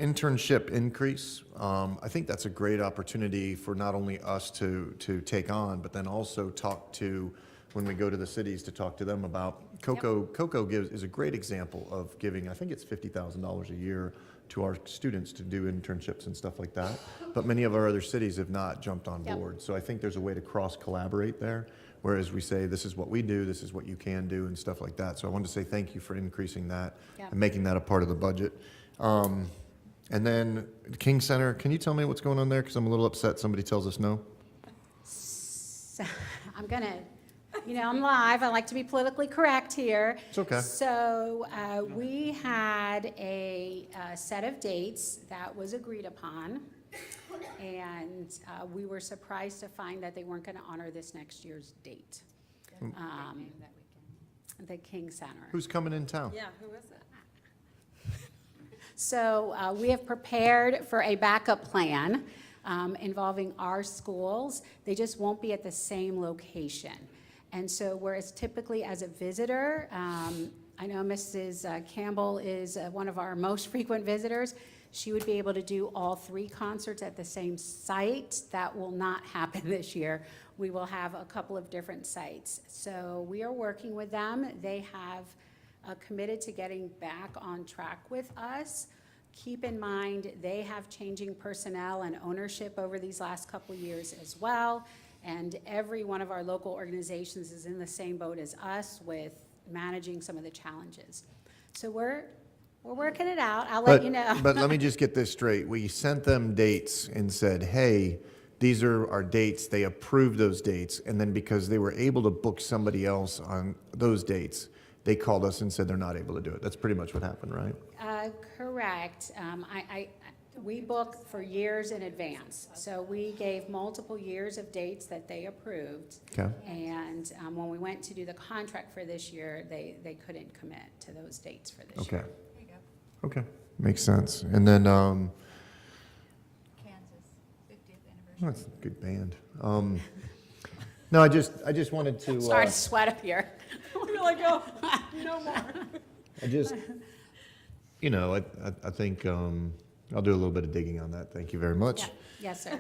internship increase, I think that's a great opportunity for not only us to take on, but then also talk to, when we go to the cities, to talk to them about, Cocoa is a great example of giving, I think it's $50,000 a year to our students to do internships and stuff like that. But many of our other cities have not jumped on Yep. board. So I think there's a way to cross-collaborate there, whereas we say, this is what we do, this is what you can do, and stuff like that. So I wanted to say thank you for increasing that Yep. and making that a part of the budget. And then King Center, can you tell me what's going on there? Because I'm a little upset somebody tells us no. So, I'm gonna, I'm live, I like to be politically correct here. It's okay. So, we had a set of dates that was agreed upon, and we were surprised to find that they weren't gonna honor this next year's date. The King Center. Who's coming in town? Yeah, who is it? So we have prepared for a backup plan involving our schools. They just won't be at the same location. And so whereas typically as a visitor, I know Mrs. Campbell is one of our most frequent visitors. She would be able to do all 3 concerts at the same site. That will not happen this year. We will have a couple of different sites. So we are working with them. They have committed to getting back on track with us. Keep in mind, they have changing personnel and ownership over these last couple years as well. And every one of our local organizations is in the same boat as us with managing some of the challenges. So we're working it out. I'll let you know. But let me just get this straight. We sent them dates and said, hey, these are our dates. They approved those dates. And then because they were able to book somebody else on those dates, they called us and said they're not able to do it. That's pretty much what happened, right? Correct. We book for years in advance, so we gave multiple years of dates that they approved. Okay. And when we went to do the contract for this year, they couldn't commit to those dates for this Okay. year. Okay, makes sense. And then, Kansas, 50th anniversary. that's a good band. No, I just wanted to. Sorry to sweat up here. You're like, oh, no more. I just, I think I'll do a little bit of digging on that. Thank you very much. Yeah. Yes, sir.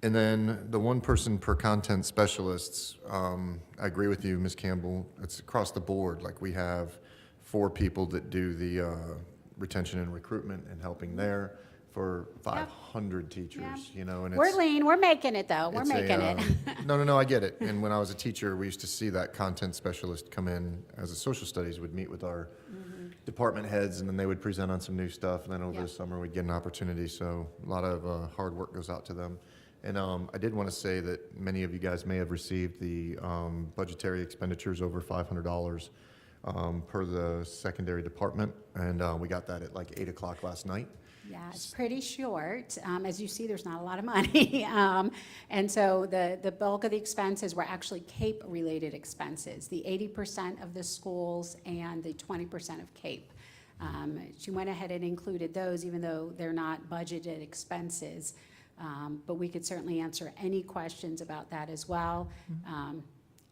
And then the one person per content specialists, I agree with you, Ms. Campbell. It's across the board. Like we have 4 people that do the retention and recruitment and helping there for 500 teachers, and We're it's. lean, we're making it though, we're it's a, making it. No, I get it. And when I was a teacher, we used to see that content specialist come in as a social studies, would meet with our department heads, and then they would present on some new stuff, and then over Yeah. the summer, we'd get an opportunity. So a lot of hard work goes out to them. And I did want to say that many of you guys may have received the budgetary expenditures over $500 per the secondary department, and we got that at like 8 o'clock last night. Yeah, it's pretty short. As you see, there's not a lot of money. And so the bulk of the expenses were actually CAPE-related expenses, the 80% of the schools and the 20% of CAPE. She went ahead and included those, even though they're not budgeted expenses. But we could certainly answer any questions about that as well.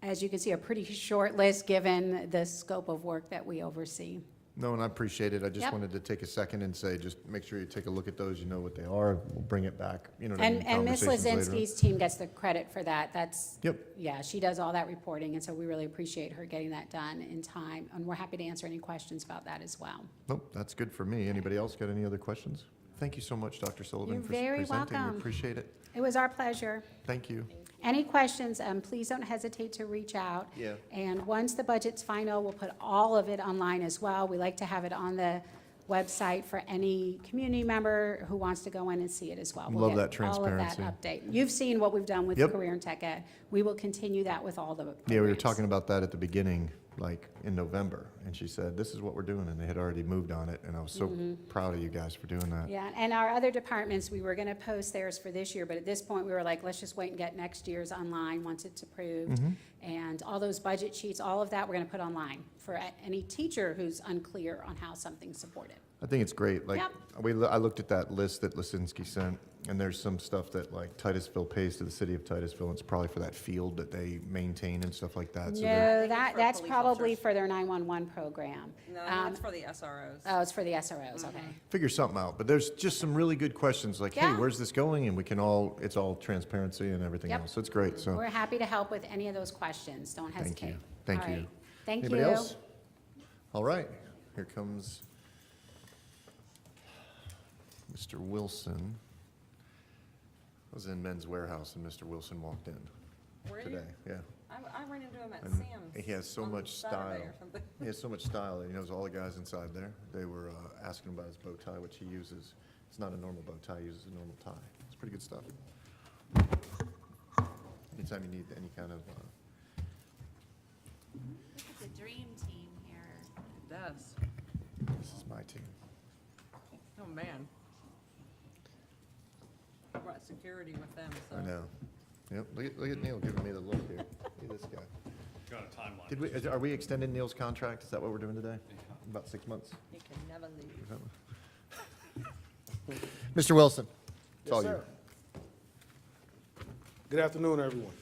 As you can see, a pretty short list given the scope of work that we oversee. No, and I appreciate it. I just Yep. wanted to take a second and say, just make sure you take a look at those, you know what they are. We'll bring it back, you know what I mean? And Ms. conversations later. Lazinski's team gets the credit for that. That's, Yep. yeah, she does all that reporting, and so we really appreciate her getting that done in time. And we're happy to answer any questions about that as well. Nope, that's good for me. Anybody else got any other questions? Thank you so much, Dr. Sullivan, You're for very presenting. welcome. We appreciate it. It was our pleasure. Thank you. Any questions, please don't hesitate to reach out. Yeah. And once the budget's final, we'll put all of it online as well. We like to have it on the website for any community member who wants to go in and see it as well. We'll Love get that all of that transparency. update. You've seen what we've done with Yep. Career and Tech Ed. We will continue that with all the programs. Yeah, we were talking about that at the beginning, like in November, and she said, this is what we're doing, and they had already moved on it, and I was so proud of you guys for doing that. Yeah, and our other departments, we were gonna post theirs for this year, but at this point, we were like, let's just wait and get next year's online once it's approved. And all those budget sheets, all of that, we're gonna put online for any teacher who's unclear on how something's supported. I think it's great. Like, Yep. I looked at that list that Lisinski sent, and there's some stuff that like Titusville pays to the city of Titusville. It's probably for that field that they maintain and stuff like that. So they're- No, think it's for that's police probably officers. for their 911 program. No, that's for the SROs. Oh, it's for the SROs, okay. Figure something out. But there's just some really good questions like, hey, Yeah. where's this going? And we can all, it's all transparency and everything Yep. else. So it's great. So We're happy to help with any of those questions. Don't thank hesitate. you. Thank All you. right. Thank you. Anybody else? All right. Here comes Mr. Wilson. I was in Men's Warehouse and Mr. Wilson walked in Were you? today. Yeah. I ran into him at And Sam's. he has so on much Saturday style. or something. He has so much style that he knows all the guys inside there. They were asking him about his bow tie, which he uses. It's not a normal bow tie, he uses a normal tie. It's pretty good stuff. Anytime you need any kind of, Look at the dream team here. It does. this is my team. Oh, man. I brought security with them, so. I know. Yep, look at Neil giving me the look here. Look at this guy. Got a timeline. Did we, are we extending Neil's contract? Is that what we're doing today? About 6 months? You can never leave. Mr. Wilson, it's all Yes, you. sir. Good afternoon, everyone.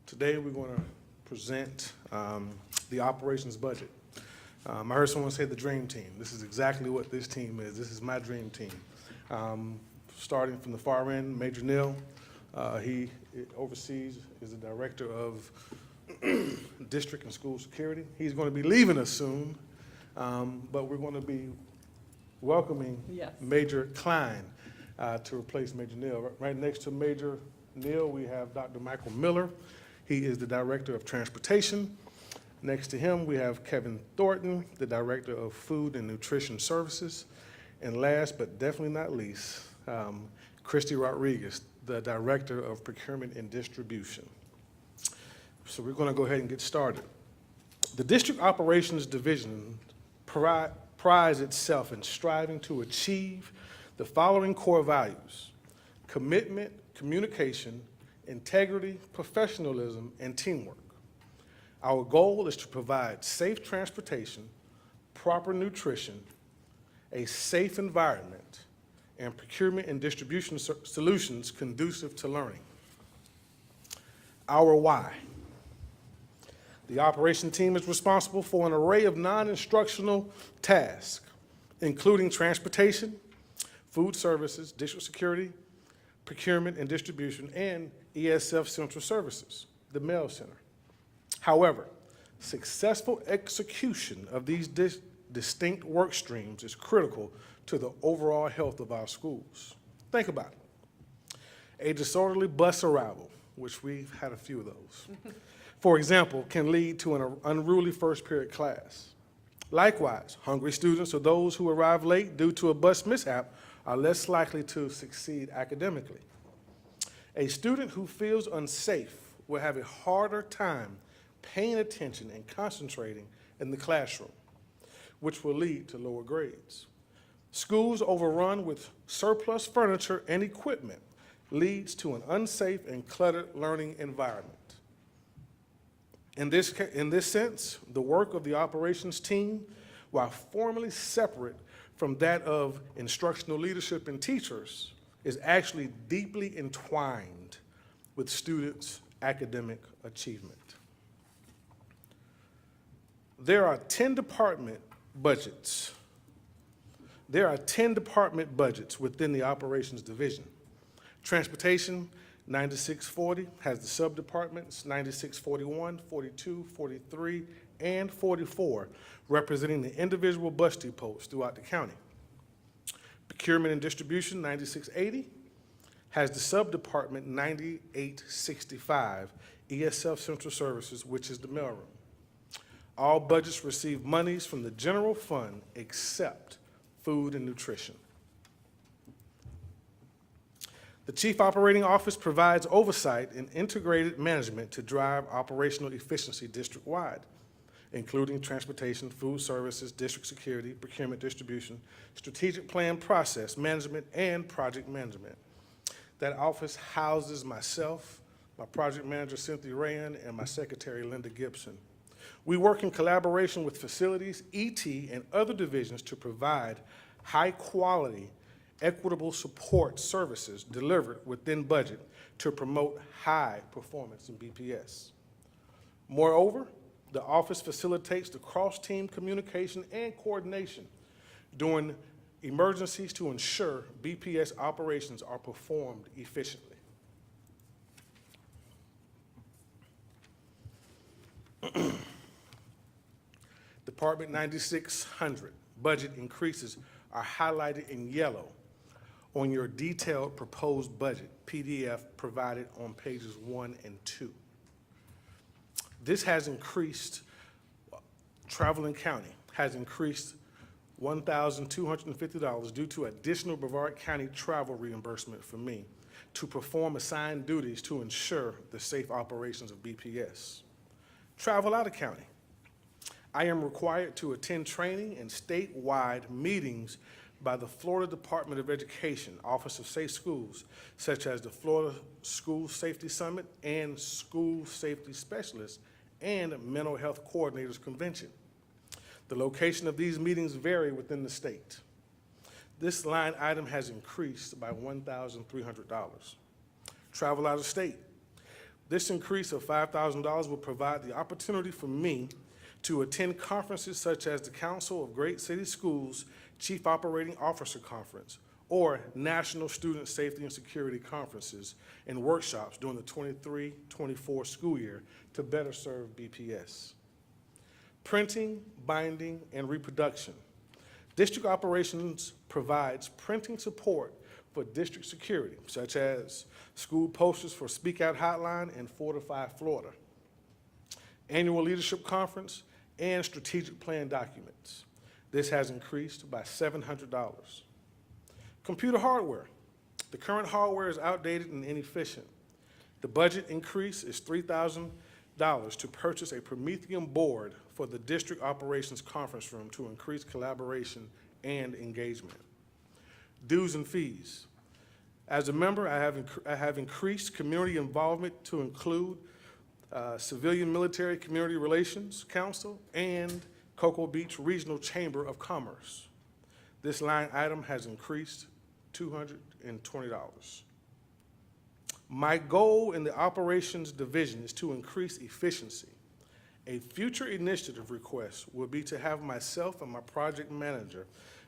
Today, we're going to present the operations budget. I heard someone say the dream team. This is exactly what this team is. This is my dream team. Starting from the far end, Major Neal, he oversees, is the director of district and school security. He's going to be leaving us soon, but we're going to be welcoming Yes. Major Klein to replace Major Neal. Right next to Major Neal, we have Dr. Michael Miller. He is the Director of Transportation. Next to him, we have Kevin Thornton, the Director of Food and Nutrition Services. And last but definitely not least, Christy Rodriguez, the Director of Procurement and Distribution. So we're going to go ahead and get started. The District Operations Division prides itself in striving to achieve the following core values: commitment, communication, integrity, professionalism, and teamwork. Our goal is to provide safe transportation, proper nutrition, a safe environment, and procurement and distribution solutions conducive to learning. Our why. The operation team is responsible for an array of non-instructional tasks, including transportation, food services, district security, procurement and distribution, and ESF Central Services, the mail center. However, successful execution of these distinct work streams is critical to the overall health of our schools. Think about it. A disorderly bus arrival, which we've had a few of those, for example, can lead to an unruly first period class. Likewise, hungry students or those who arrive late due to a bus mishap are less likely to succeed academically. A student who feels unsafe will have a harder time paying attention and concentrating in the classroom, which will lead to lower grades. Schools overrun with surplus furniture and equipment leads to an unsafe and cluttered learning environment. In this sense, the work of the operations team, while formally separate from that of instructional leadership and teachers, is actually deeply entwined with students' academic achievement. There are 10 department budgets. There are 10 department budgets within the operations division. Transportation, 9640, has the sub-departments 9641, 42, 43, and 44, representing the individual bus depots throughout the county. Procurement and distribution, 9680, has the sub-department 9865, ESF Central Services, which is the mailroom. All budgets receive monies from the general fund except food and nutrition. The Chief Operating Office provides oversight and integrated management to drive operational efficiency district-wide, including transportation, food services, district security, procurement, distribution, strategic plan process management, and project management. That office houses myself, my project manager, Cynthia Rayan, and my secretary, Linda Gibson. We work in collaboration with facilities, ET, and other divisions to provide high-quality, equitable support services delivered within budget to promote high performance in BPS. Moreover, the office facilitates the cross-team communication and coordination during emergencies to ensure BPS operations are performed efficiently. Department 9600 budget increases are highlighted in yellow on your detailed proposed budget PDF provided on pages 1 and 2. This has increased, Travel and County has increased $1,250 due to additional Brevard County travel reimbursement for me to perform assigned duties to ensure the safe operations of BPS. Travel out of county. I am required to attend training and statewide meetings by the Florida Department of Education, Office of Safe Schools, such as the Florida School Safety Summit and School Safety Specialists and Mental Health Coordinators Convention. The location of these meetings vary within the state. This line item has increased by $1,300. Travel out of state. This increase of $5,000 will provide the opportunity for me to attend conferences such as the Council of Great City Schools Chief Operating Officer Conference or National Student Safety and Security Conferences and workshops during the 23-24 school year to better serve BPS. Printing, binding, and reproduction. District Operations provides printing support for district security, such as school posters for Speak Out Hotline and Fortify Florida, Annual Leadership Conference, and strategic plan documents. This has increased by $700. Computer hardware. The current hardware is outdated and inefficient. The budget increase is $3,000 to purchase a Promethean board for the District Operations Conference Room to increase collaboration and engagement. Dues and fees. As a member, I have increased community involvement to include Civilian Military Community Relations Council and Cocoa Beach Regional Chamber of Commerce. This line item has increased $220. My goal in the Operations Division is to increase efficiency. A future initiative request will be to have myself and my project manager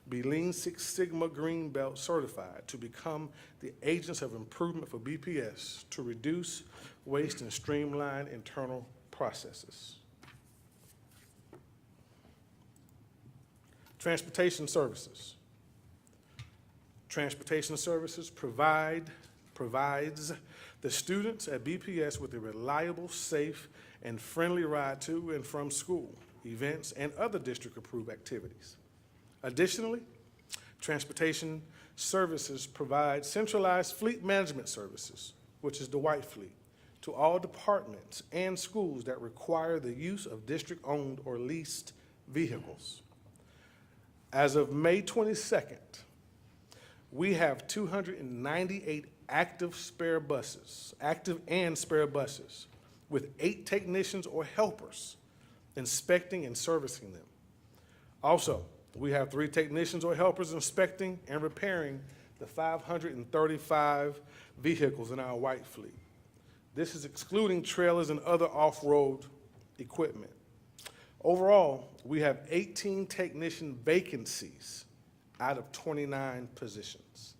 be Lean Six Sigma Green Belt certified to become the agents of improvement for BPS to reduce waste and streamline internal processes. Transportation services. Transportation services provides the students at BPS with a reliable, safe, and friendly ride to and from school, events, and other district-approved activities. Additionally, transportation services provide centralized fleet management services, which is the white fleet, to all departments and schools that require the use of district-owned or leased vehicles. As of May 22nd, we have 298 active and spare buses, with 8 technicians or helpers inspecting and servicing them. Also, we have 3 technicians or helpers inspecting and repairing the 535 vehicles in our white fleet. This is excluding trailers and other off-road equipment. Overall, we have 18 technician vacancies out of 29 positions.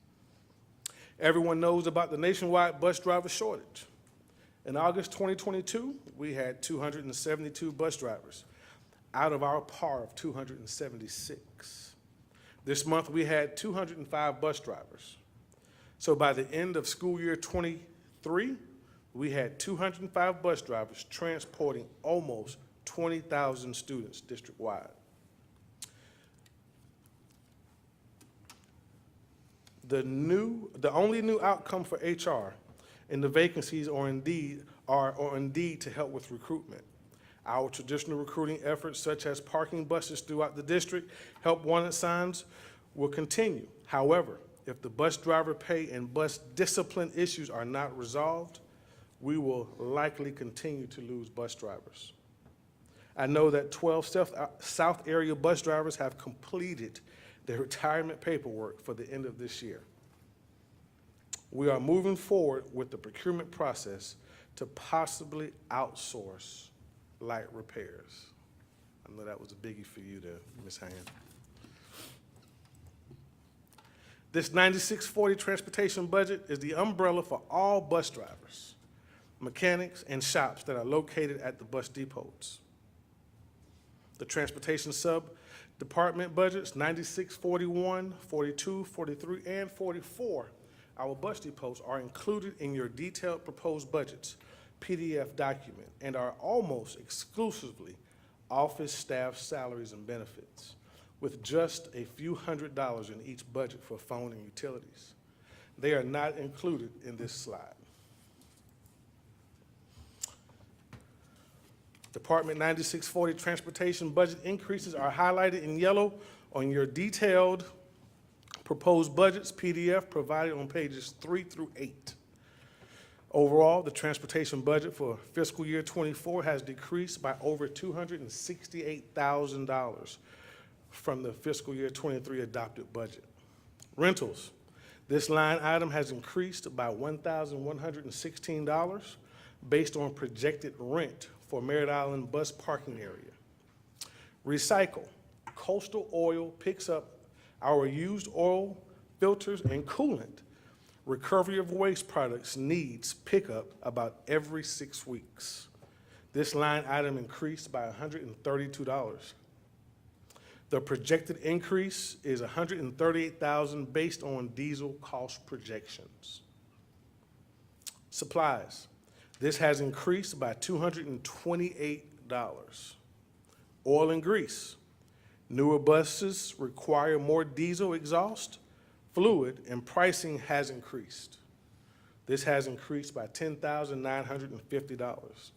Everyone knows about the nationwide bus driver shortage. In August 2022, we had 272 bus drivers out of our par of 276. This month, we had 205 bus drivers. So by the end of school year 23, we had 205 bus drivers transporting almost 20,000 students district-wide. The only new outcome for HR in the vacancies are indeed to help with recruitment. Our traditional recruiting efforts, such as parking buses throughout the district, help wanted signs, will continue. However, if the bus driver pay and bus discipline issues are not resolved, we will likely continue to lose bus drivers. I know that 12 South area bus drivers have completed their retirement paperwork for the end of this year. We are moving forward with the procurement process to possibly outsource light repairs. I know that was a biggie for you there, Ms. Hand. This 9640 transportation budget is the umbrella for all bus drivers, mechanics, and shops that are located at the bus depots. The transportation sub-department budgets, 9641, 42, 43, and 44, our bus depots are included in your detailed proposed budgets PDF document and are almost exclusively office staff salaries and benefits, with just a few $100s in each budget for phone and utilities. They are not included in this slide. Department 9640 transportation budget increases are highlighted in yellow on your detailed proposed budgets PDF provided on pages 3 through 8. Overall, the transportation budget for fiscal year 24 has decreased by over $268,000 from the fiscal year 23 adopted budget. Rentals. This line item has increased by $1,116 based on projected rent for Merritt Island bus parking area. Recycle. Coastal Oil picks up our used oil, filters, and coolant. Recovery of waste products needs pickup about every 6 weeks. This line item increased by $132. The projected increase is $138,000 based on diesel cost projections. Supplies. This has increased by $228. Oil and grease. Newer buses require more diesel exhaust fluid, and pricing has increased. This has increased by $10,950.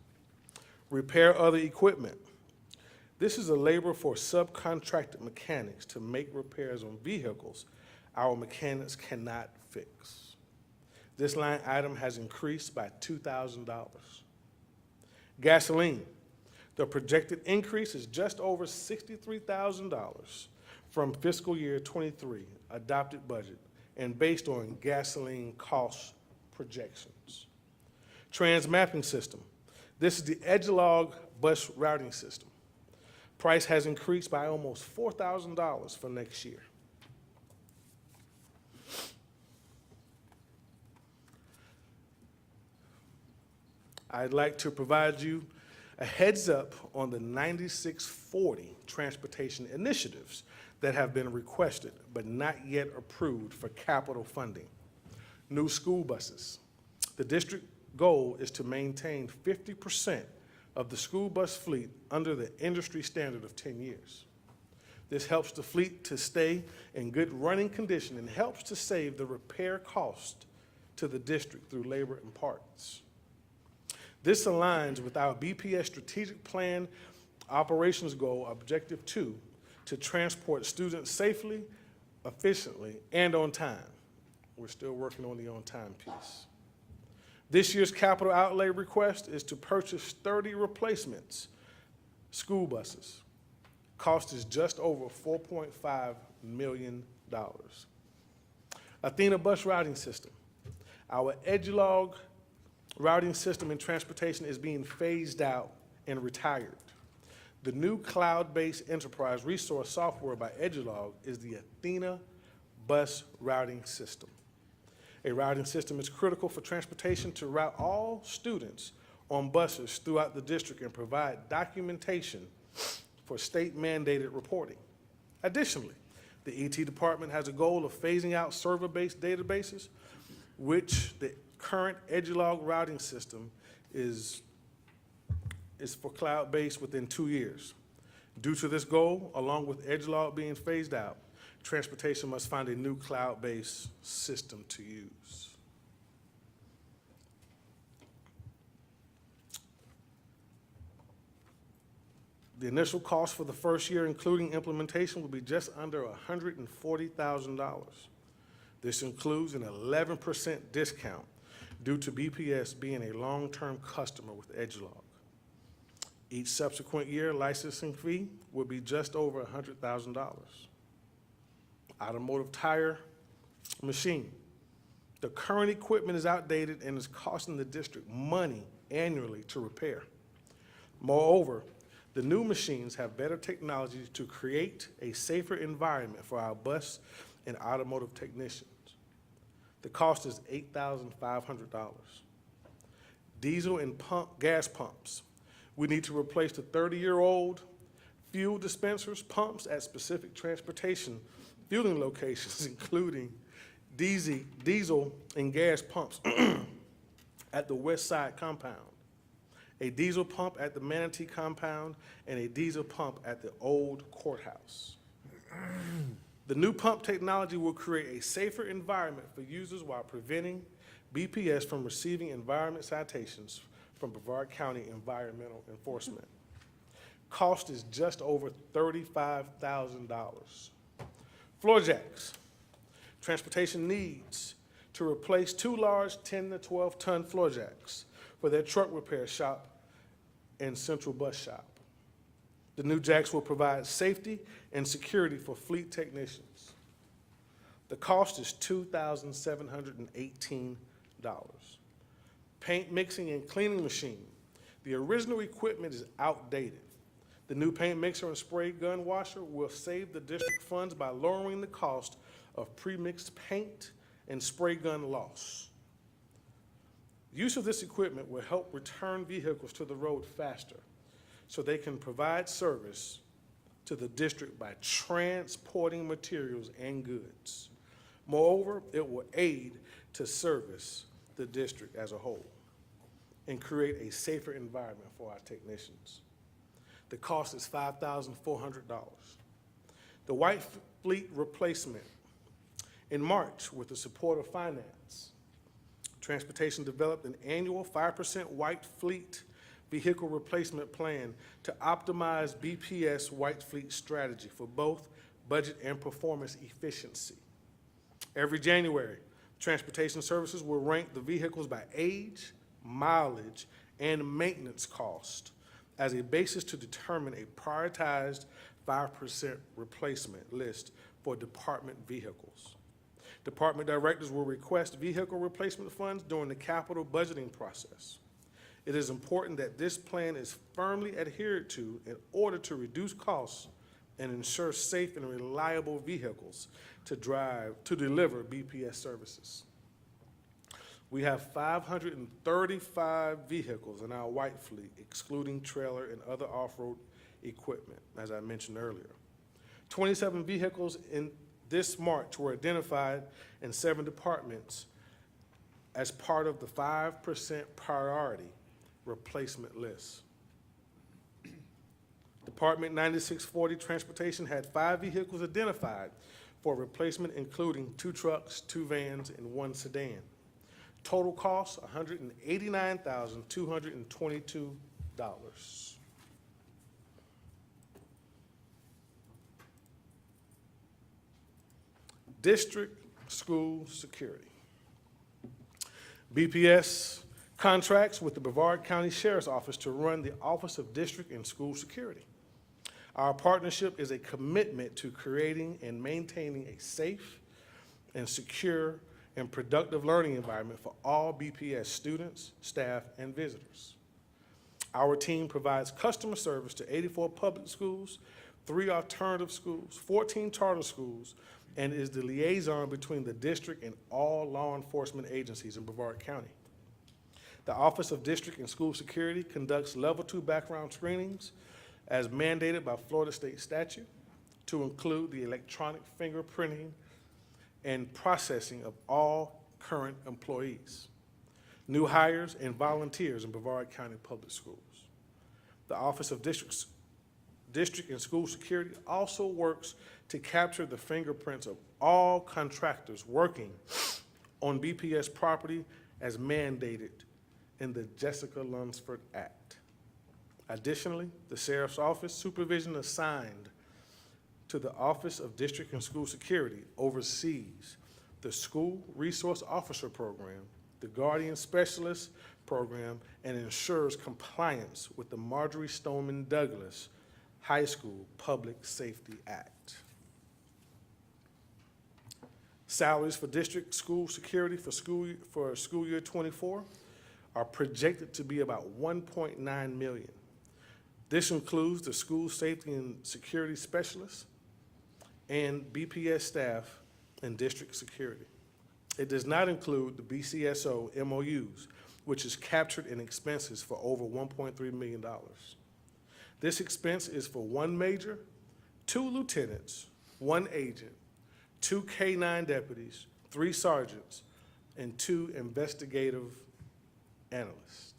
Repair other equipment. This is a labor for subcontracted mechanics to make repairs on vehicles our mechanics cannot fix. This line item has increased by $2,000. Gasoline. The projected increase is just over $63,000 from fiscal year 23 adopted budget and based on gasoline cost projections. Trans mapping system. This is the Edgelog bus routing system. Price has increased by almost $4,000 for next year. I'd like to provide you a heads up on the 9640 transportation initiatives that have been requested but not yet approved for capital funding. New school buses. The district goal is to maintain 50% of the school bus fleet under the industry standard of 10 years. This helps the fleet to stay in good running condition and helps to save the repair cost to the district through labor and parts. This aligns with our BPS strategic plan operations goal, objective 2, to transport students safely, efficiently, and on time. We're still working on the on-time piece. This year's capital outlay request is to purchase 30 replacements school buses. Cost is just over $4.5 million. Athena bus routing system. Our Edgelog routing system in transportation is being phased out and retired. The new cloud-based enterprise resource software by Edgelog is the Athena bus routing system. A routing system is critical for transportation to route all students on buses throughout the district and provide documentation for state-mandated reporting. Additionally, the ET department has a goal of phasing out server-based databases, which the current Edgelog routing system is for cloud-based within 2 years. Due to this goal, along with Edgelog being phased out, transportation must find a new cloud-based system to use. The initial cost for the first year, including implementation, will be just under $140,000. This includes an 11% discount due to BPS being a long-term customer with Edgelog. Each subsequent year licensing fee will be just over $100,000. Automotive tire machine. The current equipment is outdated and is costing the district money annually to repair. Moreover, the new machines have better technology to create a safer environment for our bus and automotive technicians. The cost is $8,500. Diesel and gas pumps. We need to replace the 30-year-old fuel dispensers, pumps at specific transportation fueling locations, including diesel and gas pumps at the West Side compound, a diesel pump at the Manatee compound, and a diesel pump at the old courthouse. The new pump technology will create a safer environment for users while preventing BPS from receiving environment citations from Brevard County Environmental Enforcement. Cost is just over $35,000. Floor jacks. Transportation needs to replace 2 large 10 to 12 ton floor jacks for their truck repair shop and central bus shop. The new jacks will provide safety and security for fleet technicians. The cost is $2,718. Paint mixing and cleaning machine. The original equipment is outdated. The new paint mixer and spray gun washer will save the district funds by lowering the cost of pre-mixed paint and spray gun loss. Use of this equipment will help return vehicles to the road faster so they can provide service to the district by transporting materials and goods. Moreover, it will aid to service the district as a whole and create a safer environment for our technicians. The cost is $5,400. The white fleet replacement. In March, with the support of finance, Transportation developed an annual 5% white fleet vehicle replacement plan to optimize BPS White Fleet strategy for both budget and performance efficiency. Every January, Transportation Services will rank the vehicles by age, mileage, and maintenance cost as a basis to determine a prioritized 5% replacement list for department vehicles. Department directors will request vehicle replacement funds during the capital budgeting process. It is important that this plan is firmly adhered to in order to reduce costs and ensure safe and reliable vehicles to deliver BPS services. We have 535 vehicles in our white fleet, excluding trailer and other off-road equipment, as I mentioned earlier. 27 vehicles in this March were identified in 7 departments as part of the 5% priority replacement list. Department 9640 Transportation had 5 vehicles identified for replacement, including 2 trucks, 2 vans, and 1 sedan. Total cost, $189,222. District School Security. BPS contracts with the Brevard County Sheriff's Office to run the Office of District and School Security. Our partnership is a commitment to creating and maintaining a safe and secure and productive learning environment for all BPS students, staff, and visitors. Our team provides customer service to 84 public schools, 3 alternative schools, 14 charter schools, and is the liaison between the district and all law enforcement agencies in Brevard County. The Office of District and School Security conducts Level 2 background screenings as mandated by Florida state statute to include the electronic fingerprinting and processing of all current employees, new hires, and volunteers in Brevard County Public Schools. The Office of District and School Security also works to capture the fingerprints of all contractors working on BPS property as mandated in the Jessica Lunsford Act. Additionally, the Sheriff's Office supervision assigned to the Office of District and School Security oversees the School Resource Officer Program, the Guardian Specialist Program, and ensures compliance with the Marjorie Stoneman Douglas High School Public Safety Act. Salaries for district school security for school year 24 are projected to be about $1.9 million. This includes the school safety and security specialists and BPS staff and district security. It does not include the BCSO MOUs, which is captured in expenses for over $1.3 million. This expense is for 1 major, 2 lieutenants, 1 agent, 2 K-9 deputies, 3 sergeants, and 2 investigative analysts.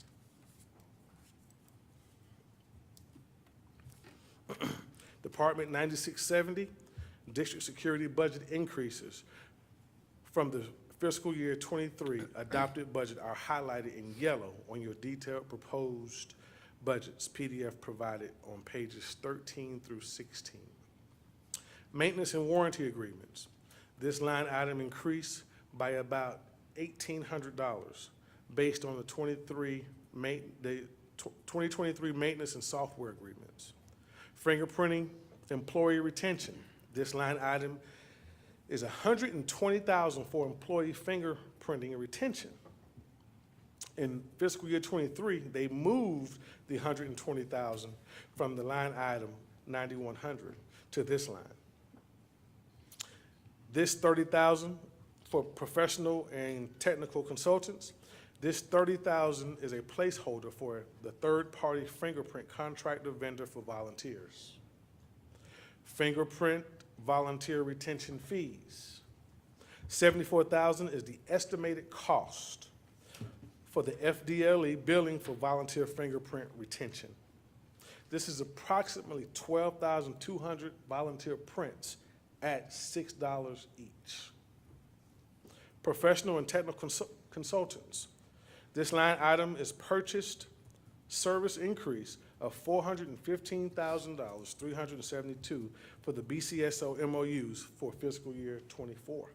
Department 9670, district security budget increases from the fiscal year 23 adopted budget are highlighted in yellow on your detailed proposed budgets PDF provided on pages 13 through 16. Maintenance and warranty agreements. This line item increased by about $1,800 based on the 2023 maintenance and software agreements. Fingerprinting, employee retention. This line item is $120,000 for employee fingerprinting and retention. In fiscal year 23, they moved the $120,000 from the line item 9100 to this line. This $30,000 for professional and technical consultants. This $30,000 is a placeholder for the third-party fingerprint contractor vendor for volunteers. Fingerprint volunteer retention fees. $74,000 is the estimated cost for the FDLE billing for volunteer fingerprint retention. This is approximately 12,200 volunteer prints at $6 each. Professional and technical consultants. This line item is purchased service increase of $415,372 for the BCSO MOUs for fiscal year '24.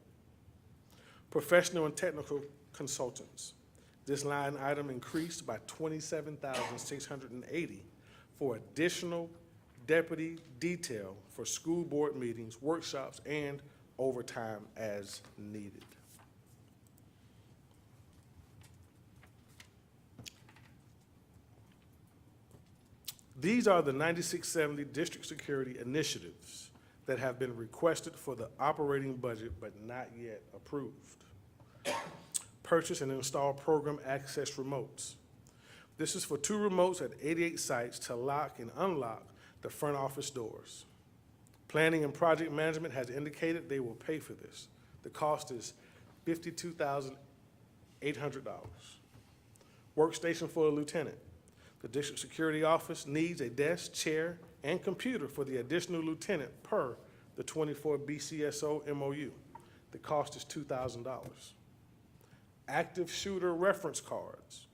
Professional and technical consultants. This line item increased by $27,680 for additional deputy detail for school board meetings, workshops, and overtime as needed. These are the 9670 district security initiatives that have been requested for the operating budget but not yet approved. Purchase and install program access remotes. This is for 2 remotes at 88 sites to lock and unlock the front office doors. Planning and project management has indicated they will pay for this. The cost is $52,800. Workstation for a lieutenant. The district security office needs a desk, chair, and computer for the additional lieutenant per the 24 BCSO MOU. The cost is $2,000. Active shooter reference cards.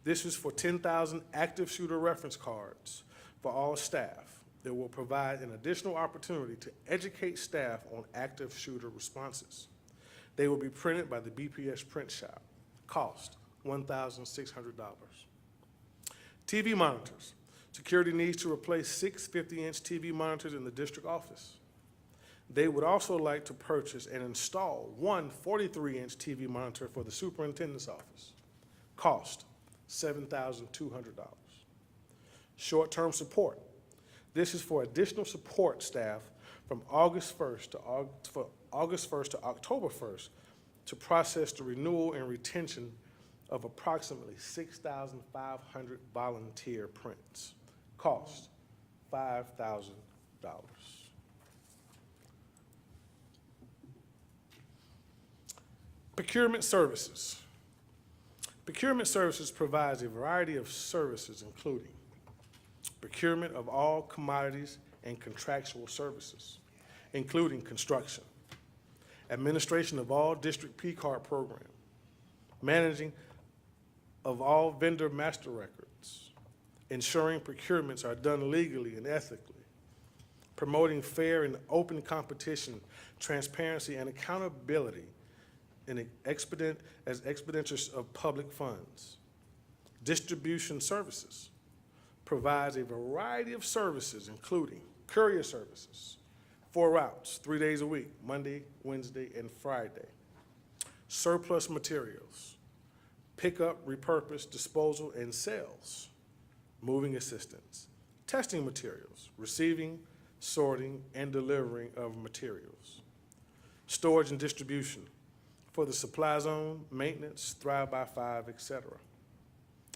This is for 10,000 active shooter reference cards for all staff. That will provide an additional opportunity to educate staff on active shooter responses. They will be printed by the BPS print shop. Cost $1,600. TV monitors. Security needs to replace 6 50-inch TV monitors in the district office. They would also like to purchase and install 1 43-inch TV monitor for the superintendent's office. Cost $7,200. Short-term support. This is for additional support staff from August 1st to October 1st to process the renewal and retention of approximately 6,500 volunteer prints. Cost $5,000. Procurement services. Procurement services provides a variety of services, including procurement of all commodities and contractual services, including construction, administration of all district P-card programs, managing of all vendor master records, ensuring procurements are done legally and ethically, promoting fair and open competition, transparency, and accountability in expenditures of public funds. Distribution services provides a variety of services, including courier services, 4 routes, 3 days a week, Monday, Wednesday, and Friday. Surplus materials, pickup, repurpose, disposal, and sales. Moving assistance, testing materials, receiving, sorting, and delivering of materials. Storage and distribution for the supply zone, maintenance, Thrive by 5, etc.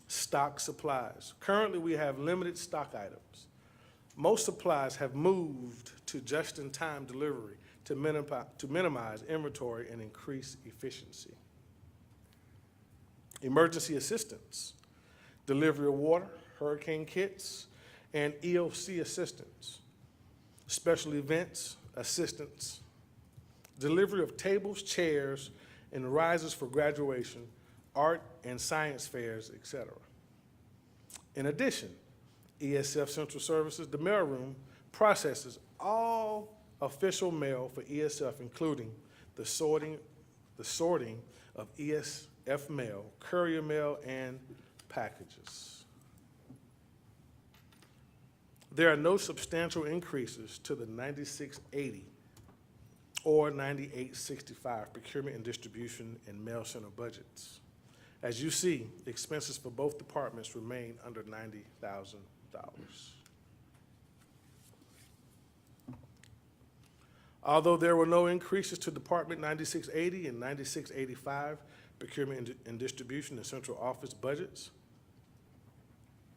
Stock supplies. Currently, we have limited stock items. Most supplies have moved to just-in-time delivery to minimize inventory and increase efficiency. Emergency assistance, delivery of water, hurricane kits, and EOC assistance. Special events, assistance, delivery of tables, chairs, and risers for graduation, art and science fairs, etc. In addition, ESF Central Services, the mailroom, processes all official mail for ESF, including the sorting of ESF mail, courier mail, and packages. There are no substantial increases to the 9680 or 9865 procurement and distribution and mail center budgets. As you see, expenses for both departments remain under $90,000. Although there were no increases to Department 9680 and 9685 procurement and distribution and central office budgets,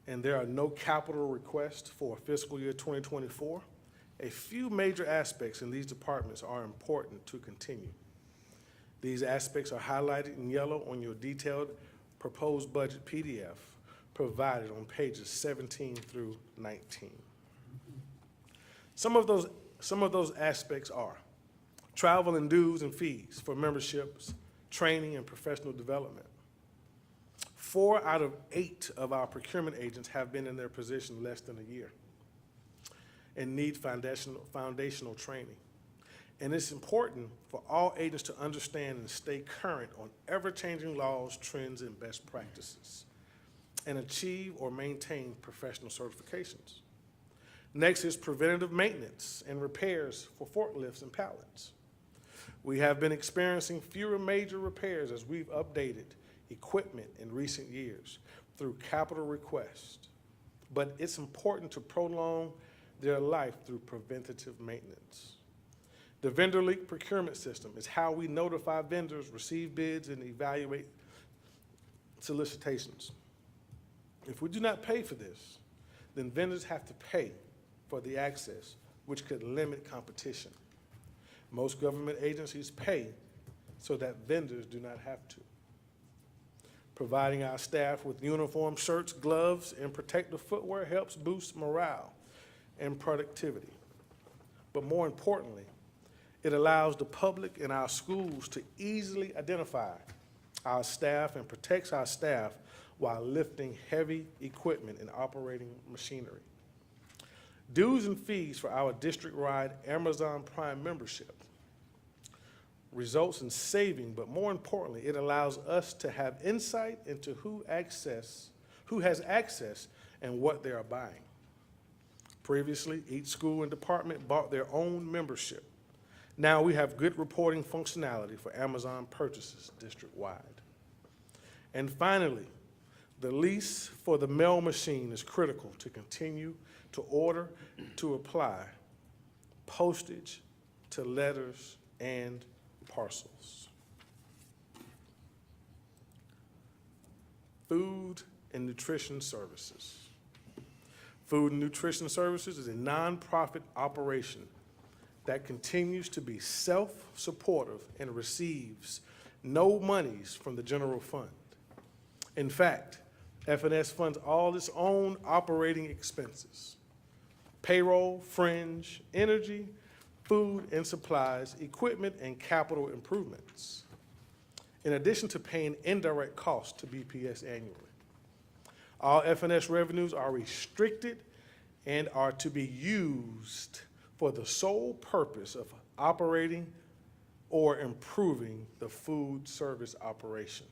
and there are no capital requests for fiscal year 2024, a few major aspects in these departments are important to continue. These aspects are highlighted in yellow on your detailed proposed budget PDF provided on pages 17 through 19. Some of those aspects are travel and dues and fees for memberships, training and professional development, 4 out of 8 of our procurement agents have been in their position less than a year and need foundational training. And it's important for all agents to understand and stay current on ever-changing laws, trends, and best practices, and achieve or maintain professional certifications. Next is preventative maintenance and repairs for forklifts and pallets. We have been experiencing fewer major repairs as we've updated equipment in recent years through capital requests, but it's important to prolong their life through preventative maintenance. The vendor link procurement system is how we notify vendors, receive bids, and evaluate solicitations. If we do not pay for this, then vendors have to pay for the access, which could limit competition. Most government agencies pay so that vendors do not have to. Providing our staff with uniform shirts, gloves, and protective footwear helps boost morale and productivity. But more importantly, it allows the public and our schools to easily identify our staff and protects our staff while lifting heavy equipment and operating machinery. Dues and fees for our district-wide Amazon Prime membership results in saving, but more importantly, it allows us to have insight into who has access and what they are buying. Previously, each school and department bought their own membership. Now we have good reporting functionality for Amazon purchases district-wide. And finally, the lease for the mail machine is critical to continue to order, to apply postage to letters and parcels. Food and nutrition services. Food and Nutrition Services is a nonprofit operation that continues to be self-supportive and receives no monies from the general fund. In fact, F&S funds all its own operating expenses: payroll, fringe, energy, food and supplies, equipment, and capital improvements, in addition to paying indirect costs to BPS annually. All F&S revenues are restricted and are to be used for the sole purpose of operating or improving the food service operation.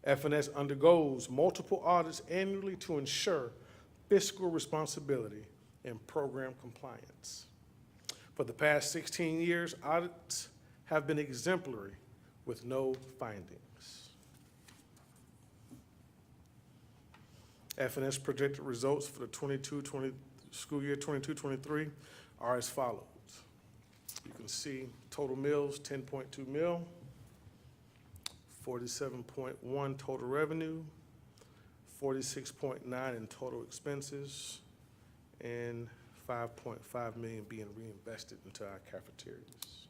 F&S undergoes multiple audits annually to ensure fiscal responsibility and program compliance. For the past 16 years, audits have been exemplary with no findings. F&S projected results for the school year 22-23 are as follows. You can see total meals, 10.2 mil, 47.1 total revenue, 46.9 in total expenses, and 5.5 million being reinvested into our cafeterias.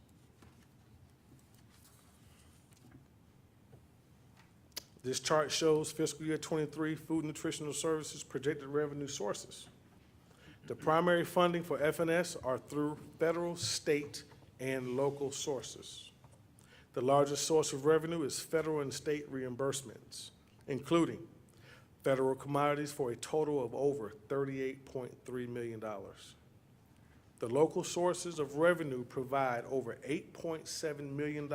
This chart shows fiscal year 23 food and nutritional services projected revenue sources. The primary funding for F&S are through federal, state, and local sources. The largest source of revenue is federal and state reimbursements, including federal commodities for a total of over $38.3 million. The local sources of revenue provide over $8.7 million,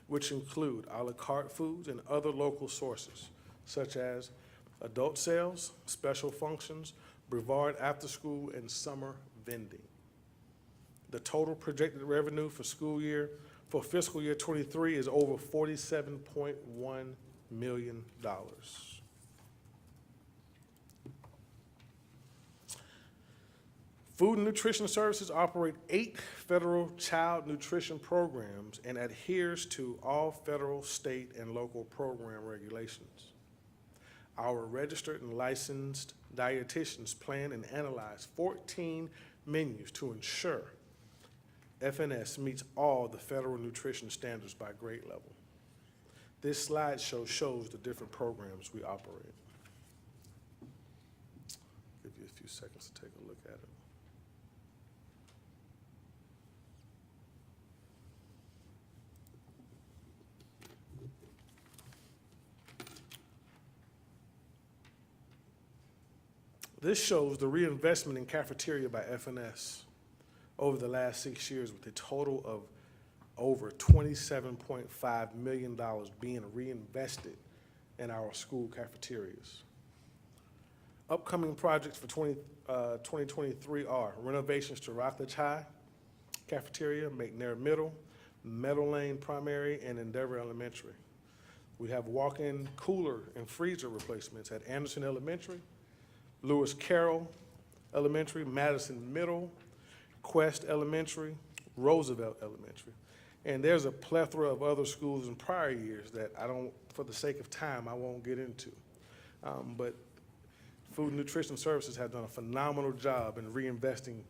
which include a la carte foods and other local sources, such as adult sales, special functions, Brevard after school, and summer vending. The total projected revenue for fiscal year 23 is over $47.1 million. Food and Nutrition Services operate 8 federal child nutrition programs and adheres to all federal, state, and local program regulations. Our registered and licensed dietitians plan and analyze 14 menus to ensure F&S meets all the federal nutrition standards by grade level. This slideshow shows the different programs we operate. Give you a few seconds to take a look at it. This shows the reinvestment in cafeteria by FNS over the last 6 years, with a total of over $27.5 million being reinvested in our school cafeterias. Upcoming projects for 2023 are renovations to Rockledge High Cafeteria, McNair Middle, Meadow Lane Primary, and Endeavor Elementary. We have walk-in cooler and freezer replacements at Anderson Elementary, Lewis Carroll Elementary, Madison Middle, Quest Elementary, Roosevelt Elementary. And there's a plethora of other schools in prior years that for the sake of time, I won't get into. But Food and Nutrition Services have done a phenomenal job in reinvesting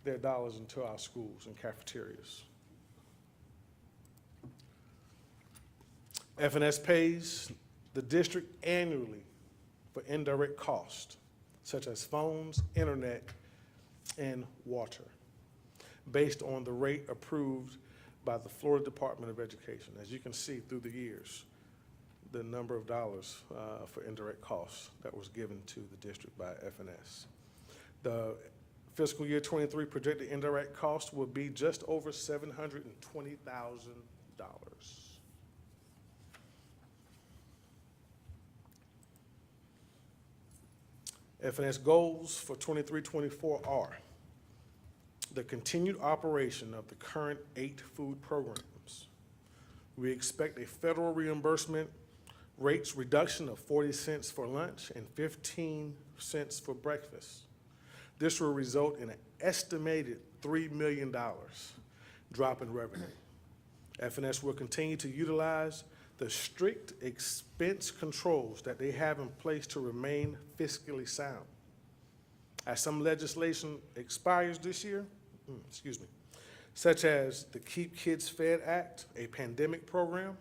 their dollars into our schools and cafeterias. FNS pays the district annually for indirect costs, such as phones, internet, and water, based on the rate approved by the Florida Department of Education. As you can see through the years, the number of dollars for indirect costs that was given to the district by FNS. The fiscal year 23 projected indirect cost will be just over $720,000. FNS goals for 23-24 are the continued operation of the current 8 food programs. We expect a federal reimbursement rates reduction of 40 cents for lunch and 15 cents for breakfast. This will result in an estimated $3 million drop in revenue. FNS will continue to utilize the strict expense controls that they have in place to remain fiscally sound. As some legislation expires this year, such as the Keep Kids Fed Act, a pandemic program,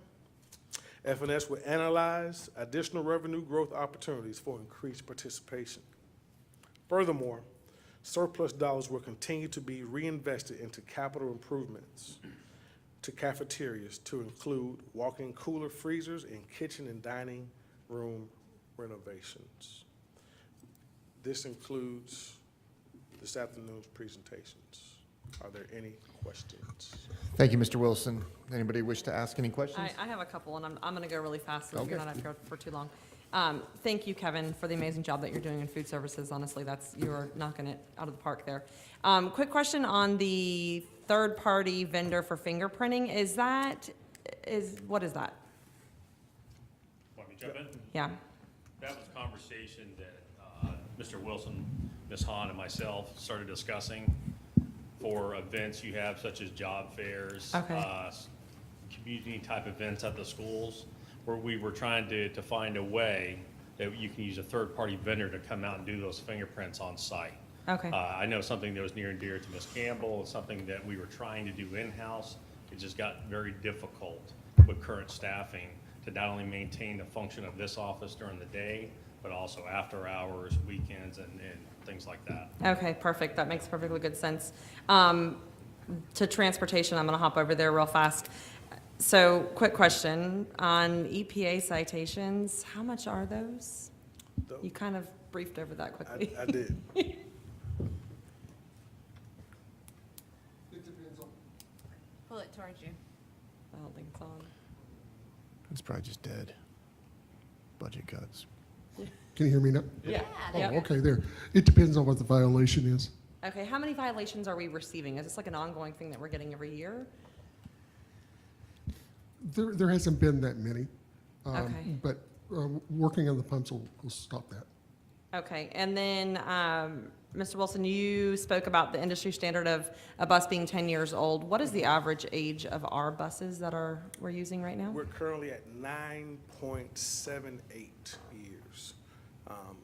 FNS will analyze additional revenue growth opportunities for increased participation. Furthermore, surplus dollars will continue to be reinvested into capital improvements to cafeterias to include walk-in cooler freezers and kitchen and dining room renovations. This includes this afternoon's presentations. Are there any questions? Thank you, Mr. Wilson. Anybody wish to ask any questions? I have a couple, and I'm going to go really fast so Okay. you're not have to go for too long. Thank you, Kevin, for the amazing job that you're doing in food services. Honestly, you're knocking it out of the park there. Quick question on the third-party vendor for fingerprinting. What is that? Want me to jump in? Yeah. That was a conversation that Mr. Wilson, Ms. Hahn, and myself started discussing for events you have, such as job fairs, Okay. community-type events at the schools, where we were trying to find a way that you can use a third-party vendor to come out and do those fingerprints on site. Okay. I know something that was near and dear to Ms. Campbell, it's something that we were trying to do in-house. It just got very difficult with current staffing to not only maintain the function of this office during the day, but also after hours, weekends, and things like that. Okay, perfect. That makes perfectly good sense. To transportation, I'm going to hop over there real fast. So, quick question on EPA citations. How much are those? You kind of briefed over that quickly. I did. Pull it towards you. I don't think it's on. It's probably just dead. Budget cuts. Can you hear me now? Yeah. Oh, Yep. okay, there. It depends on what the violation is. Okay, how many violations are we receiving? Is this like an ongoing thing that we're getting every year? There hasn't been that many. Okay. But working on the pumps will stop that. Okay, and then, Mr. Wilson, you spoke about the industry standard of a bus being 10 years old. What is the average age of our buses that we're using right now? We're currently at 9.78 years.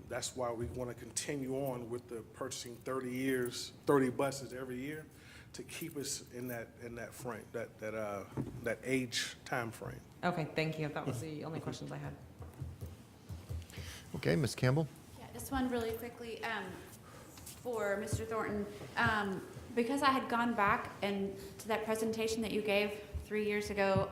That's why we want to continue on with the purchasing 30 buses every year to keep us in that frame, that age time frame. Okay, thank you. That was the only questions I had. Okay, Ms. Campbell? Yeah, just one really quickly, for Mr. Thornton. Because I had gone back and to that presentation that you gave 3 years ago,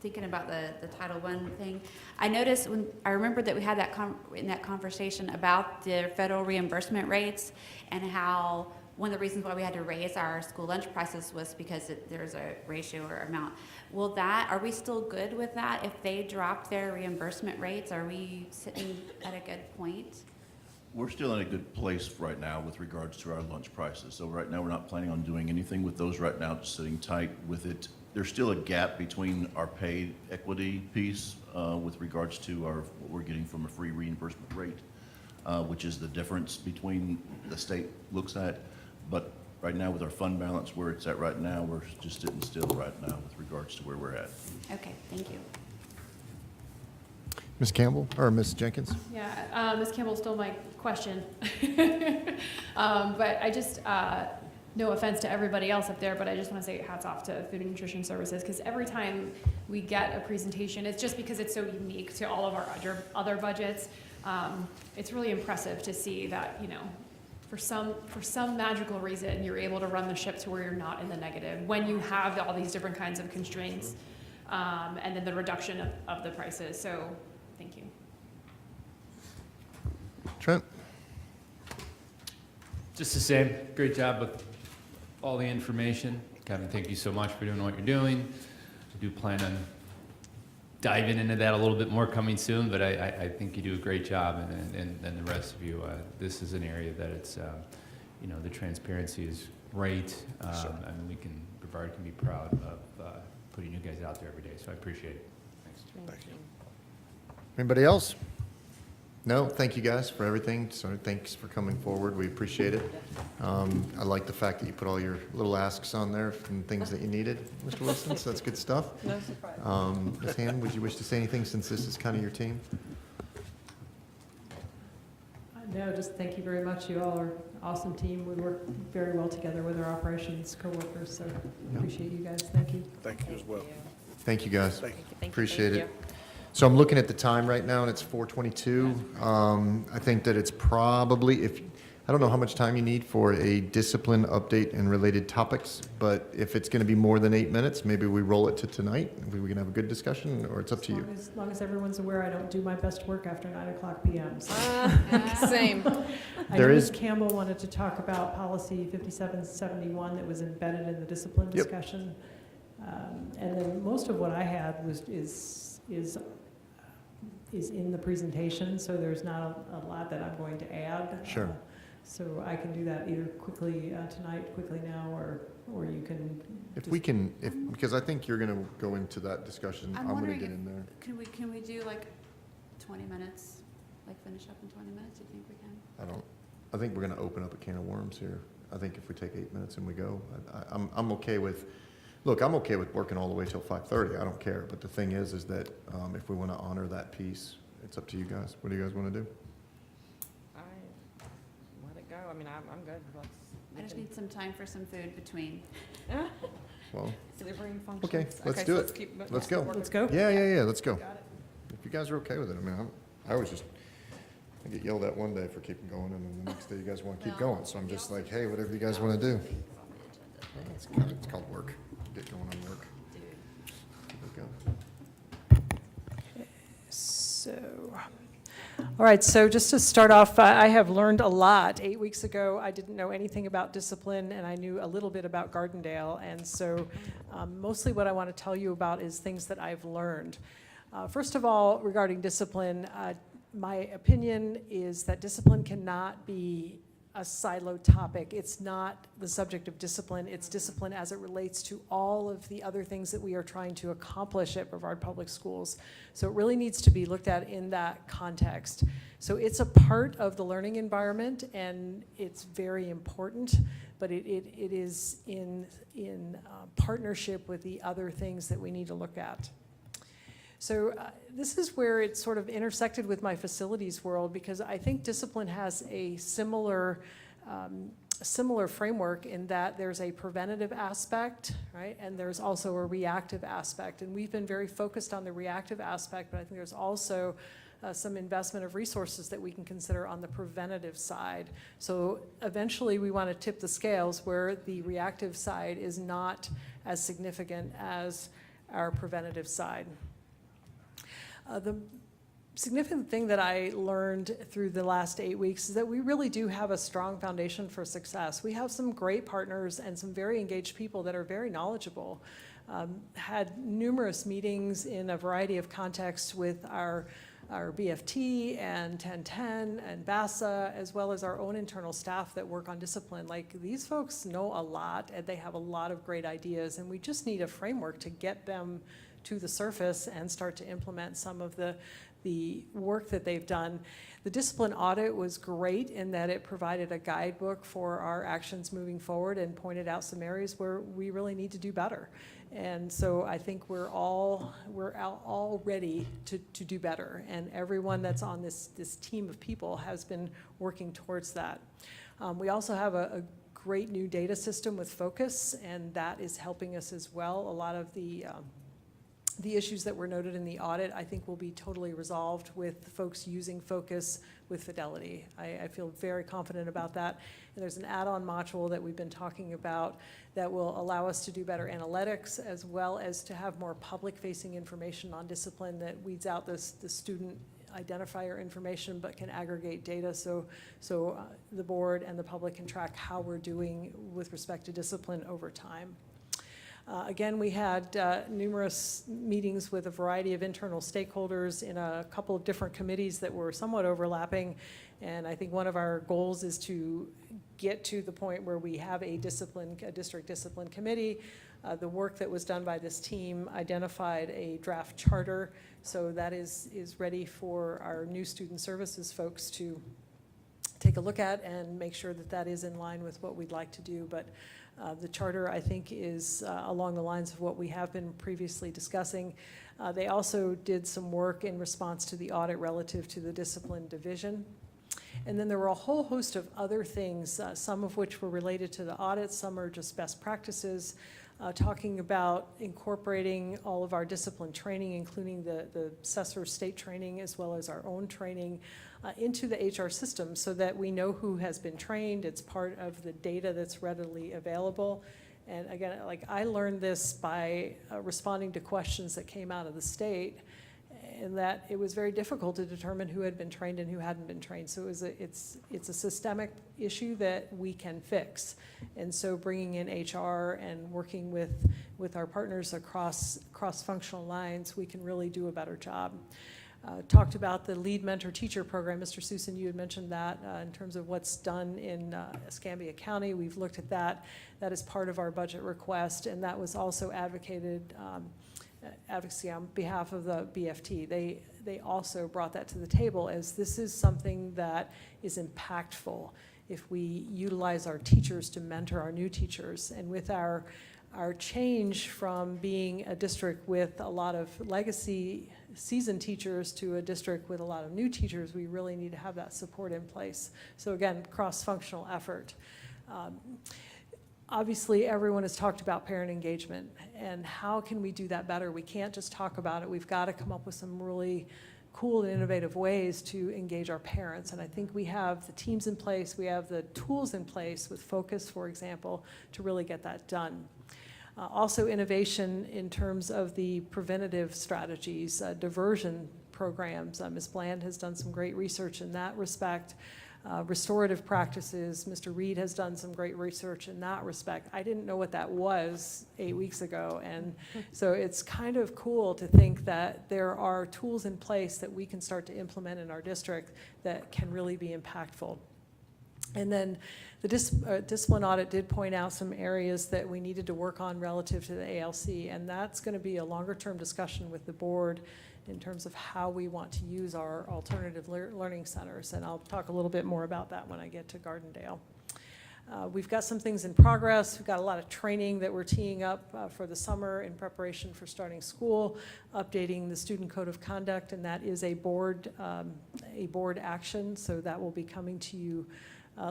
thinking about the Title I thing. I noticed I remember that we had that in that conversation about the federal reimbursement rates and how one of the reasons why we had to raise our school lunch prices was because there's a ratio or amount. Are we still good with that? If they drop their reimbursement rates, are we sitting at a good point? We're still in a good place right now with regards to our lunch prices. So right now, we're not planning on doing anything with those right now, just sitting tight with it. There's still a gap between our pay equity piece with regards to what we're getting from a free reimbursement rate, which is the difference between the state looks at. But right now, with our fund balance where it's at right now, we're just sitting still right now with regards to where we're at. Okay, thank you. Ms. Campbell, or Ms. Jenkins? Yeah, Ms. Campbell stole my question. But I just, no offense to everybody else up there, but I just want to say hats off to Food and Nutrition Services, because every time we get a presentation, it's just because it's so unique to all of our other budgets. It's really impressive to see that, you know, for some magical reason, you're able to run the ship to where you're not in the negative when you have all these different kinds of constraints, and then the reduction of the prices. So, thank you. Trent? Just the same, great job with all the information. Kevin, thank you so much for doing what you're doing. I do plan on diving into that a little bit more coming soon, but I think you do a great job, and the rest of you, this is an area that it's, you know, the transparency is great, and Brevard can be proud of putting you guys out there every day, so I appreciate it. Thanks. Thank you. Anybody else? No, thank you guys for everything. So thanks for coming forward. We appreciate it. I like the fact that you put all your little asks on there and things that you needed, Mr. Wilson, so that's good stuff. No surprise. Ms. Hammond, would you wish to say anything since this is kind of your team? No, just thank you very much. You all are an awesome team. We work very well together with our operations coworkers, so appreciate you guys. Thank you. Thank you as well. Thank you, guys. Thank you. Appreciate it. So I'm looking at the time right now, and it's 4:22. I think that it's probably, I don't know how much time you need for a discipline update and related topics, but if it's going to be more than 8 minutes, maybe we roll it to tonight. We can have a good discussion, or it's up to you. As long as everyone's aware, I don't do my best work after 9:00 p.m. So. Same. I know Ms. Campbell wanted to talk about policy 5771 that was embedded in the discipline discussion. And then most of what I had is in the presentation, so there's not a lot that I'm going to add. Sure. So I can do that either quickly tonight, quickly now, or you can. If we can, because I think you're going to go into that discussion. I'm going to get in there. Can we do like 20 minutes, like finish up in 20 minutes? Do you think we can? I think we're going to open up a can of worms here. I think if we take 8 minutes and we go, I'm okay with. Look, I'm okay with working all the way till 5:30. I don't care. But the thing is that if we want to honor that piece, it's up to you guys. What do you guys want to do? Let it go. I mean, I'm good. I just need some time for some food between. Well, Delivering functions. okay, let's do it. Let's go. Let's go. Yeah, let's go. If you guys are okay with it, I mean, I get yelled at one day for keeping going, and then the next day you guys want to keep going. So I'm just like, hey, whatever you guys want to do. It's called work. Get going on work. There we go. So, all right, so just to start off, I have learned a lot. 8 weeks ago, I didn't know anything about discipline, and I knew a little bit about Gardendale, and so mostly what I want to tell you about is things that I've learned. First of all, regarding discipline, my opinion is that discipline cannot be a siloed topic. It's not the subject of discipline. It's discipline as it relates to all of the other things that we are trying to accomplish at Brevard Public Schools. So it really needs to be looked at in that context. So it's a part of the learning environment, and it's very important, but it is in partnership with the other things that we need to look at. So this is where it sort of intersected with my facilities world, because I think discipline has a similar framework in that there's a preventative aspect, right? And there's also a reactive aspect. And we've been very focused on the reactive aspect, but I think there's also some investment of resources that we can consider on the preventative side. So eventually we want to tip the scales where the reactive side is not as significant as our preventative side. The significant thing that I learned through the last 8 weeks is that we really do have a strong foundation for success. We have some great partners and some very engaged people that are very knowledgeable. Had numerous meetings in a variety of contexts with our BFT and 1010 and BASA, as well as our own internal staff that work on discipline. Like, these folks know a lot and they have a lot of great ideas, and we just need a framework to get them to the surface and start to implement some of the work that they've done. The discipline audit was great in that it provided a guidebook for our actions moving forward and pointed out some areas where we really need to do better. And so I think we're all ready to do better, and everyone that's on this team of people has been working towards that. We also have a great new data system with Focus, and that is helping us as well. A lot of the issues that were noted in the audit, I think, will be totally resolved with folks using Focus with Fidelity. I feel very confident about that. And there's an add-on module that we've been talking about that will allow us to do better analytics, as well as to have more public-facing information on discipline that weeds out the student identifier information, but can aggregate data so the board and the public can track how we're doing with respect to discipline over time. Again, we had numerous meetings with a variety of internal stakeholders in a couple of different committees that were somewhat overlapping, and I think one of our goals is to get to the point where we have a district discipline committee. The work that was done by this team identified a draft charter, so that is ready for our new student services folks to take a look at and make sure that that is in line with what we'd like to do. But the charter, I think, is along the lines of what we have been previously discussing. They also did some work in response to the audit relative to the discipline division. And then there were a whole host of other things, some of which were related to the audit, some are just best practices, talking about incorporating all of our discipline training, including the assessor state training, as well as our own training, into the HR system so that we know who has been trained. It's part of the data that's readily available. And again, like, I learned this by responding to questions that came out of the state, and that it was very difficult to determine who had been trained and who hadn't been trained. So it's a systemic issue that we can fix. And so bringing in HR and working with our partners across cross-functional lines, we can really do a better job. Talked about the lead mentor teacher program. Mr. Susan, you had mentioned that in terms of what's done in Escambia County. We've looked at that. That is part of our budget request, and that was also advocacy on behalf of the BFT. They also brought that to the table as this is something that is impactful if we utilize our teachers to mentor our new teachers. And with our change from being a district with a lot of legacy seasoned teachers to a district with a lot of new teachers, we really need to have that support in place. So again, cross-functional effort. Obviously, everyone has talked about parent engagement, and how can we do that better? We can't just talk about it. We've got to come up with some really cool and innovative ways to engage our parents. And I think we have the teams in place, we have the tools in place with Focus, for example, to really get that done. Also innovation in terms of the preventative strategies, diversion programs. Ms. Bland has done some great research in that respect. Restorative practices, Mr. Reed has done some great research in that respect. I didn't know what that was 8 weeks ago, and so it's kind of cool to think that there are tools in place that we can start to implement in our district that can really be impactful. And then the discipline audit did point out some areas that we needed to work on relative to the ALC, and that's going to be a longer-term discussion with the board in terms of how we want to use our alternative learning centers, and I'll talk a little bit more about that when I get to Gardendale. We've got some things in progress. We've got a lot of training that we're teeing up for the summer in preparation for starting school, updating the student code of conduct, and that is a board action, so that will be coming to you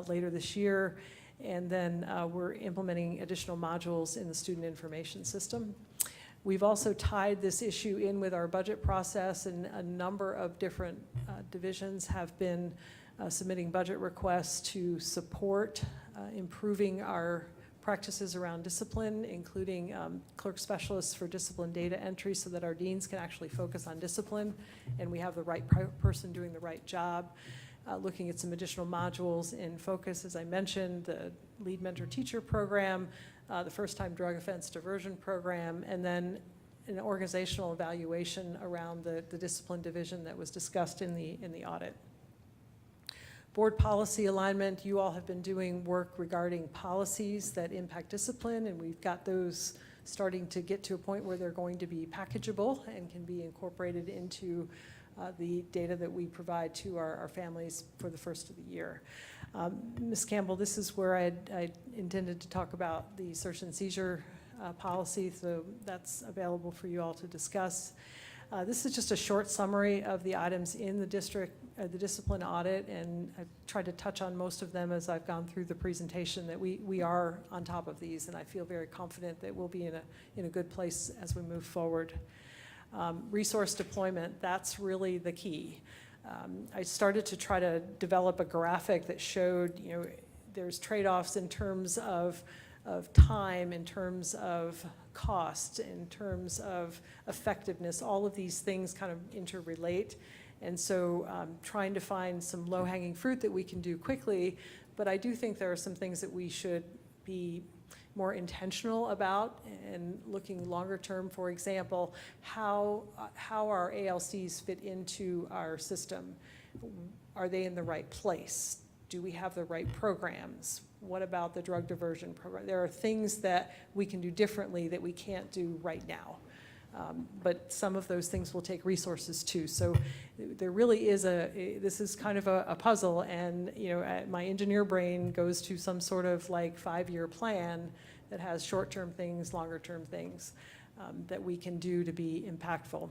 later this year. And then we're implementing additional modules in the student information system. We've also tied this issue in with our budget process, and a number of different divisions have been submitting budget requests to support improving our practices around discipline, including clerk specialists for discipline data entry so that our deans can actually focus on discipline and we have the right person doing the right job. Looking at some additional modules in focus, as I mentioned, the lead mentor teacher program, the first time drug offense diversion program, and then an organizational evaluation around the discipline division that was discussed in the audit. Board policy alignment, you all have been doing work regarding policies that impact discipline, and we've got those starting to get to a point where they're going to be packageable and can be incorporated into the data that we provide to our families for the first of the year. Ms. Campbell, this is where I intended to talk about the search and seizure policy, so that's available for you all to discuss. This is just a short summary of the items in the district, the discipline audit, and I've tried to touch on most of them as I've gone through the presentation, that we are on top of these, and I feel very confident that we'll be in a good place as we move forward. Resource deployment, that's really the key. I started to try to develop a graphic that showed, there's trade-offs in terms of time, in terms of cost, in terms of effectiveness. All of these things kind of interrelate. And so trying to find some low-hanging fruit that we can do quickly, but I do think there are some things that we should be more intentional about and looking longer term. For example, how our ALCs fit into our system. Are they in the right place? Do we have the right programs? What about the drug diversion program? There are things that we can do differently that we can't do right now. But some of those things will take resources too. So there really is this is kind of a puzzle, and my engineer brain goes to some sort of like 5-year plan that has short-term things, longer-term things that we can do to be impactful.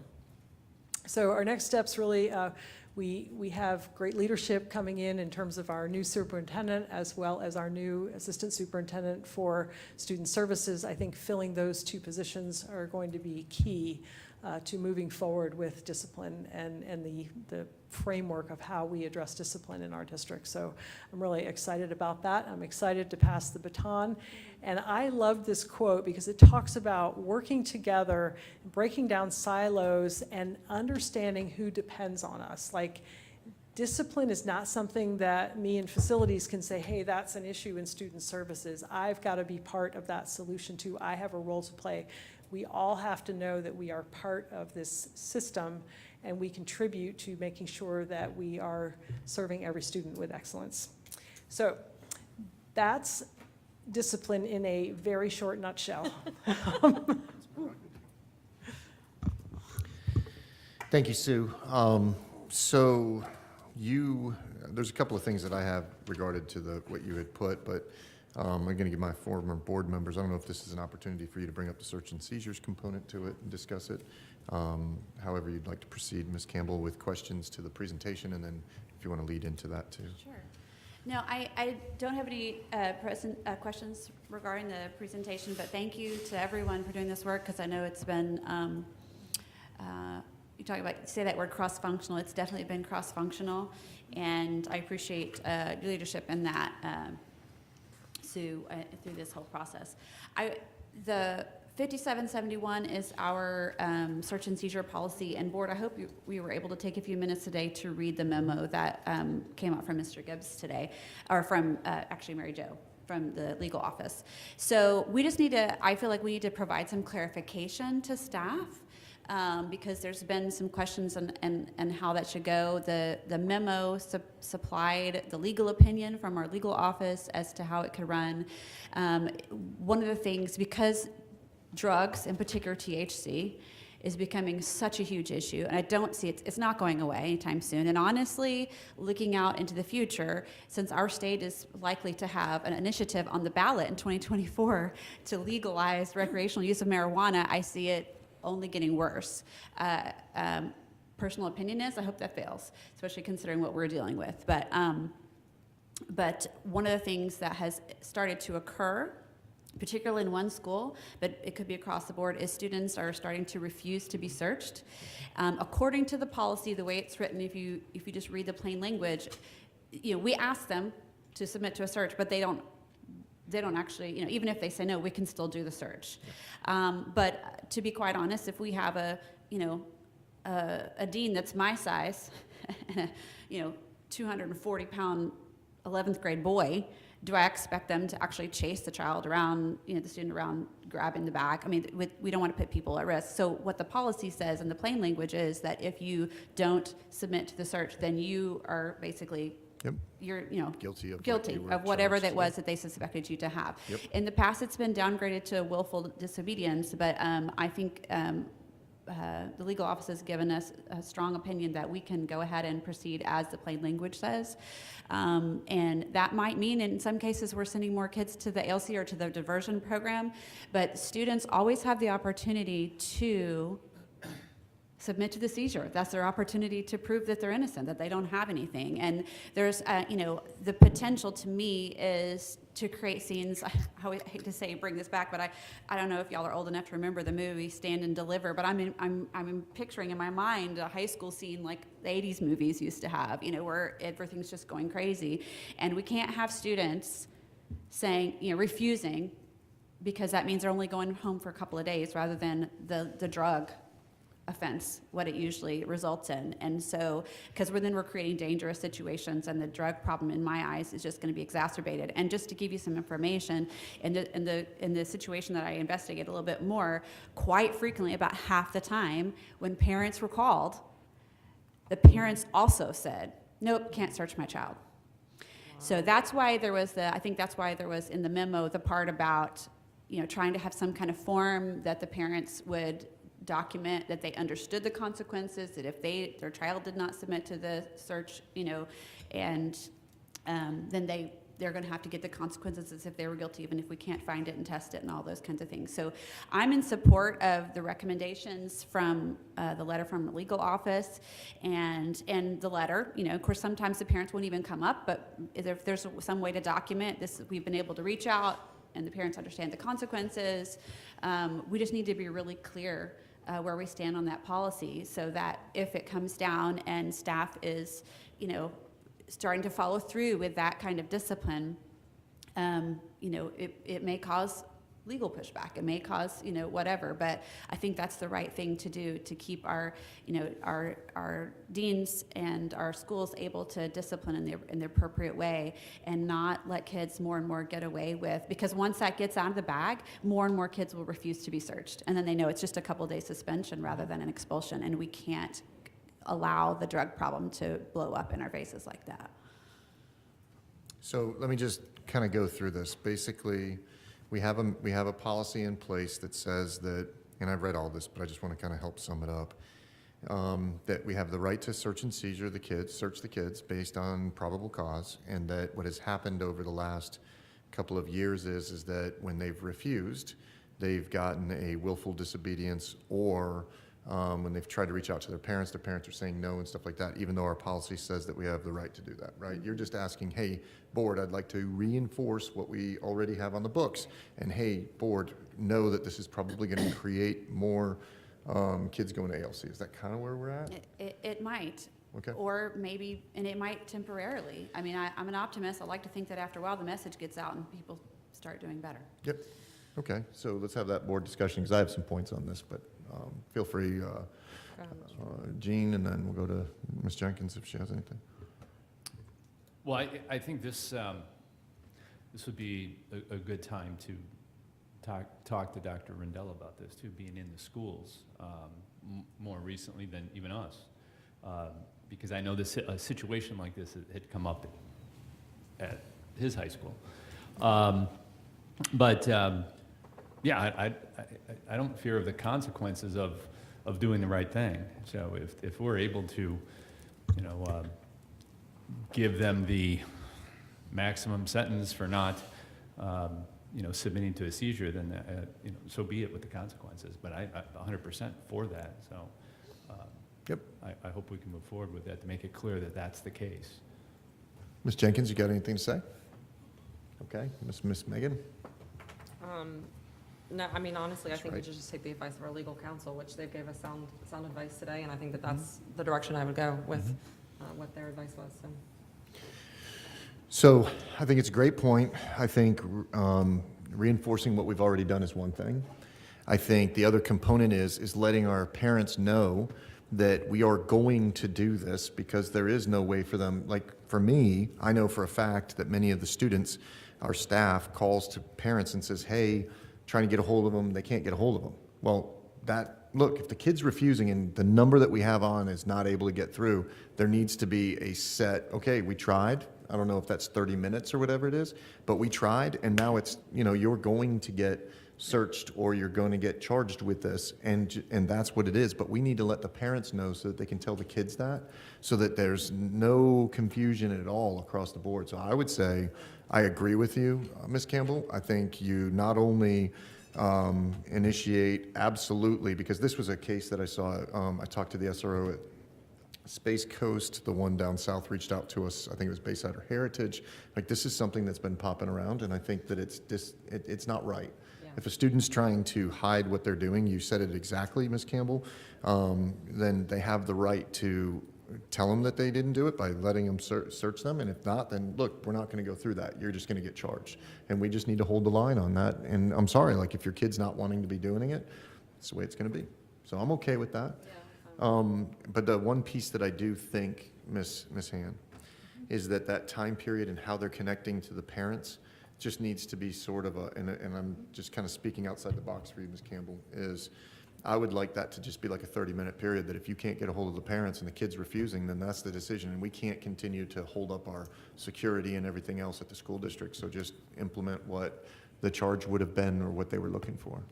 So our next steps really, we have great leadership coming in terms of our new superintendent as well as our new assistant superintendent for student services. I think filling those 2 positions are going to be key to moving forward with discipline and the framework of how we address discipline in our district. So I'm really excited about that. I'm excited to pass the baton. And I love this quote because it talks about working together, breaking down silos, and understanding who depends on us. Like, discipline is not something that me and facilities can say, hey, that's an issue in student services. I've got to be part of that solution too. I have a role to play. We all have to know that we are part of this system and we contribute to making sure that we are serving every student with excellence. So that's discipline in a very short nutshell. Thank you, Sue. There's a couple of things that I have regarded to what you had put, but I'm going to give my former board members, I don't know if this is an opportunity for you to bring up the search and seizures component to it and discuss it. However you'd like to proceed, Ms. Campbell, with questions to the presentation, and then if you want to lead into that too. Sure. No, I don't have any questions regarding the presentation, but thank you to everyone for doing this work, because I know it's been, you say that word cross-functional, it's definitely been cross-functional, and I appreciate your leadership in that, Sue, through this whole process. The 5771 is our search and seizure policy, and board, I hope we were able to take a few minutes today to read the memo that came out from Mr. Gibbs today, or from actually Mary Jo from the legal office. So we just need to, I feel like we need to provide some clarification to staff because there's been some questions on how that should go. The memo supplied the legal opinion from our legal office as to how it could run. One of the things, because drugs, in particular THC, is becoming such a huge issue, and I don't see it's not going away anytime soon. And honestly, looking out into the future, since our state is likely to have an initiative on the ballot in 2024 to legalize recreational use of marijuana, I see it only getting worse. Personal opinion is, I hope that fails, especially considering what we're dealing with. But one of the things that has started to occur, particularly in one school, but it could be across the board, is students are starting to refuse to be searched. According to the policy, the way it's written, if you just read the plain language, we ask them to submit to a search, but they don't they don't actually, even if they say no, we can still do the search. But to be quite honest, if we have a dean that's my size, and a 240-pound 11th grade boy, do I expect them to actually chase the child around, the student around, grabbing the bag? I mean, we don't want to put people at risk. So what the policy says in the plain language is that if you don't submit to the search, then you are basically you're Guilty of what guilty you were of whatever charged that was with. that they suspected you to have. Yep. In the past, it's been downgraded to willful disobedience, but I think the legal office has given us a strong opinion that we can go ahead and proceed as the plain language says. And that might mean in some cases we're sending more kids to the ALC or to the diversion program, but students always have the opportunity to submit to the seizure. That's their opportunity to prove that they're innocent, that they don't have anything. And there's, the potential to me is to create scenes. I hate to say bring this back, but I don't know if y'all are old enough to remember the movie Stand and Deliver, but I'm picturing in my mind a high school scene like the 80s movies used to have, where everything's just going crazy. And we can't have students saying, refusing, because that means they're only going home for a couple of days rather than the drug offense, what it usually results in. And so, because we're creating dangerous situations, and the drug problem in my eyes is just going to be exacerbated. And just to give you some information, in the situation that I investigate a little bit more, quite frequently, about half the time, when parents were called, the parents also said, nope, can't search my child. So that's why there was I think that's why there was in the memo the part about, trying to have some kind of form that the parents would document that they understood the consequences, that if their child did not submit to the search, and then they're going to have to get the consequences as if they were guilty, even if we can't find it and test it and all those kinds of things. So I'm in support of the recommendations from the letter from the legal office and the letter. Of course, sometimes the parents won't even come up, but if there's some way to document this, we've been able to reach out and the parents understand the consequences. We just need to be really clear where we stand on that policy, so that if it comes down and staff is, starting to follow through with that kind of discipline, it may cause legal pushback. It may cause, whatever, but I think that's the right thing to do to keep our deans and our schools able to discipline in the appropriate way, and not let kids more and more get away with, because once that gets out of the bag, more and more kids will refuse to be searched. And then they know it's just a couple days suspension rather than an expulsion, and we can't allow the drug problem to blow up in our faces like that. So let me just kind of go through this. Basically, we have a policy in place that says that, and I've read all this, but I just want to kind of help sum it up, that we have the right to search and seizure search the kids based on probable cause, and that what has happened over the last couple of years is that when they've refused, they've gotten a willful disobedience, or when they've tried to reach out to their parents are saying no and stuff like that, even though our policy says that we have the right to do that, right? You're just asking, hey, board, I'd like to reinforce what we already have on the books. And hey, board, know that this is probably going to create more kids going to ALC. Is that kind of where we're at? It might. Okay. Or maybe, and it might temporarily. I mean, I'm an optimist. I like to think that after a while the message gets out and people start doing better. Yep. Okay, so let's have that board discussion, because I have some points on this, but feel free, Jean, and then we'll go to Ms. Jenkins if she has anything. Well, I think this would be a good time to talk to Dr. Rendell about this too, being in the schools more recently than even us, because I know a situation like this had come up at his high school. Yeah, I don't fear of the consequences of doing the right thing. So if we're able to, give them the maximum sentence for not, submitting to a seizure, then so be it with the consequences. But I'm 100% for that. So Yep. I hope we can move forward with that to make it clear that that's the case. Ms. Jenkins, you got anything to say? Okay, Miss Megan? No, I mean, honestly, I That's think we right. should just take the advice of our legal counsel, which they gave us sound advice today, and I think that that's the direction I would go with what their advice was, so. So I think it's a great point. I think reinforcing what we've already done is one thing. I think the other component is letting our parents know that we are going to do this, because there is no way for them. Like for me, I know for a fact that many of the students, our staff calls to parents and says, hey, trying to get a hold of them, they can't get a hold of them. Well, look, if the kid's refusing and the number that we have on is not able to get through, there needs to be a set, okay, we tried. I don't know if that's 30 minutes or whatever it is, but we tried, and now it's, you're going to get searched or you're going to get charged with this, and that's what it is. But we need to let the parents know so that they can tell the kids that, so that there's no confusion at all across the board. So I would say I agree with you, Ms. Campbell. I think you not only initiate, absolutely, because this was a case that I saw. I talked to the SRO at Space Coast, the one down south reached out to us. I think it was Bayside or Heritage. Like, this is something that's been popping around, and I think that it's not right. Yeah. If a student's trying to hide what they're doing, you said it exactly, Ms. Campbell, then they have the right to tell them that they didn't do it by letting them search them. And if not, then look, we're not going to go through that. You're just going to get charged. And we just need to hold the line on that. And I'm sorry, like, if your kid's not wanting to be doing it, it's the way it's going to be. So I'm okay with that. But the one piece that I do think, Ms. Han, is that time period and how they're connecting to the parents just needs to be sort of and I'm just kind of speaking outside the box for you, Ms. Campbell, is I would like that to just be like a 30-minute period, that if you can't get a hold of the parents and the kid's refusing, then that's the decision, and we can't continue to hold up our security and everything else at the school district. So just implement what the charge would have been or what they were looking for.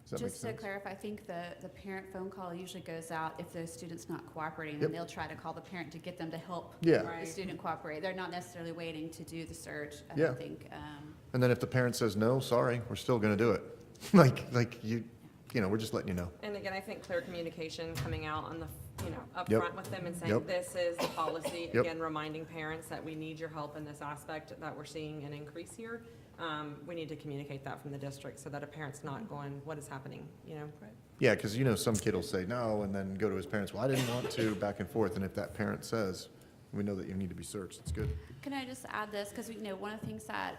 Does that make Just to sense? clarify, I think the parent phone call usually goes out if the student's not cooperating, Yep. and they'll try to call the parent to get them to help Yeah. the student cooperate. They're not necessarily waiting to do the search, I Yeah. don't think. And then if the parent says no, sorry, we're still going to do it. We're just letting you know. And again, I think clear communication coming out on the, up Yep. front with them and saying, Yep. this is the policy. Yep. Again, reminding parents that we need your help in this aspect, that we're seeing an increase here. We need to communicate that from the district so that a parent's not going, what is happening, Yeah, because some kid will say no and then go to his parents, well, I didn't want to, back and forth. And if that parent says, we know that you need to be searched, it's good. Can I just add this? Because, one of the things that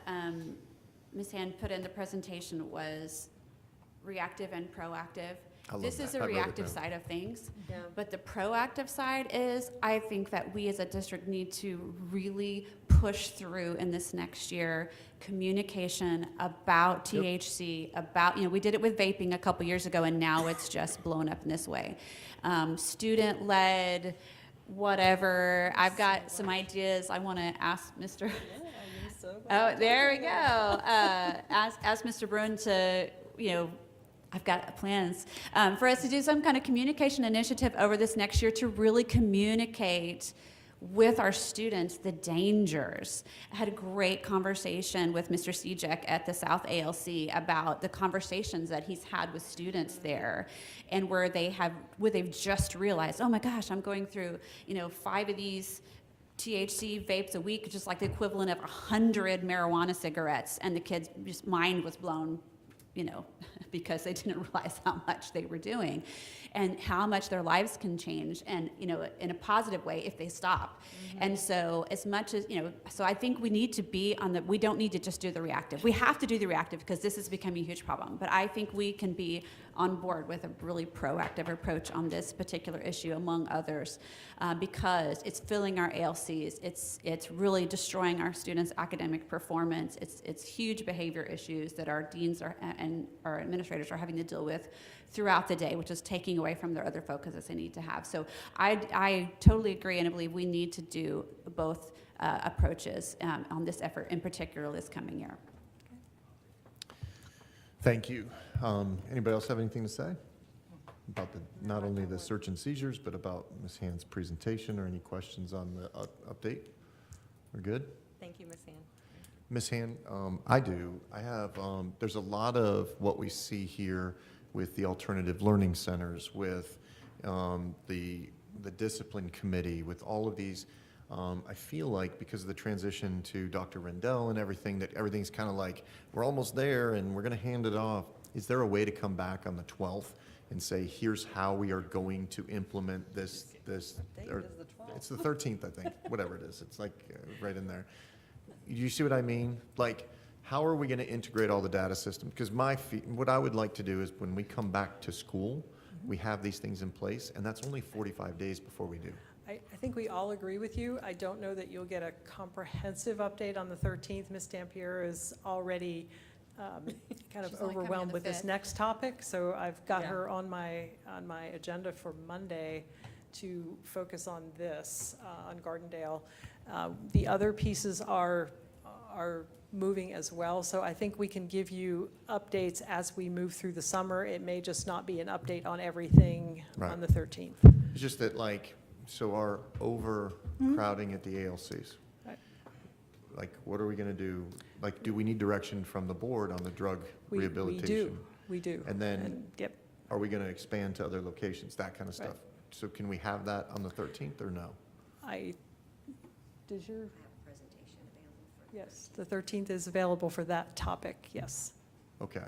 Ms. Hand put in the presentation was reactive and proactive. I love This that. is a I wrote it reactive down. side of things. Yeah. But the proactive side is, I think that we as a district need to really push through in this next year communication about THC, about, we did it with vaping a couple years ago, and now it's just blown up in this way. Student-led, whatever. I've got some ideas I want to ask Mr. Oh, there we go. Ask Mr. Bruin to, I've got plans for us to do some kind of communication initiative over this next year to really communicate with our students the dangers. I had a great conversation with Mr. Sejek at the South ALC about the conversations that he's had with students there, and where they've just realized, oh my gosh, I'm going through 5 of these THC vapes a week, just like the equivalent of 100 marijuana cigarettes, and the kid's just mind was blown, because they didn't realize how much they were doing and how much their lives can change, and in a positive way if they stop. And so as much as, so I think we need to be we don't need to just do the reactive. We have to do the reactive because this is becoming a huge problem, but I think we can be on board with a really proactive approach on this particular issue, among others, because it's filling our ALCs, it's really destroying our students' academic performance, it's huge behavior issues that our deans and our administrators are having to deal with throughout the day, which is taking away from their other focuses they need to have. So I totally agree, and I believe we need to do both approaches on this effort, in particular this coming year. Thank you. Anybody else have anything to say about not only the search and seizures, but about Ms. Hand's presentation, or any questions on the update? We're good? Thank you, Ms. Hand. Ms. Hand, I do. I have, there's a lot of what we see here with the alternative learning centers, with the discipline committee, with all of these. I feel like because of the transition to Dr. Rendell and everything, that everything's kind of like, we're almost there and we're going to hand it off. Is there a way to come back on the 12th and say, here's how we are going to implement this, or it's the 13th, I think, whatever it is. It's like right in there. you see what I mean? Like, how are we going to integrate all the data systems? Because what I would like to do is when we come back to school, we have these things in place, and that's only 45 days before we do. I think we all agree with you. I don't know that you'll get a comprehensive update on the 13th. Ms. Dampier is already kind of She's only coming on overwhelmed the with this 5th. next topic, so I've got Yeah. her on my agenda for Monday to focus on this, on Gardendale. The other pieces are moving as well, so I think we can give you updates as we move through the summer. It may just not be an update on everything Right. on the 13th. It's just that, like, so our overcrowding at the ALCs. Right. Like, what are we going to do? Like, do we need direction from the board on the drug We rehabilitation? We do. And then, Yep. are we going to expand to other locations, that kind of Right. stuff? So can we have that on the 13th or no? Does your? Yes, the 13th is available for that topic, yes. Okay.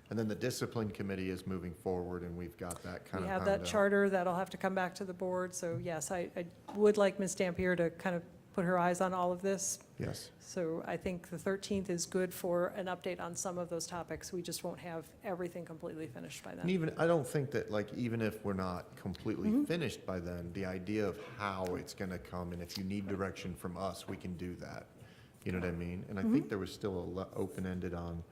And then the discipline committee is moving forward, and we've got that kind We of have hammered that out. charter, that'll have to come back to the board, so yes, I would like Ms. Dampier to kind of put her eyes on all of this. Yes. So I think the 13th is good for an update on some of those topics. We just won't have everything completely finished by And then. even, I don't think that, like, even if we're not completely finished by then, the idea of how it's going to come, and if you need direction from us, we can do that. You know what I mean? And I think there was still open-ended on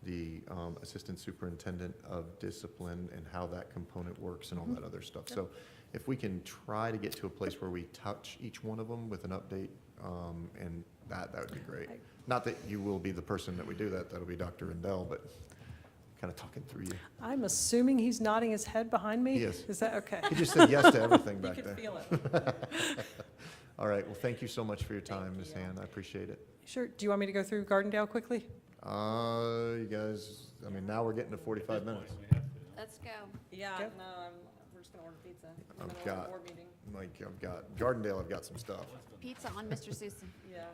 the assistant superintendent of discipline and how that component works and all that other stuff. So if we can try to get to a place where we touch each one of them with an update, and that would be great. Not that you will be the person that we do that, that'll be Dr. Rendell, but kind of talking through you. I'm assuming he's nodding his head behind me? He is. Is that, okay. He just said yes to everything back You there. can feel it. All right, well, thank you so much for your time, Ms. Han, I appreciate it. Sure, do you want me to go through Gardendale quickly? You guys, I mean, now we're getting to 45 minutes. Let's go. Yeah, Yep. no, we're just gonna order pizza. in the I've middle of got- the board meeting. Like, I've got, Gardendale, I've got some stuff. Pizza on Mr. Susan. Yeah.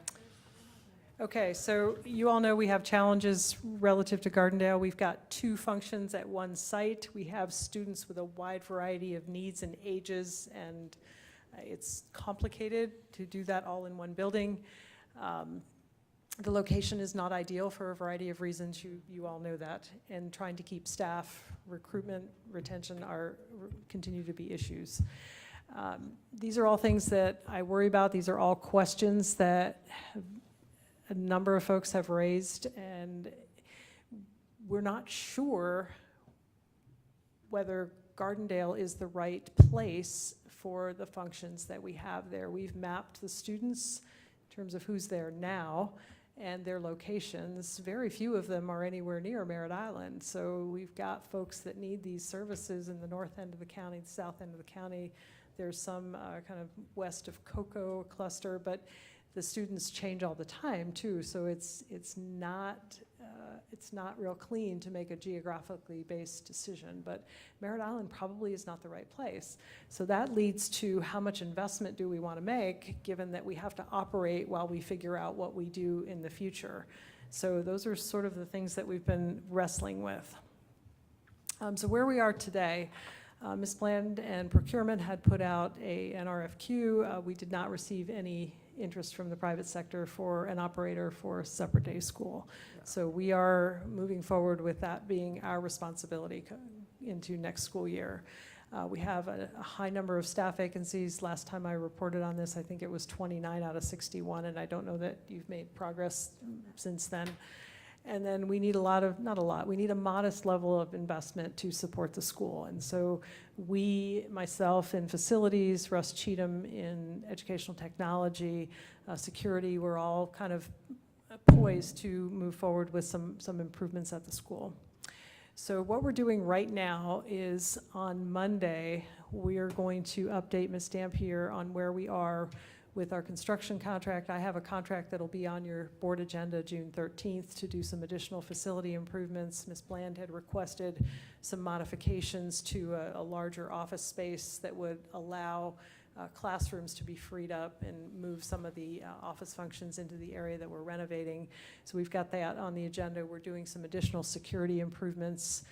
Okay, so you all know we have challenges relative to Gardendale. We've got 2 functions at one site. We have students with a wide variety of needs and ages, and it's complicated to do that all in one building. The location is not ideal for a variety of reasons, you all know that, and trying to keep staff, recruitment, retention continue to be issues. These are all things that I worry about. These are all questions that a number of folks have raised, and we're not sure whether Gardendale is the right place for the functions that we have there. We've mapped the students in terms of who's there now and their locations. Very few of them are anywhere near Merritt Island, so we've got folks that need these services in the north end of the county, the south end of the county. There's some kind of west of Cocoa cluster, but the students change all the time too, so it's not real clean to make a geographically based decision, but Merritt Island probably is not the right place. So that leads to how much investment do we want to make, given that we have to operate while we figure out what we do in the future. So those are sort of the things that we've been wrestling with. So where we are today, Ms. Bland and procurement had put out an RFQ. We did not receive any interest from the private sector for an operator for a separate day school. So we are moving forward with that being our responsibility into next school year. We have a high number of staff vacancies. Last time I reported on this, I think it was 29 out of 61, and I don't know that you've made progress since then. And then we need we need a modest level of investment to support the school. And so we, myself in facilities, Russ Cheatham in educational technology, security, we're all kind of poised to move forward with some improvements at the school. So what we're doing right now is on Monday, we are going to update Ms. Dampier on where we are with our construction contract. I have a contract that'll be on your board agenda June 13th to do some additional facility improvements. Ms. Bland had requested some modifications to a larger office space that would allow classrooms to be freed up and move some of the office functions into the area that we're renovating. So we've got that on the agenda. We're doing some additional security improvements.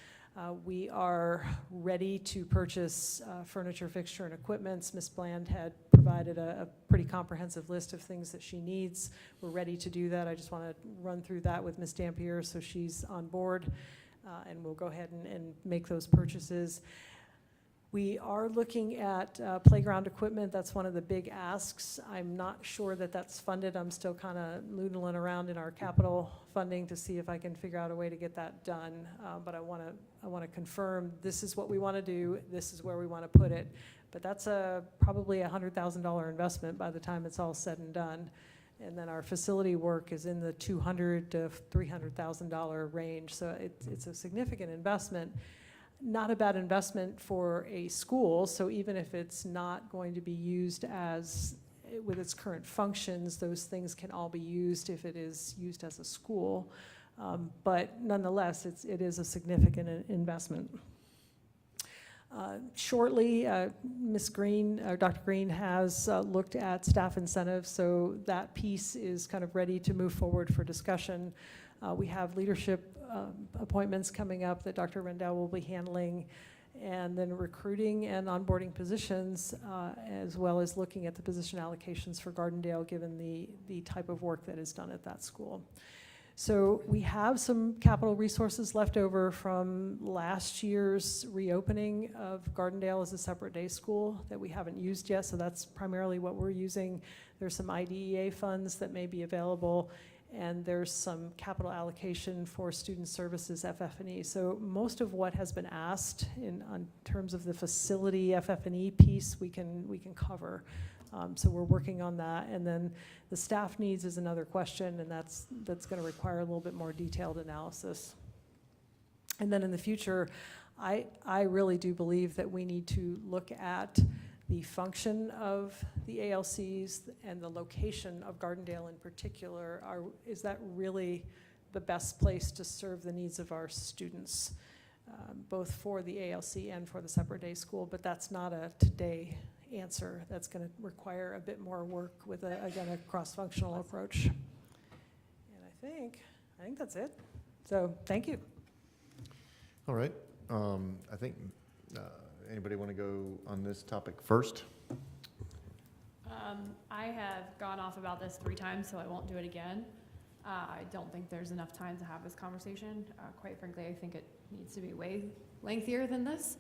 We are ready to purchase furniture, fixture, and equipments. Ms. Bland had provided a pretty comprehensive list of things that she needs. We're ready to do that. I just want to run through that with Ms. Dampier so she's on board, and we'll go ahead and make those purchases. We are looking at playground equipment. That's one of the big asks. I'm not sure that that's funded. I'm still kind of noodling around in our capital funding to see if I can figure out a way to get that done. But I want to confirm this is what we want to do. This is where we want to put it. But that's probably a $100,000 investment by the time it's all said and done. And then our facility work is in the $200,000 to $300,000 range. So it's a significant investment. Not a bad investment for a school, so even if it's not going to be used with its current functions, those things can all be used if it is used as a school. But nonetheless, it is a significant investment. Shortly, Ms. Green, Dr. Green has looked at staff incentives, so that piece is kind of ready to move forward for discussion. We have leadership appointments coming up that Dr. Rendell will be handling, and then recruiting and onboarding positions, as well as looking at the position allocations for Gardendale, given the type of work that is done at that school. So we have some capital resources left over from last year's reopening of Gardendale as a separate day school that we haven't used yet, so that's primarily what we're using. There's some IDEA funds that may be available, and there's some capital allocation for student services, FF&E. So most of what has been asked in terms of the facility FF&E piece, we can cover. So we're working on that. And then the staff needs is another question, and that's going to require a little bit more detailed analysis. And then in the future, I really do believe that we need to look at the function of the ALCs and the location of Gardendale in particular. Is that really the best place to serve the needs of our students, both for the ALC and for the separate day school? But that's not a today answer. That's going to require a bit more work with, again, a cross-functional approach. And I think that's it. So thank you. All right. I think, anybody want to go on this topic first? I have gone off about this 3 times, so I won't do it again. I don't think there's enough time to have this conversation. Quite frankly, I think it needs to be way lengthier than this.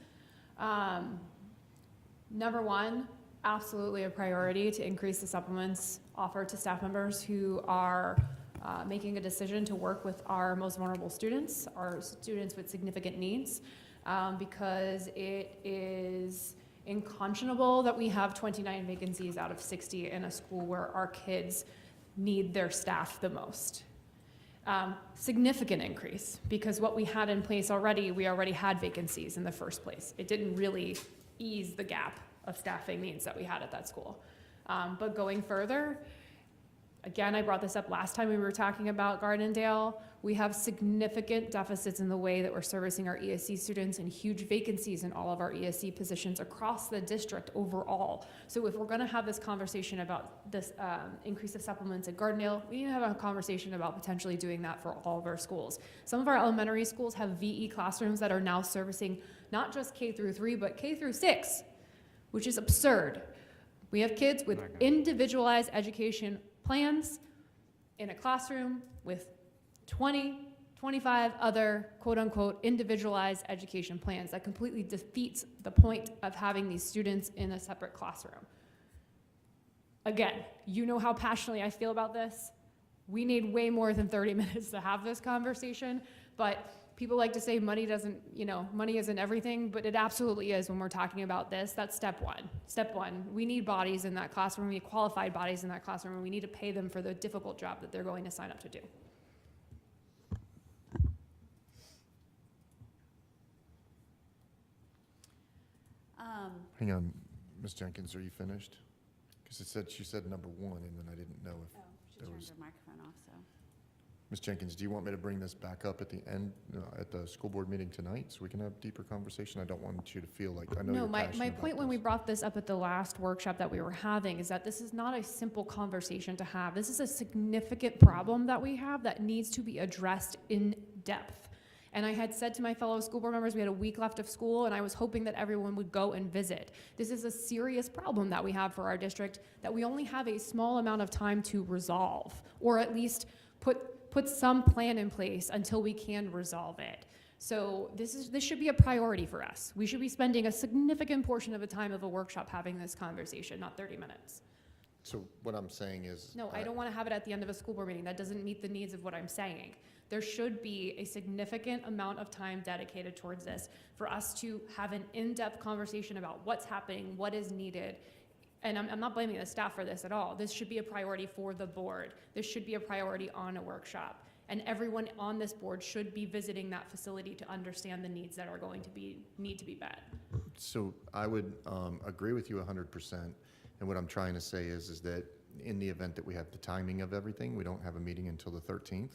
Number one, absolutely a priority to increase the supplements offered to staff members who are making a decision to work with our most vulnerable students, our students with significant needs, because it is unconscionable that we have 29 vacancies out of 60 in a school where our kids need their staff the most. Significant increase, because what we had in place already, we already had vacancies in the first place. It didn't really ease the gap of staffing needs that we had at that school. But going further, again, I brought this up last time we were talking about Gardendale. We have significant deficits in the way that we're servicing our ESC students and huge vacancies in all of our ESC positions across the district overall. So if we're gonna have this conversation about this increase of supplements at Gardendale, we need to have a conversation about potentially doing that for all of our schools. Some of our elementary schools have VE classrooms that are now servicing not just K through 3, but K through 6, which is absurd. We have kids with individualized education plans in a classroom with 20, 25 other quote-unquote individualized education plans. That completely defeats the point of having these students in a separate classroom. Again, you know how passionately I feel about this. We need way more than 30 minutes to have this conversation, but people like to say money isn't everything, but it absolutely is when we're talking about this. That's step one. Step one, we need bodies in that classroom, we need qualified bodies in that classroom, and we need to pay them for the difficult job that they're going to sign up to do. Hang on, Ms. Jenkins, are you finished? Because she said number 1, and then I didn't know if She turned her microphone off, so. Ms. Jenkins, do you want me to bring this back up at the end, at the school board meeting tonight, so we can have deeper conversation? I don't want you to feel like, I know you're passionate my about point when this. we brought this up at the last workshop that we were having is that this is not a simple conversation to have. This is a significant problem that we have that needs to be addressed in depth. And I had said to my fellow school board members, we had a week left of school, and I was hoping that everyone would go and visit. This is a serious problem that we have for our district that we only have a small amount of time to resolve, or at least put some plan in place until we can resolve it. So this should be a priority for us. We should be spending a significant portion of the time of a workshop having this conversation, not 30 minutes. So what I'm saying is. No, I don't want to have it at the end of a school board meeting. That doesn't meet the needs of what I'm saying. There should be a significant amount of time dedicated towards this for us to have an in-depth conversation about what's happening, what is needed. And I'm not blaming the staff for this at all. This should be a priority for the board. This should be a priority on a workshop. And everyone on this board should be visiting that facility to understand the needs that are going to need to be met. So I would agree with you 100%. And what I'm trying to say is that in the event that we have the timing of everything, we don't have a meeting until the 13th.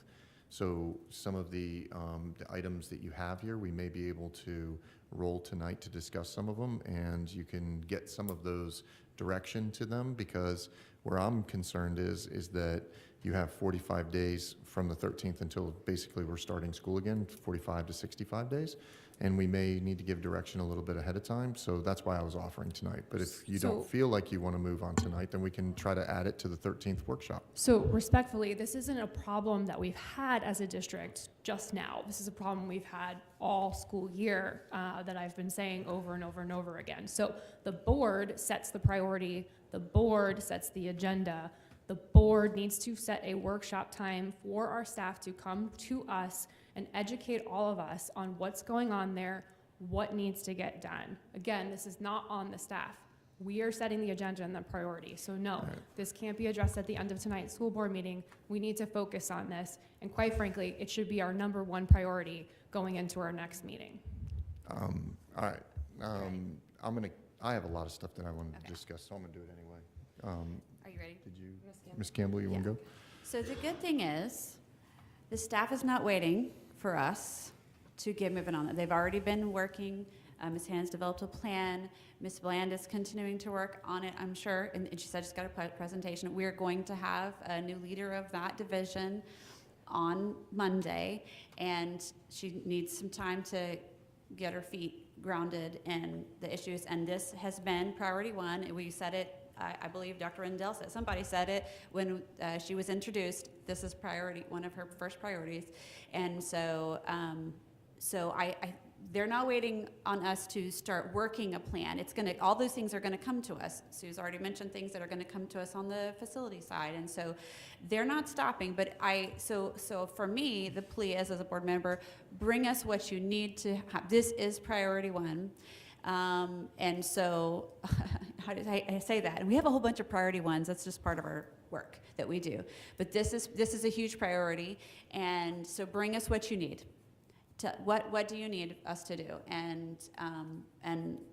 So some of the items that you have here, we may be able to roll tonight to discuss some of them, and you can get some of those direction to them, because where I'm concerned is that you have 45 days from the 13th until basically we're starting school again, 45 to 65 days. And we may need to give direction a little bit ahead of time. So that's why I was offering tonight. But if you don't feel like you want to move on tonight, then we can try to add it to the 13th workshop. So respectfully, this isn't a problem that we've had as a district just now. This is a problem we've had all school year that I've been saying over and over and over again. So the board sets the priority, the board sets the agenda. The board needs to set a workshop time for our staff to come to us and educate all of us on what's going on there, what needs to get done. Again, this is not on the staff. We are setting the agenda and the priority. So no, this can't be addressed at the end of tonight's school board meeting. We need to focus on this. And quite frankly, it should be our #1 priority going into our next meeting. All right. I have a lot of stuff that I wanted to discuss, so I'm going to do it anyway. Are you ready? Did you, Ms. Campbell, you want to go? So the good thing is, the staff is not waiting for us to get moving on it. They've already been working. Ms. Hans developed a plan. Ms. Bland is continuing to work on it, I'm sure. And she said she's got a presentation. We're going to have a new leader of that division on Monday, and she needs some time to get her feet grounded in the issues. And this has been priority 1. We said it, I believe Dr. Rendell said, somebody said it when she was introduced. This is priority, one of her first priorities. And so, they're not waiting on us to start working a plan. It's gonna, all those things are gonna come to us. Sue's already mentioned things that are gonna come to us on the facility side. And so they're not stopping, but so for me, the plea is, as a board member, bring us what you need to have. This is priority 1. And so, how did I say that? And we have a whole bunch of priority 1s. That's just part of our work that we do. But this is a huge priority. And so bring us what you need. What do you need us to do? And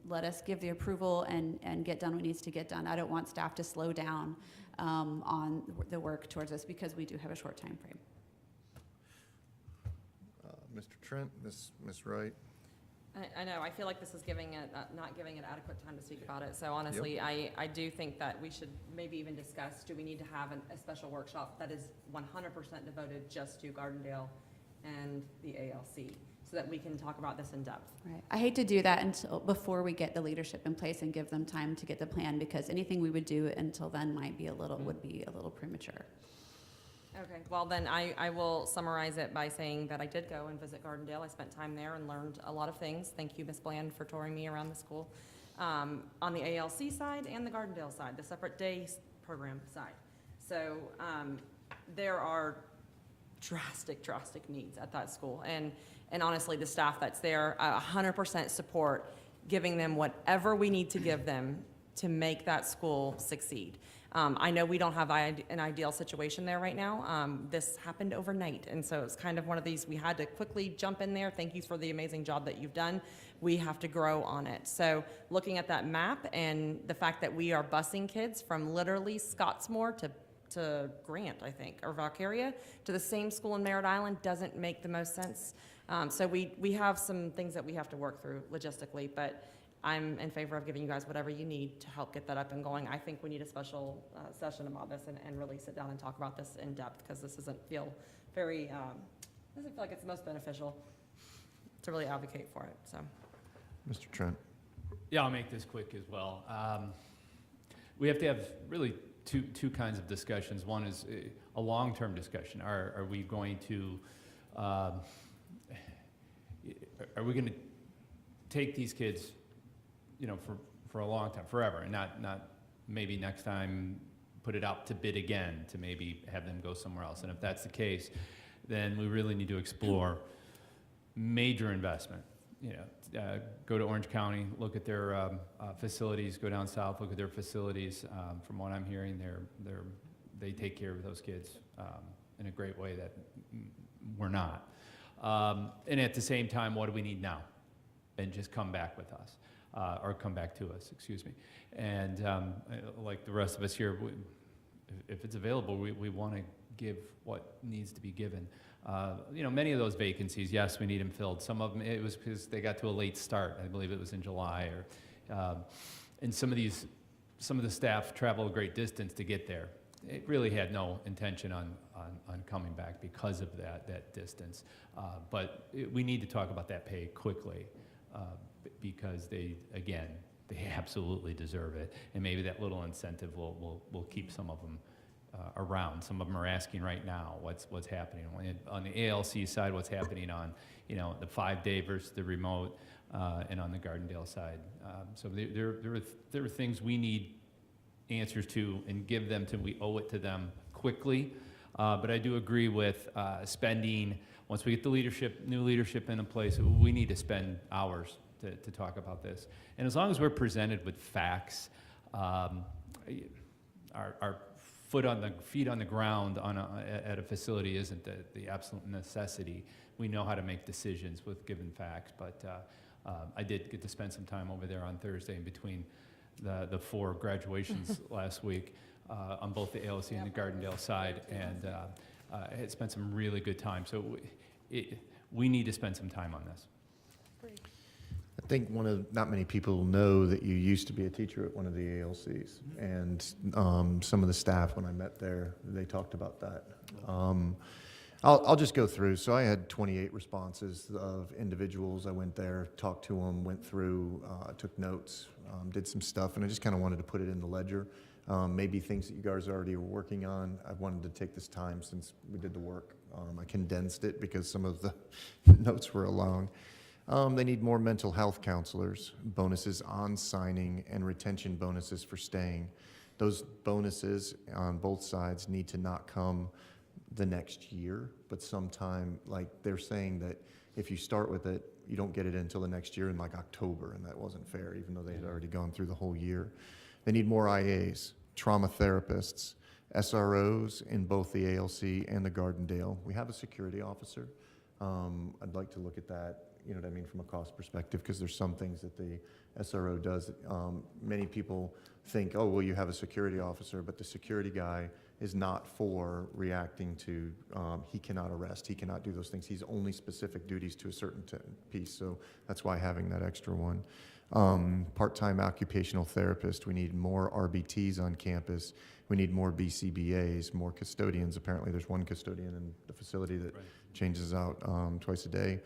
let us give the approval and get done what needs to get done. I don't want staff to slow down on the work towards us, because we do have a short time frame. Mr. Trent, Ms. Wright. I know, I feel like this is not giving it adequate time to speak about it. So honestly, I do think that we should maybe even discuss, do we need to have a special workshop that is 100% devoted just to Gardendale and the ALC, so that we can talk about this in depth. Right. I hate to do that before we get the leadership in place and give them time to get the plan, because anything we would do until then would be a little premature. Okay, well then I will summarize it by saying that I did go and visit Gardendale. I spent time there and learned a lot of things. Thank you, Ms. Bland, for touring me around the school. On the ALC side and the Gardendale side, the separate day program side. So there are drastic needs at that school. And honestly, the staff that's there, 100% support giving them whatever we need to give them to make that school succeed. I know we don't have an ideal situation there right now. This happened overnight, and so it's kind of one of these, we had to quickly jump in there. Thank you for the amazing job that you've done. We have to grow on it. So looking at that map and the fact that we are busing kids from literally Scottsmore to Grant, I think, or Valkyria, to the same school in Merritt Island doesn't make the most sense. So we have some things that we have to work through logistically, but I'm in favor of giving you guys whatever you need to help get that up and going. I think we need a special session about this and really sit down and talk about this in depth, because this doesn't feel like it's most beneficial. really advocate for it, so. Mr. Trent. Yeah, I'll make this quick as well. We have to have really two kinds of discussions. One is a long-term discussion. Are we going to take these kids, for a long time, forever, and not maybe next time put it out to bid again to maybe have them go somewhere else? And if that's the case, then we really need to explore major investment. Go to Orange County, look at their facilities. Go down south, look at their facilities. From what I'm hearing, they take care of those kids in a great way that we're not. And at the same time, what do we need now? And just come back with us, or come back to us, excuse me. And like the rest of us here, if it's available, we want to give what needs to be given. Many of those vacancies, yes, we need them filled. Some of them, it was because they got to a late start. I believe it was in July, and some of the staff travel a great distance to get there. It really had no intention on coming back because of that distance. But we need to talk about that pay quickly, because they absolutely deserve it. And maybe that little incentive will keep some of them around. Some of them are asking right now what's happening on the ALC side, what's happening on the 5-day versus the remote, and on the Gardendale side. So there are things we need answers to and give them to. We owe it to them quickly. But I do agree with spending. Once we get the new leadership in place, we need to spend hours to talk about this. And as long as we're presented with facts, our feet on the ground at a facility isn't the absolute necessity. We know how to make decisions with given facts. But I did get to spend some time over there on Thursday in between the 4 graduations last week on both the ALC and the Gardendale side, and I had spent some really good time. So we need to spend some time on this. I think not many people know that you used to be a teacher at one of the ALCs, and some of the staff, when I met there, they talked about that. I'll just go through. So I had 28 responses of individuals. I went there, talked to them, went through, took notes, did some stuff, and I just kind of wanted to put it in the ledger. Maybe things that you guys already were working on. I wanted to take this time since we did the work. I condensed it because some of the notes were long. They need more mental health counselors, bonuses on signing, and retention bonuses for staying. Those bonuses on both sides need to not come the next year, but sometime, like they're saying that if you start with it, you don't get it until the next year in like October, and that wasn't fair, even though they had already gone through the whole year. They need more IAs, trauma therapists, SROs in both the ALC and the Gardendale. We have a security officer. I'd like to look at that, you know what I mean, from a cost perspective, because there's some things that the SRO does. Many people think, oh, well, you have a security officer, but the security guy is not for reacting to, he cannot arrest, he cannot do those things. He's only specific duties to a certain piece, so that's why having that extra one. Part-time occupational therapist, we need more RBTs on campus. We need more BCBAs, more custodians. Apparently there's one custodian in the facility that changes out twice a day.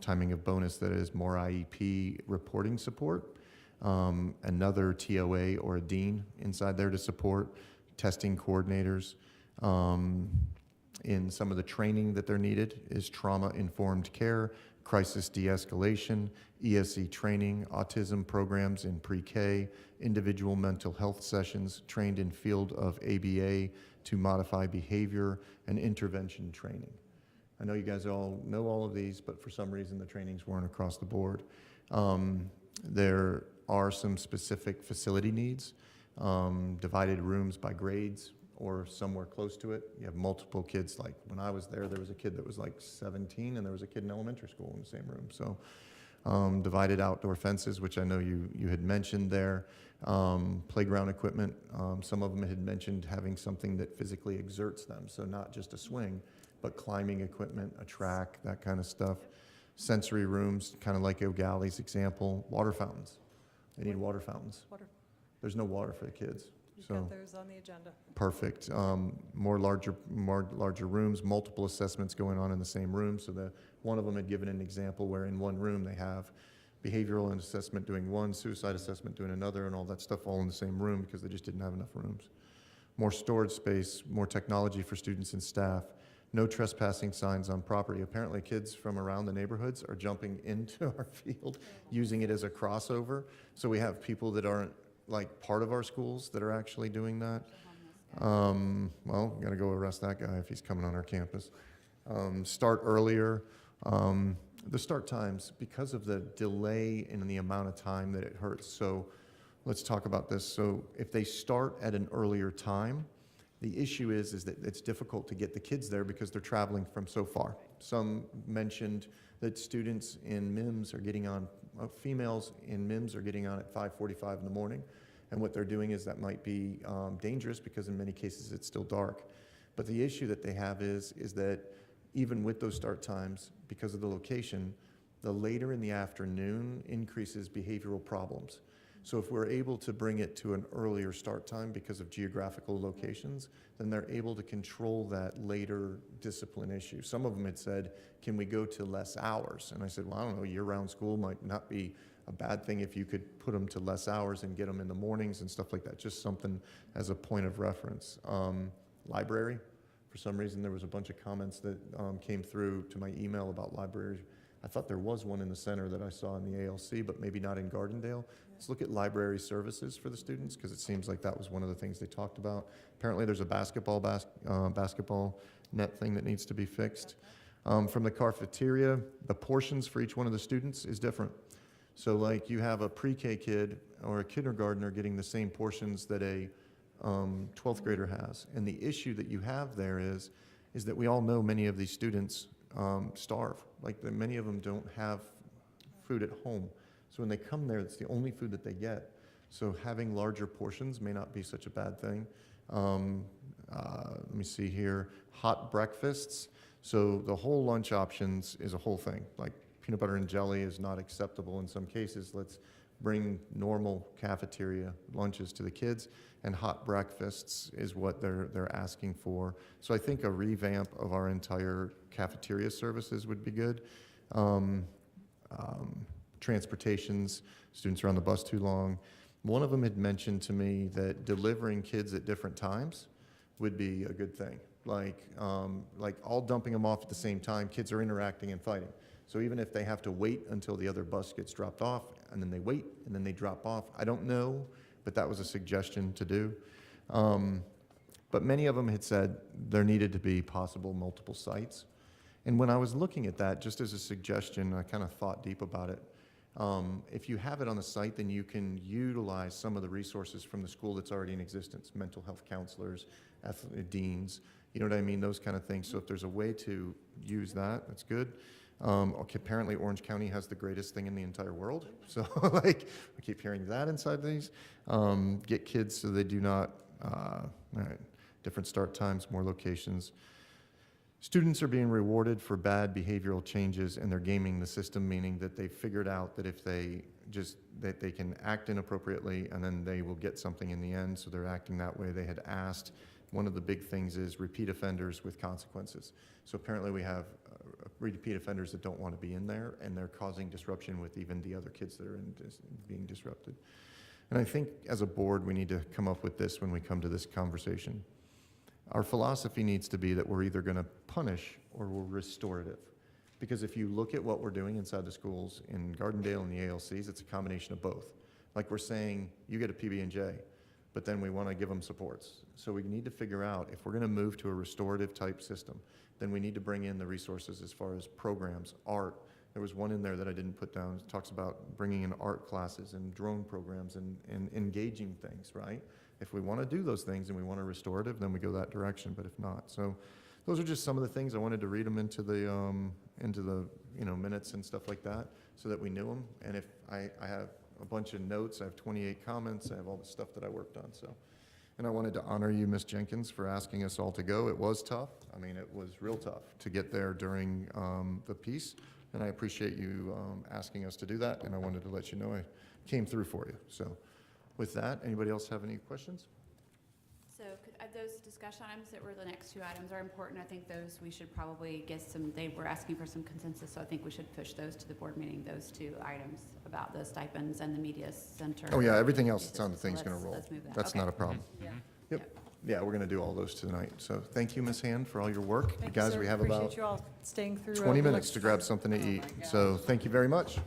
Timing of bonus, that is more IEP reporting support. Another TOA or a dean inside there to support. Testing coordinators. In some of the training that they're needed is trauma-informed care, crisis de-escalation, ESE training, autism programs in pre-K, individual mental health sessions, trained in field of ABA to modify behavior, and intervention training. I know you guys all know all of these, but for some reason the trainings weren't across the board. There are some specific facility needs, divided rooms by grades or somewhere close to it. You have multiple kids. Like when I was there was a kid that was like 17 and there was a kid in elementary school in the same room. So divided outdoor fences, which I know you had mentioned there. Playground equipment, some of them had mentioned having something that physically exerts them. So not just a swing, but climbing equipment, a track, that kind of stuff. Sensory rooms, kind of like O'Galley's example. Water fountains. They need water fountains. There's no water for the kids. You've So- got those on the agenda. Perfect. More larger rooms, multiple assessments going on in the same room. So one of them had given an example where in one room they have behavioral and assessment doing one, suicide assessment doing another, and all that stuff all in the same room because they just didn't have enough rooms. More storage space, more technology for students and staff. No trespassing signs on property. Apparently kids from around the neighborhoods are jumping into our field, using it as a crossover. So we have people that aren't like part of our schools that are actually doing that. Well, gotta go arrest that guy if he's coming on our campus. Start earlier. The start times, because of the delay in the amount of time that it hurts. So let's talk about this. So if they start at an earlier time, the issue is that it's difficult to get the kids there because they're traveling from so far. Some mentioned that students in MIMS are getting on, females in MIMS are getting on at 5:45 in the morning. And what they're doing is that might be dangerous because in many cases it's still dark. But the issue that they have is that even with those start times, because of the location, the later in the afternoon increases behavioral problems. So if we're able to bring it to an earlier start time because of geographical locations, then they're able to control that later discipline issue. Some of them had said, can we go to less hours? And I said, well, I don't know, year-round school might not be a bad thing if you could put them to less hours and get them in the mornings and stuff like that, just something as a point of reference. Library, for some reason there was a bunch of comments that came through to my email about libraries. I thought there was one in the center that I saw in the ALC, but maybe not in Gardendale. Let's look at library services for the students, because it seems like that was one of the things they talked about. Apparently there's a basketball net thing that needs to be fixed. From the cafeteria, the portions for each one of the students is different. So like you have a pre-K kid or a kindergartner getting the same portions that a 12th grader has. And the issue that you have there is that we all know many of these students starve. Like many of them don't have food at home. So when they come there, it's the only food that they get. So having larger portions may not be such a bad thing. Let me see here, hot breakfasts. So the whole lunch options is a whole thing. Like peanut butter and jelly is not acceptable in some cases. Let's bring normal cafeteria lunches to the kids, and hot breakfasts is what they're asking for. So I think a revamp of our entire cafeteria services would be good. Transportations, students are on the bus too long. One of them had mentioned to me that delivering kids at different times would be a good thing. Like all dumping them off at the same time, kids are interacting and fighting. So even if they have to wait until the other bus gets dropped off, and then they wait, and then they drop off, I don't know, but that was a suggestion to do. But many of them had said there needed to be possible multiple sites. And when I was looking at that, just as a suggestion, I kind of thought deep about it. If you have it on the site, then you can utilize some of the resources from the school that's already in existence, mental health counselors, deans, you know what I mean, those kind of things. So if there's a way to use that, that's good. Okay, apparently Orange County has the greatest thing in the entire world. So like, we keep hearing that inside these. Get kids so they do not, all right, different start times, more locations. Students are being rewarded for bad behavioral changes, and they're gaming the system, meaning that they've figured out that if they that they can act inappropriately and then they will get something in the end, so they're acting that way. They had asked, one of the big things is repeat offenders with consequences. So apparently we have repeat offenders that don't want to be in there, and they're causing disruption with even the other kids that are being disrupted. And I think as a board, we need to come up with this when we come to this conversation. Our philosophy needs to be that we're either going to punish or we're restorative. Because if you look at what we're doing inside the schools in Gardendale and the ALCs, it's a combination of both. Like we're saying, you get a PB&J, but then we want to give them supports. So we need to figure out if we're going to move to a restorative type system, then we need to bring in the resources as far as programs, art. There was one in there that I didn't put down. It talks about bringing in art classes and drone programs and engaging things, right? If we want to do those things and we want a restorative, then we go that direction, but if not. So those are just some of the things. I wanted to read them into the minutes and stuff like that so that we knew them. And if I have a bunch of notes, I have 28 comments, I have all the stuff that I worked on. So, and I wanted to honor you, Ms. Jenkins, for asking us all to go. It was tough. I mean, it was real tough to get there during the piece. And I appreciate you asking us to do that. And I wanted to let you know I came through for you. So with that, anybody else have any questions? those discussion items that were the next two items are important. I think those we should probably get some, they were asking for some consensus, so I think we should push those to the board meeting, those two items about the stipends and the media center. Oh, yeah, everything else that's on the thing's So gonna let's- roll. let's move that. That's Okay. not a problem. Yeah. Yep. Yeah, we're gonna do all those tonight. So thank you, Ms. Hand, for all your work. Thank you, Guys, sir. we have about Appreciate you all staying through. 20 minutes to grab something to eat. So thank you very much.